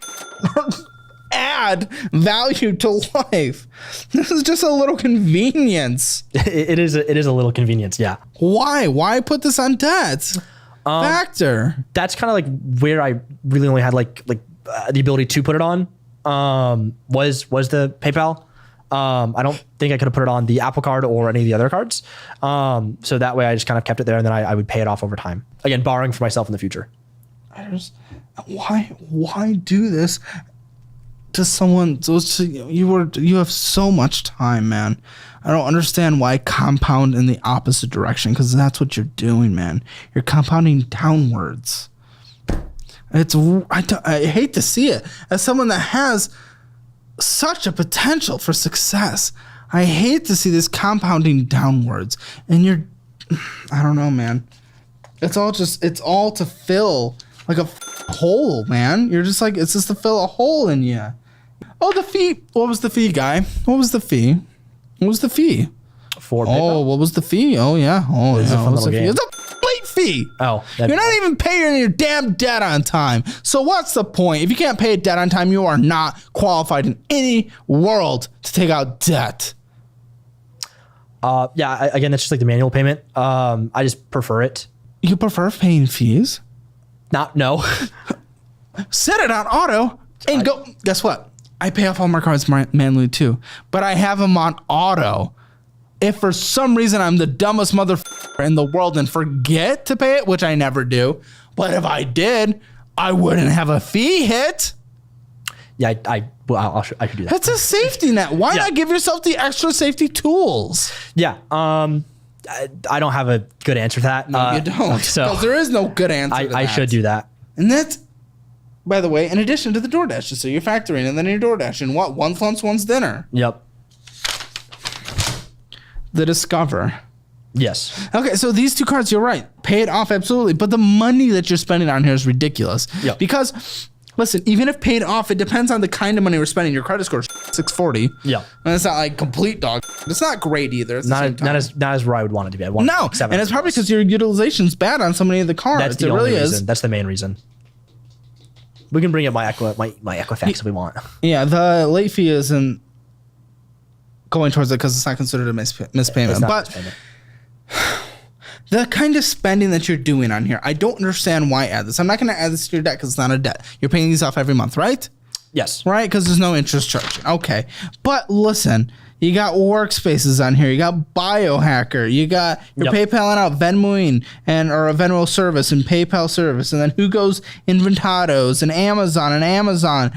add value to life. This is just a little convenience. It is a little convenience. Yeah. Why put this on debt? Factor. That's kind of like where I really only had like the ability to put it on. Was the PayPal. I don't think I could have put it on the Apple Card or any of the other cards. So that way I just kind of kept it there, and then I would pay it off over time. Again, borrowing for myself in the future. Why do this to someone? You have so much time, man. I don't understand why compound in the opposite direction, because that's what you're doing, man. You're compounding downwards. I hate to see it. As someone that has such a potential for success. I hate to see this compounding downwards. And I don't know, man. It's all to fill like a hole, man. You're just like, it's just to fill a hole in you. Oh, the fee. What was the fee, guy? What was the fee? What was the fee? For PayPal? Oh, what was the fee? Oh, yeah. Oh, It's yeah. a fun What was the little fee? game. It's a late fee. Oh, You're not even paying your damn debt on time. So what's the point? If you can't pay a debt on time, you are not qualified in any world to take out debt. Again, that's just like the manual payment. I just prefer it. You prefer paying fees? No. Set it on auto and go. Guess what? I pay off all my cards manually too, but I have them on auto. If for some reason I'm the dumbest motherfucker in the world and forget to pay it, which I never do, but if I did, I wouldn't have a fee hit. Yeah, I could do that. That's a safety net. Why Yeah. not give yourself the extra safety tools? Yeah. I don't have a good answer for that. You don't. So Because there is no good answer to that. I should do that. And that's, by the way, in addition to the DoorDash. So you're factoring and then you're DoorDashing. What? One's lunch, one's dinner. Yep. The Discover. Yes. Okay, so these two cards, you're right. Pay it off, absolutely. But the money that you're spending on here is ridiculous. Yep. Because, listen, even if paid off, it depends on the kind of money we're spending. Your credit score is 640. Yeah. And it's not like complete dog. It's not great either. It's Not as where I would want it to be. I want No, like 700 and it's probably plus. because your utilization's bad on so many of the cards. That's the it only really reason. is. That's the main reason. We can bring up my Equifax if we want. Yeah, the late fee isn't going towards it because it's not considered a mispayment. It's not But mispayment. the kind of spending that you're doing on here, I don't understand why add this. I'm not going to add this to your debt because it's not a debt. You're paying these off every month, right? Yes. Right? Because there's no interest charge. Okay. But listen, you got workspaces on here. You got Biohacker. You got your Yep. PayPaling out, Venmoing, or a Venmo service and PayPal service. And then Who Goes Inventados and Amazon,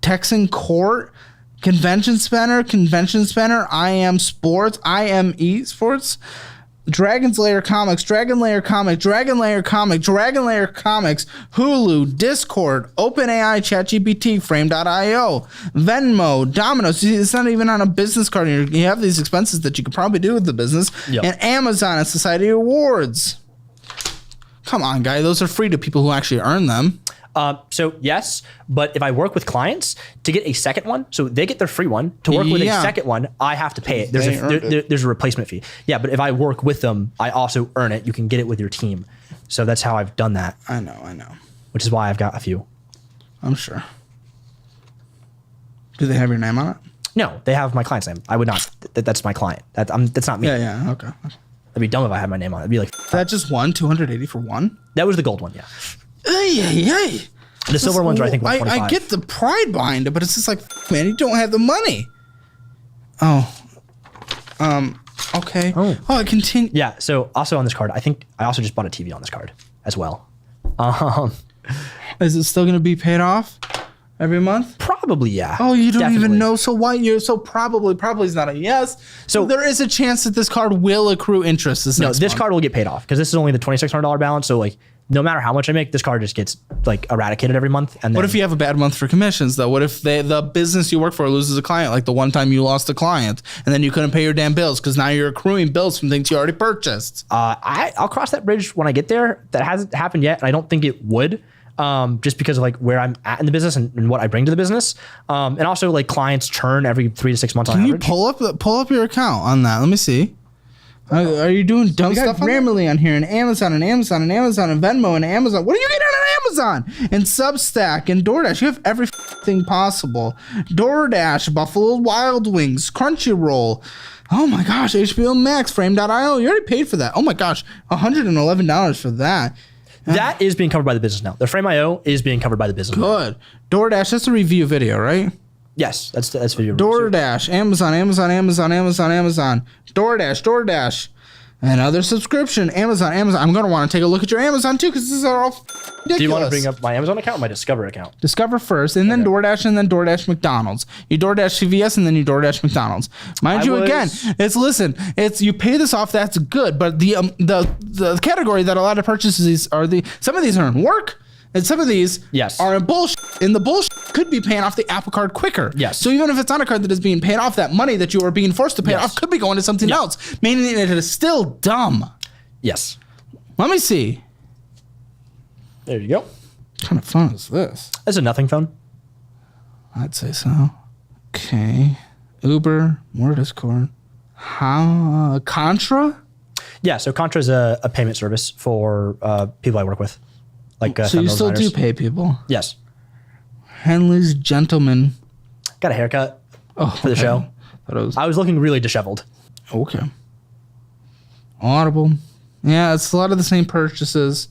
Texan Court, Convention Center, I Am Sports, I Am Esports, Dragon's Lair Comics, Dragon Lair Comics, Hulu, Discord, OpenAI, ChatGPT, Frame.io, Venmo, Domino's. See, it's not even on a business card. You have these expenses that you could probably do with the business. Yep. And Amazon and Society Awards. Come on, guy. Those are free to people who actually earn them. So yes, but if I work with clients to get a second one, so they get their free one. To work with a Yeah. second one, I have to pay it. There's They earned there's a replacement fee. Yeah, but if I work with them, I also earn it. You can get it with your team. So that's how I've done that, I know. which is why I've got a few. I'm sure. Do they have your name on it? No, they have my client's name. I would not. That's my client. That's not me. Yeah. Okay. That'd be dumb if I had my name on it. It'd be like, That just won 280 for one. that was the gold one, yeah. Hey. The silver ones are, I think, 125. I get the pride behind it, but it's just like, man, you don't have the money. Oh. Okay. Oh. I continue. Yeah, so also on this card, I think I also just bought a TV on this card as well. Is it still going to be paid off every month? Probably, yeah. Oh, you don't Definitely. even know. So why you're so probably is not a yes. So there is a chance that this card will accrue interest this No, next this month. card will get paid off because this is only the $2,600 balance. So like, no matter how much I make, this card just gets like eradicated every month. And then, What if you have a bad month for commissions though? What if the business you work for loses a client, like the one time you lost a client and then you couldn't pay your damn bills because now you're accruing bills from things you already purchased? I'll cross that bridge when I get there. That hasn't happened yet, and I don't think it would. Just because of like where I'm at in the business and what I bring to the business, and also like clients churn every 3 to 6 months on Can you average. pull up your account on that? Let me see. Are you doing dumb stuff Grammarly on here and Amazon and Venmo and Amazon? What are you getting on Amazon and Substack and DoorDash? You have everything possible. DoorDash, Buffalo Wild Wings, Crunchyroll. Oh my gosh, HBO Max, Frame.io. You already paid for that. Oh my gosh, $111 for that. That is being covered by the business now. The Frame.io is being covered by the business. Good. DoorDash, that's a review video, right? Yes, that's video. DoorDash, Amazon, DoorDash, another subscription, Amazon. I'm going to want to take a look at your Amazon too because these are all ridiculous. Do you want to bring up my Amazon account or my Discover account? Discover first, and then DoorDash, and then DoorDash McDonald's. You DoorDash CVS, and then you DoorDash McDonald's. Mind you, again, it's you pay this off. That's good, but the category that a lot of purchases are some of these are in work, and some of these Yes. are in bullshit. In the bullshit could be paying off the Apple Card quicker. Yes. So even if it's on a card that is being paid off, that money that you are being forced to pay off could be going to something else, meaning that it is still dumb. Yes. Let me see. There you go. What kind of phone is this? That's a nothing phone. I'd say so. Okay. Uber, more Discord. How Contra? Yeah, so Contra is a payment service for people I work with. Like So you still do pay people. Yes. Henley's Gentleman. Got a haircut Oh, for the show. I was looking really disheveled. Okay. Audible. Yeah, it's a lot of the same purchases.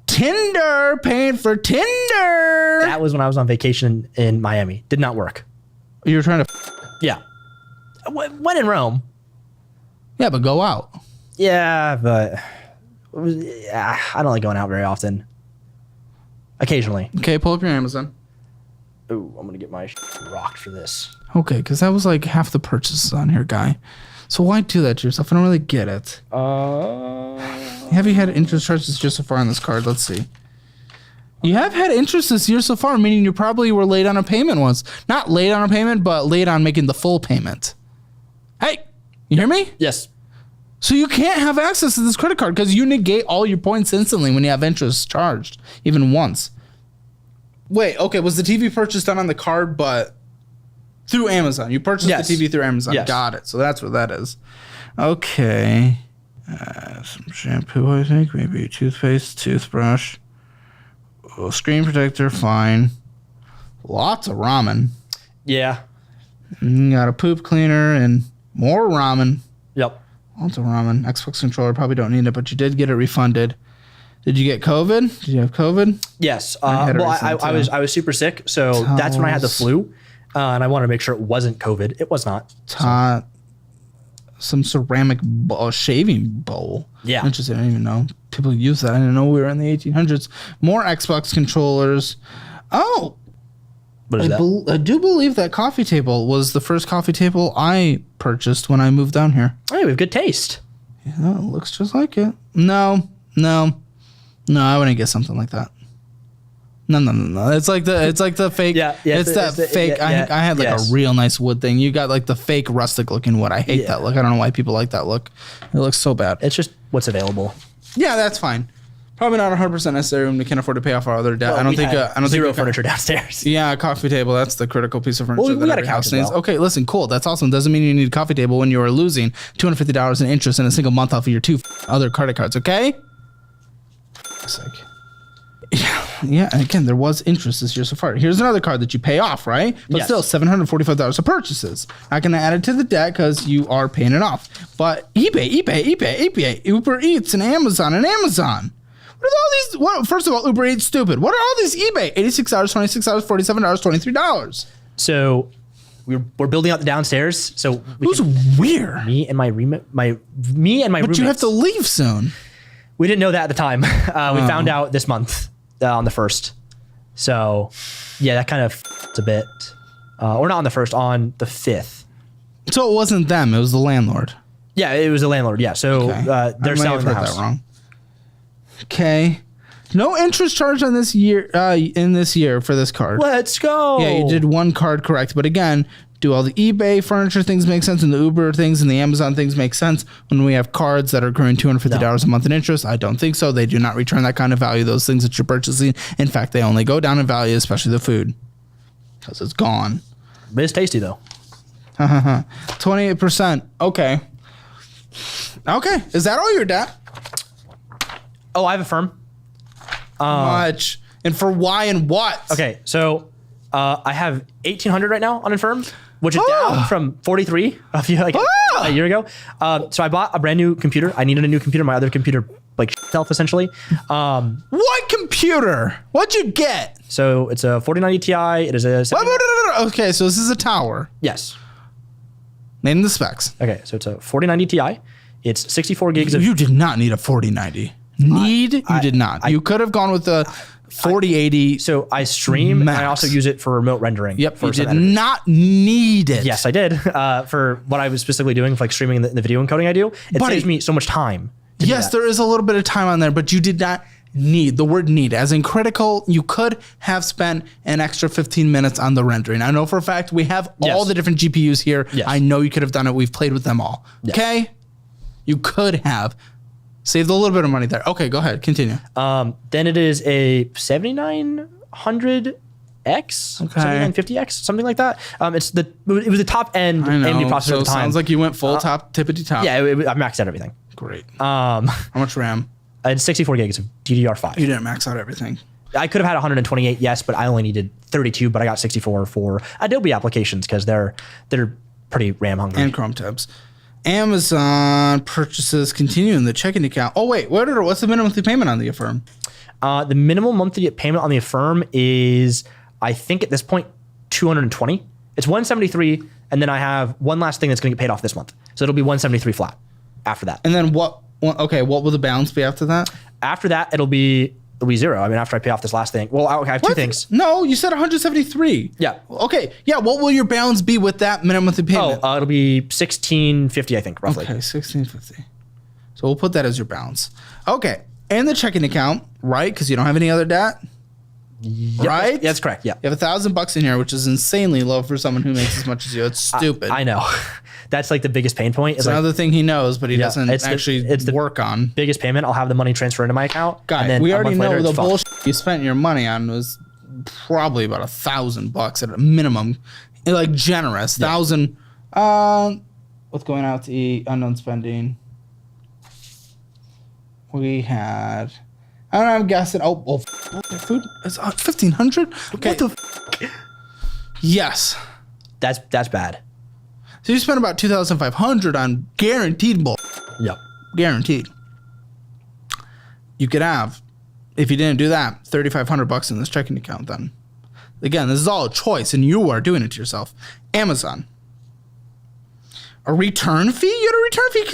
Tinder, paying for Tinder. That was when I was on vacation in Miami. Did not work. You were trying to. Yeah. When in Rome. Yeah, but go out. Yeah, but I don't like going out very often. Occasionally. Okay, pull up your Amazon. Ooh, I'm going to get my rocked for this. Okay, because that was like half the purchases on here, guy. So why do that to yourself? I don't really get it. Have you had interest charges this year so far on this card? Let's see. You have had interest this year so far, meaning you probably were late on a payment once. Not late on a payment, but late on making the full payment. Hey, you hear me? Yes. So you can't have access to this credit card because you negate all your points instantly when you have interest charged, even once. Wait, okay, was the TV purchase done on the card, but through Amazon? You purchased the TV through Amazon. Yes. Got it. So that's what that is. Okay. Some shampoo, I think. Maybe toothpaste, toothbrush. Oh, screen protector, fine. Lots of ramen. Yeah. You got a poop cleaner and more ramen. Yep. Lots of ramen. Xbox controller, probably don't need it, but you did get it refunded. Did you get COVID? Did you have COVID? Yes. had it Well, recently, I was super sick, so that's when I had the flu, and I wanted to make sure it wasn't COVID. It was not. Some ceramic shaving bowl. Yeah. Interesting. I didn't even know people use that. I didn't know we were in the 1800s. More Xbox controllers. Oh, What is that? I do believe that coffee table was the first coffee table I purchased when I moved down here. Hey, we have good taste. Yeah, it looks just like it. No, I wouldn't get something like that. No. It's like the fake. Yeah, it's that fake. I had like a real nice wood thing. You got like the fake rustic looking wood. I hate that look. I don't know why people like that look. It looks so bad. It's just what's available. Yeah, that's fine. Probably not 100% necessary when we can afford to pay off our other debt. Well, I don't think zero furniture downstairs. Yeah, a coffee table. That's the critical piece of furniture Well, we that got every a couch house as needs. well. Okay, listen, cool. That's awesome. Doesn't mean you need a coffee table when you are losing $250 in interest in a single month off of your two other credit cards. Okay. Yeah, and again, there was interest this year so far. Here's another card that you pay off, right? But Yes. still, $745 of purchases. Not going to add it to the debt because you are paying it off. But eBay, Uber Eats, and Amazon. What are all these? First of all, Uber Eats stupid. What are all these eBay? $86, $26, $47, $23. So we're building out the downstairs. So Who's weird? me and my roommates. But you have to leave soon. We didn't know that at the time. We found out this month on the 1st. So yeah, that kind of it's a bit, or not on the 1st, on the 5th. So it wasn't them. It was the landlord. Yeah, it was the landlord. Yeah, so they're selling the house. That wrong. Okay. No interest charge on this year in this year for this card. Let's go. Yeah, you did one card correct, but again, do all the eBay furniture things make sense and the Uber things and the Amazon things make sense when we have cards that are accruing $250 a month in interest? I don't think so. They do not return that kind of value, those things that you're purchasing. In fact, they only go down in value, especially the food, because it's gone. But it's tasty though. 28%. Okay. Is that all your debt? Oh, I have a firm. Much. And for why and what? Okay, so I have 1,800 right now on Infirm, which is down from 43 a year ago. So I bought a brand new computer. I needed a new computer. My other computer self essentially. What computer? What'd you get? So it's a 4090 Ti. It is a Okay, so this is a tower. yes. Name the specs. Okay, so it's a 4090 Ti. It's 64 gigs of. You did not need a 4090. You did not. You could have gone with the 4080. So I stream Max. and I also use it for remote rendering. Yep, For you did some editors. not need it. Yes, I did. For what I was specifically doing, for streaming the video encoding I do, it Buddy, saves me so much time. to do yes, that. there is a little bit of time on there, but you did not need, the word need, as in critical, you could have spent an extra 15 minutes on the rendering. I know for a fact we have all the different GPUs here. Yes. I know you could have done it. We've played with them all. Yes. Okay? You could have saved a little bit of money there. Okay, go ahead. Continue. Then it is a 7900X, 7950X, something like that. It was the top end AMD processor so at the time. Sounds like you went full top, tippity top. Yeah, I maxed out everything. Great. How much RAM? I had 64 gigs of DDR5. You didn't max out everything. I could have had 128, yes, but I only needed 32, but I got 64 for Adobe applications because they're pretty RAM hungry. And Chrome tabs. Amazon purchases continue in the checking account. Oh, wait. What's the minimum monthly payment on the Affirm? The minimum monthly payment on the Affirm is, I think at this point, 220. It's 173, and then I have one last thing that's going to get paid off this month. So it'll be 173 flat after that. And then what will the balance be after that? After that, it'll be zero. I mean, after I pay off this last thing. Well, I have two things. No, you said 173. Yeah. Okay. Yeah. What will your balance be with that minimum monthly payment? It'll be 1650, I think, roughly. Okay, 1650. So we'll put that as your balance. Okay. And the checking account, right? Because you don't have any other debt. Yep, right? That's correct. Yeah. You have $1,000 in here, which is insanely low for someone who makes as much as you. It's stupid. I know. That's like the biggest pain point. It's another thing he knows, but he doesn't it's the work on. Biggest payment. I'll have the money transfer into my account. Guy, and then we a already month later, know the it's fucked. bullshit you spent your money on was probably about $1,000 at a minimum. Like generous. Yeah. 1,000. What's going out to eat? Unknown spending. We had. I don't know, I'm guessing. Food is 1,500. Okay. What the? Yes. That's bad. So you spent about 2,500 on guaranteed bull. Yep. Guaranteed. You could have, if you didn't do that, $3,500 in this checking account. Then, again, this is all a choice, and you are doing it to yourself. Amazon. A return fee? You had a return fee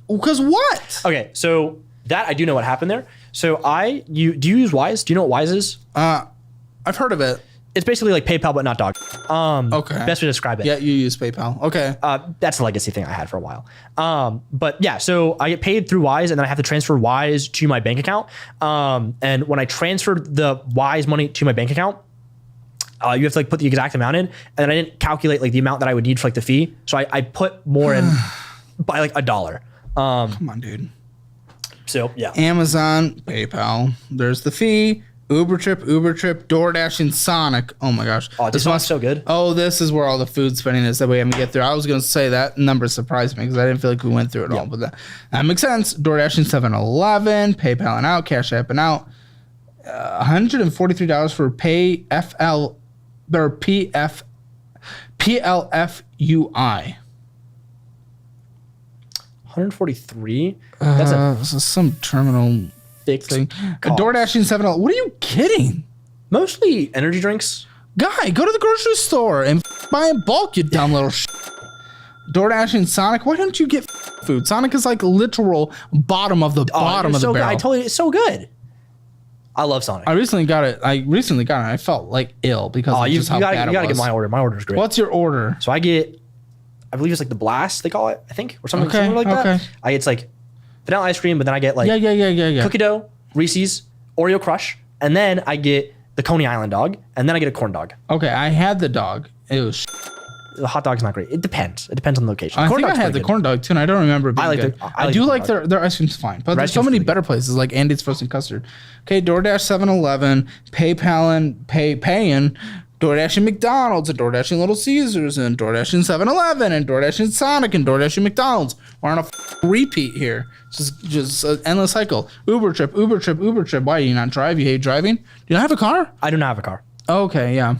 because what? Okay, so that I do know what happened there. So do you use Wise? Do you know what Wise is? I've heard of it. It's basically like PayPal, but not dog. Okay. Best way to describe it. Yeah, you use PayPal. Okay. That's a legacy thing I had for a while. But yeah, so I get paid through Wise, and then I have to transfer Wise to my bank account. And when I transferred the Wise money to my bank account, you have to like put the exact amount in, and then I didn't calculate like the amount that I would need for like the fee. So I put more in by like $1. Come on, dude. So yeah. Amazon, PayPal. There's the fee. Uber Trip, DoorDash, and Sonic. Oh my gosh. Oh, this one's so good. Oh, this is where all the food spending is that we haven't get through. I was going to say that number surprised me because I didn't feel like we went through it all. But that makes sense. DoorDash and 7-Eleven, PayPal and out, Cash App and out. $143 for PLFUI. $143. That's some terminal big thing. cost. DoorDash and 7-Eleven. What are you kidding? Mostly energy drinks. Guy, go to the grocery store and buy in bulk, you dumb little DoorDash and Sonic. Why don't you get food? Sonic is like literal bottom of the bottom of the barrel. I told you, it's so good. I love Sonic. I recently got it. I felt like ill because of just how bad it was. You gotta get my order. My order is great. What's your order? So I believe it's like the Blast, they call it, I think, or something like that. It's like vanilla ice cream, but then I get like cookie dough, Reese's, Oreo Crush, and then I get the Coney Island dog, and then I get a corn dog. Okay, I had the dog. It was. The hot dog's not great. It depends. It depends on the location. I think I had the corn dog too, and I don't remember it being good. I do like their ice cream's fine, but there's so many better places like Andy's Frozen Custard. Okay, DoorDash, 7-Eleven, PayPal and paying, DoorDash and McDonald's, and DoorDash and Little Caesars, and DoorDash and 7-Eleven, and DoorDash and Sonic, and DoorDash and McDonald's. We're on a repeat here. Just an endless cycle. Uber trip. Why do you not drive? You hate driving? Do you not have a car? I do not have a car. Okay, yeah.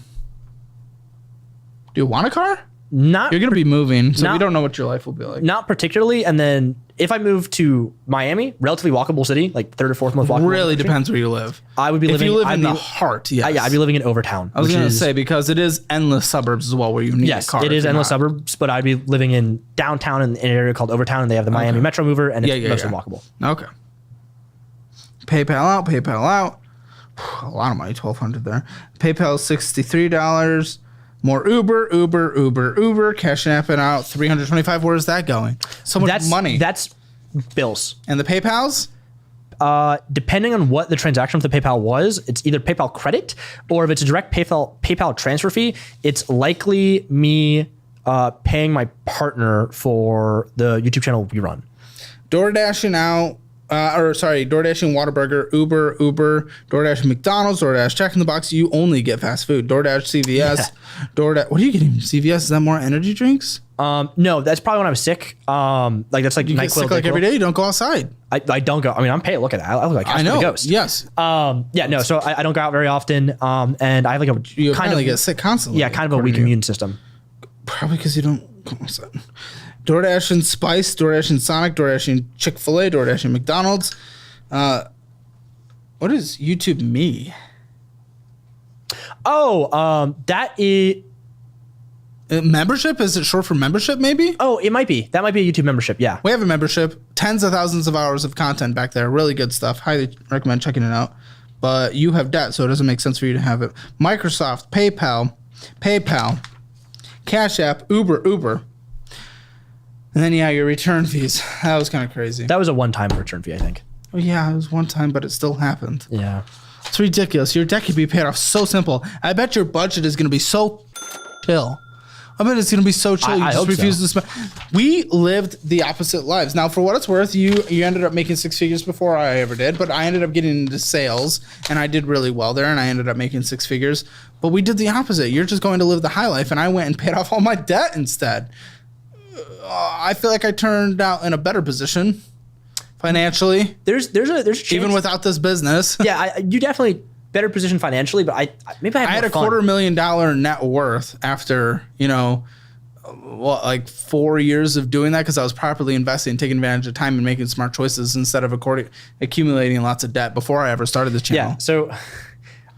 Do you want a car? Not. You're going to be moving, so we don't know what your life will be like. Not particularly. And then if I move to Miami, relatively walkable city, like third or fourth most walkable. Really depends where you live. I would be living. If you live in the heart, yes. Yeah, I'd be living in Overtown. I was going to say, because it is endless suburbs as well where you need a car. Yes, it is endless suburbs, but I'd be living in downtown in an area called Overtown, and they have the Miami Metro Mover, and it's mostly walkable. Okay. PayPal out. A lot of money, $1,200 there. PayPal $63. More Uber, Cash App and out, $325. Where is that going? So much money. That's bills. And the PayPals? depending on what the transaction with the PayPal was, it's either PayPal credit, or if it's a direct PayPal transfer fee, it's likely me paying my partner for the YouTube channel we run. DoorDashing out, DoorDashing Whataburger, Uber, DoorDash McDonald's, DoorDash Jack in the Box. You only get fast food. DoorDash CVS, DoorDash. What are you getting from CVS? Is that more energy drinks? No, that's probably when I was sick. That's like You get sick like every day. You don't go outside. I don't go. I mean, I'm paid. Look at that. I look like I know. the ghost. Yes. No. So I don't go out very often. And I have like a You kind of get sick constantly. Yeah, kind of a weak immune system. Probably because you don't go outside. DoorDash and Spice, DoorDash and Sonic, DoorDash and Chick-fil-A, DoorDash and McDonald's. What is YouTube Me? That is. Membership? Is it short for membership, maybe? Oh, it might be. That might be a YouTube membership. Yeah. We have a membership. Tens of thousands of hours of content back there. Really good stuff. Highly recommend checking it out. But you have debt, so it doesn't make sense for you to have it. Microsoft, PayPal, Cash App, Uber. And then, your return fees. That was kind of crazy. That was a one-time return fee, I think. Well, yeah, it was one time, but it still happened. Yeah. It's ridiculous. Your debt could be paid off so simple. I bet your budget is going to be so chill. I bet it's going to be so chill. I You just hope refuse so. to spend. We lived the opposite lives. Now, for what it's worth, you ended up making six figures before I ever did, but I ended up getting into sales, and I did really well there, and I ended up making six figures. But we did the opposite. You're just going to live the high life, and I went and paid off all my debt instead. I feel like I turned out in a better position financially. There's a chance. Even without this business. Yeah, you definitely better position financially, but I had a $250,000 net worth after, 4 years of doing that, because I was properly investing, taking advantage of time and making smart choices instead of accumulating lots of debt before I ever started the channel. Yeah, so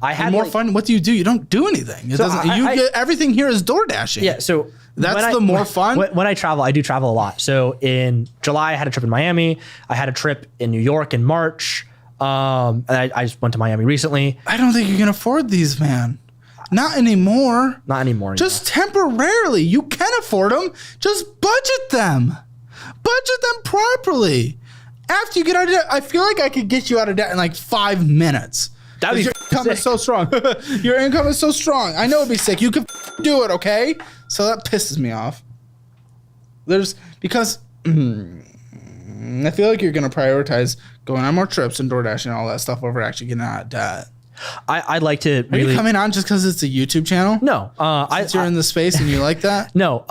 I had more fun. What do? You don't do anything. It doesn't. Get everything here is door dashing. Yeah, so that's more fun. When I travel, I do travel a lot. So in July, I had a trip in Miami. I had a trip in New York in March. And I just went to Miami recently. I don't think you can afford these, man. Not anymore. Not anymore. Just temporarily. You can afford them. Just budget them. Budget them properly. After you get out of debt, I feel like I could get you out of debt in like 5 minutes. Your income is so strong. Your income is so strong. I know it'd be sick. You could do it, okay? So that pisses me off. Because I feel like you're going to prioritize going on more trips and DoorDash and all that stuff over actually getting out of debt. I'd like to. Are you coming on just because it's a YouTube channel? No. Since you're in the space and you like that? No.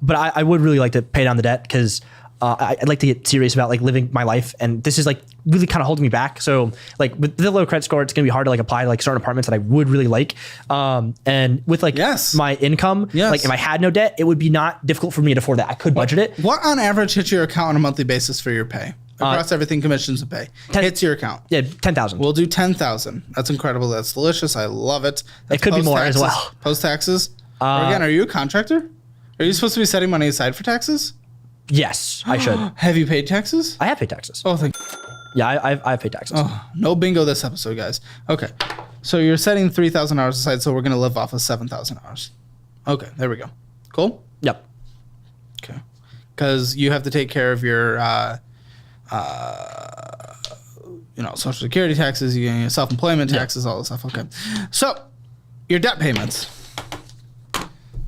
But I would really like to pay down the debt, because I'd like to get serious about like living my life, and this is like really kind of holding me back. So like with the low credit score, it's gonna be hard to like apply to like certain apartments that I would really like. And with like my income, like if I had no debt, it would be not difficult for me to afford that. I could budget it. What on average hits your account on a monthly basis for your pay? Across everything, commissions and pay. Hits your account. Yeah, 10,000. We'll do 10,000. That's incredible. That's delicious. I love it. It could be more as well. Post taxes. Again, are you a contractor? Are you supposed to be setting money aside for taxes? Yes, I should. Have you paid taxes? I have paid taxes. Oh, thank. Yeah, I've paid taxes. Oh, no bingo this episode, guys. Okay, so you're setting 3,000 hours aside, so we're gonna live off of 7,000 hours. Okay, there we go. Cool. Yep. Okay, because you have to take care of your, Social Security taxes, you get self-employment taxes, all this stuff. Okay, so your debt payments.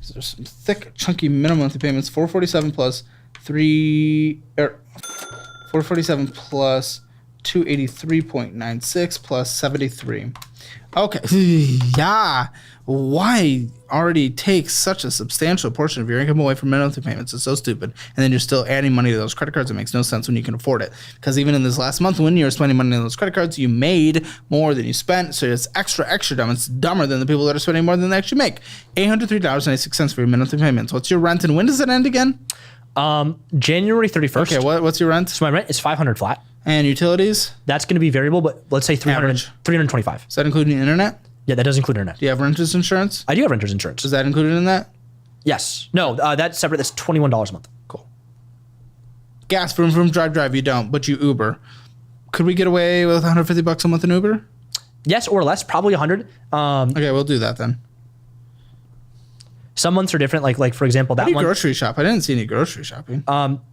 So there's some thick, chunky minimum monthly payments. 447 plus 447 plus 283.96 plus 73. Okay. Yeah. Why already take such a substantial portion of your income away from monthly payments? It's so stupid. And then you're still adding money to those credit cards. It makes no sense when you can afford it. Because even in this last month, when you were spending money on those credit cards, you made more than you spent. So it's extra dumb. It's dumber than the people that are spending more than they actually make. $803.96 for your monthly payments. What's your rent and when does it end again? January 31st. Okay, what's your rent? So my rent is $500 flat. And utilities? That's going to be variable, but let's say 325. Is that including internet? Yeah, that does include internet. Do you have renter's insurance? I do have renter's insurance. Is that included in that? Yes. No, that's separate. That's $21 a month. Cool. Gas, vroom, drive. You don't, but you Uber. Could we get away with $150 a month in Uber? Yes, or less. Probably 100. Okay, we'll do that then. Some months are different. Like for example, How that do you month. grocery shop? I didn't see any grocery shopping.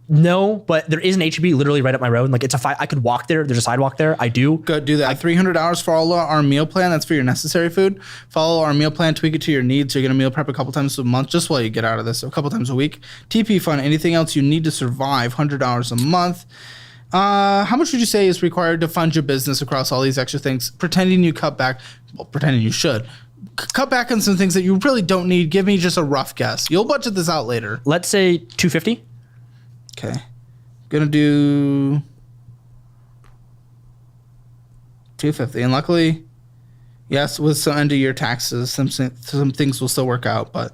No, but there is an H-E-B literally right up my road. Like I could walk there. There's a sidewalk there. I do. Go do that. $300 for all our meal plan. That's for your necessary food. Follow our meal plan, tweak it to your needs. You're going to meal prep a couple times a month just while you get out of this. So a couple times a week. TP fund, anything else you need to survive, $100 a month. How much would you say is required to fund your business across all these extra things? Pretending you cut back, well, pretending you should. Cut back on some things that you really don't need. Give me just a rough guess. You'll budget this out later. Let's say $250. Okay. Gonna do $250. And luckily, yes, with some end of year taxes, some things will still work out. But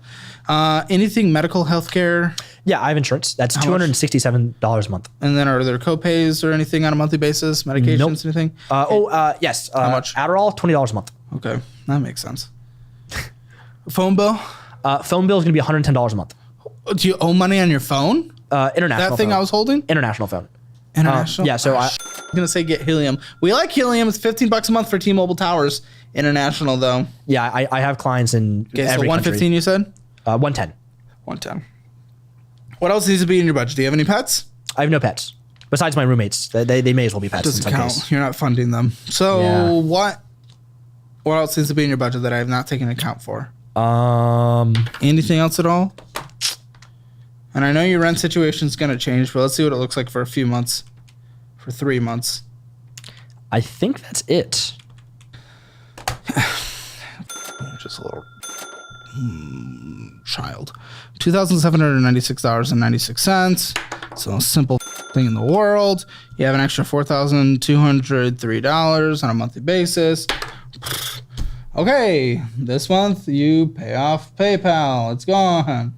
anything medical, healthcare, Yeah, I have insurance. That's $267 a month. and then are there co-pays or anything on a monthly basis? Medications, Nope. anything? Yes. How much? Adderall, $20 a month. Okay, that makes sense. Phone bill? Phone bill is going to be $110 a month. Do you owe money on your phone? International That thing phone. I was holding? International phone. International? Yeah, so I'm gonna say get Helium. We like Helium. It's $15 a month for T-Mobile towers. International though. I have clients in Okay, so every 115 you said? country. 110. 110. What else needs to be in your budget? Do you have any pets? I have no pets. Besides my roommates. They may as well be pets in Doesn't some count. case. You're not funding them. So Yeah. what else needs to be in your budget that I have not taken account for? Anything else at all? And I know your rent situation is going to change, but let's see what it looks like for a few months. For 3 months. I think that's it. Just a little child. $2,796.96. So a simple thing in the world. You have an extra $4,203 on a monthly basis. Okay, this month you pay off PayPal. It's gone.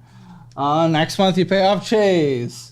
Next month you pay off Chase.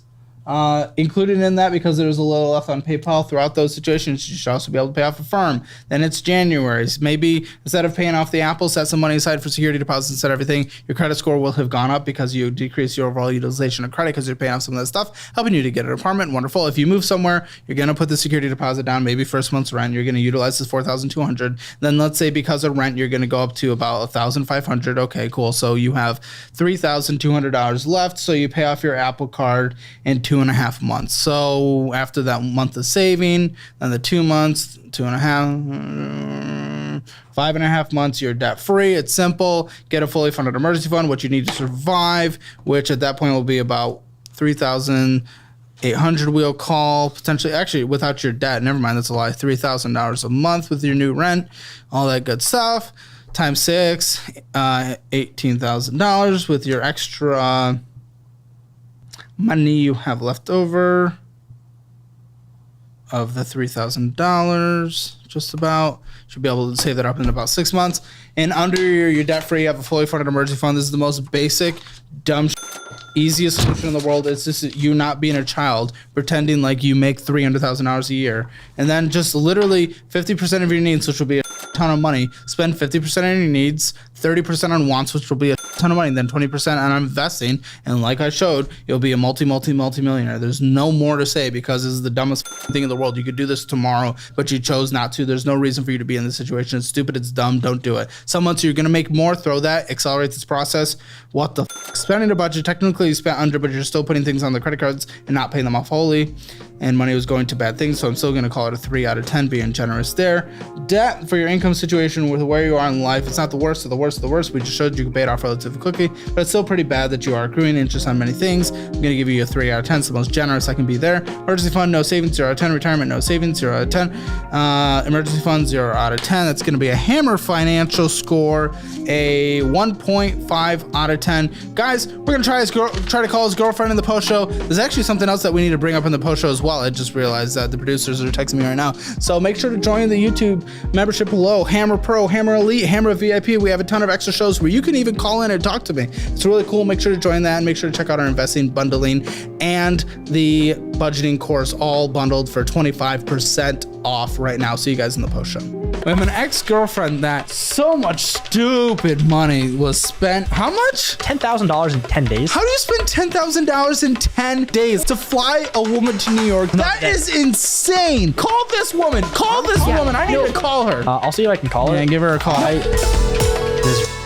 Included in that, because there's a little left on PayPal throughout those situations, you should also be able to pay off Affirm. Then it's January. So maybe instead of paying off the Apple, set some money aside for security deposits instead of everything. Your credit score will have gone up because you decrease your overall utilization of credit because you're paying off some of that stuff, helping you to get an apartment. Wonderful. If you move somewhere, you're going to put the security deposit down, maybe first month's rent. You're going to utilize this $4,200. Then let's say because of rent, you're going to go up to about $1,500. Okay, cool. So you have $3,200 left. So you pay off your Apple card in 2.5 months. So after that month of saving, then the 2 months, 2.5, 5.5 months, you're debt free. It's simple. Get a fully funded emergency fund, what you need to survive, which at that point will be about $3,800. We'll call potentially, actually, without your debt. Never mind, that's a lie. $3,000 a month with your new rent, all that good stuff. Times 6, $18,000 with your extra money you have left over of the $3,000, just about. Should be able to save that up in about 6 months. And under your debt free, you have a fully funded emergency fund. This is the most basic, dumb, easiest solution in the world. It's just you not being a child, pretending like you make $300,000 a year, and then just literally 50% of your needs, which will be a ton of money. Spend 50% on your needs, 30% on wants, which will be a ton of money, then 20% on investing. And like I showed, you'll be a multi-millionaire. There's no more to say because this is the dumbest thing in the world. You could do this tomorrow, but you chose not to. There's no reason for you to be in this situation. It's stupid. It's dumb. Don't do it. Some months you're going to make more. Throw that. Accelerate this process. What the spending a budget. Technically you spent under, but you're still putting things on the credit cards and not paying them off wholly. And money was going to bad things. So I'm still going to call it a 3 out of 10, being generous there. Debt for your income situation with where you are in life. It's not the worst of the worst of the worst. We just showed you can pay it off relatively quickly, but it's still pretty bad that you are accruing interest on many things. I'm going to give you a 3 out of 10. It's the most generous I can be there. Emergency fund, no savings, 0 out of 10. Retirement, no savings, 0 out of 10. Emergency fund, 0 out of 10. That's going to be a Hammer financial score, a 1.5 out of 10. Guys, we're going to try to call his girlfriend in the post show. There's actually something else that we need to bring up in the post show as well. I just realized that the producers are texting me right now. So make sure to join the YouTube membership below. Hammer Pro, Hammer Elite, Hammer VIP. We have a ton of extra shows where you can even call in and talk to me. It's really cool. Make sure to join that and make sure to check out our investing, bundling, and the budgeting course, all bundled for 25% off right now. See you guys in the post show. We have an ex-girlfriend that so much stupid money was spent. How much? $10,000 in 10 days. How do you spend $10,000 in 10 days to fly a woman to New York? That is insane. Call this woman. Call this woman. I need to call her. I'll see if I can call her. And give her a call. This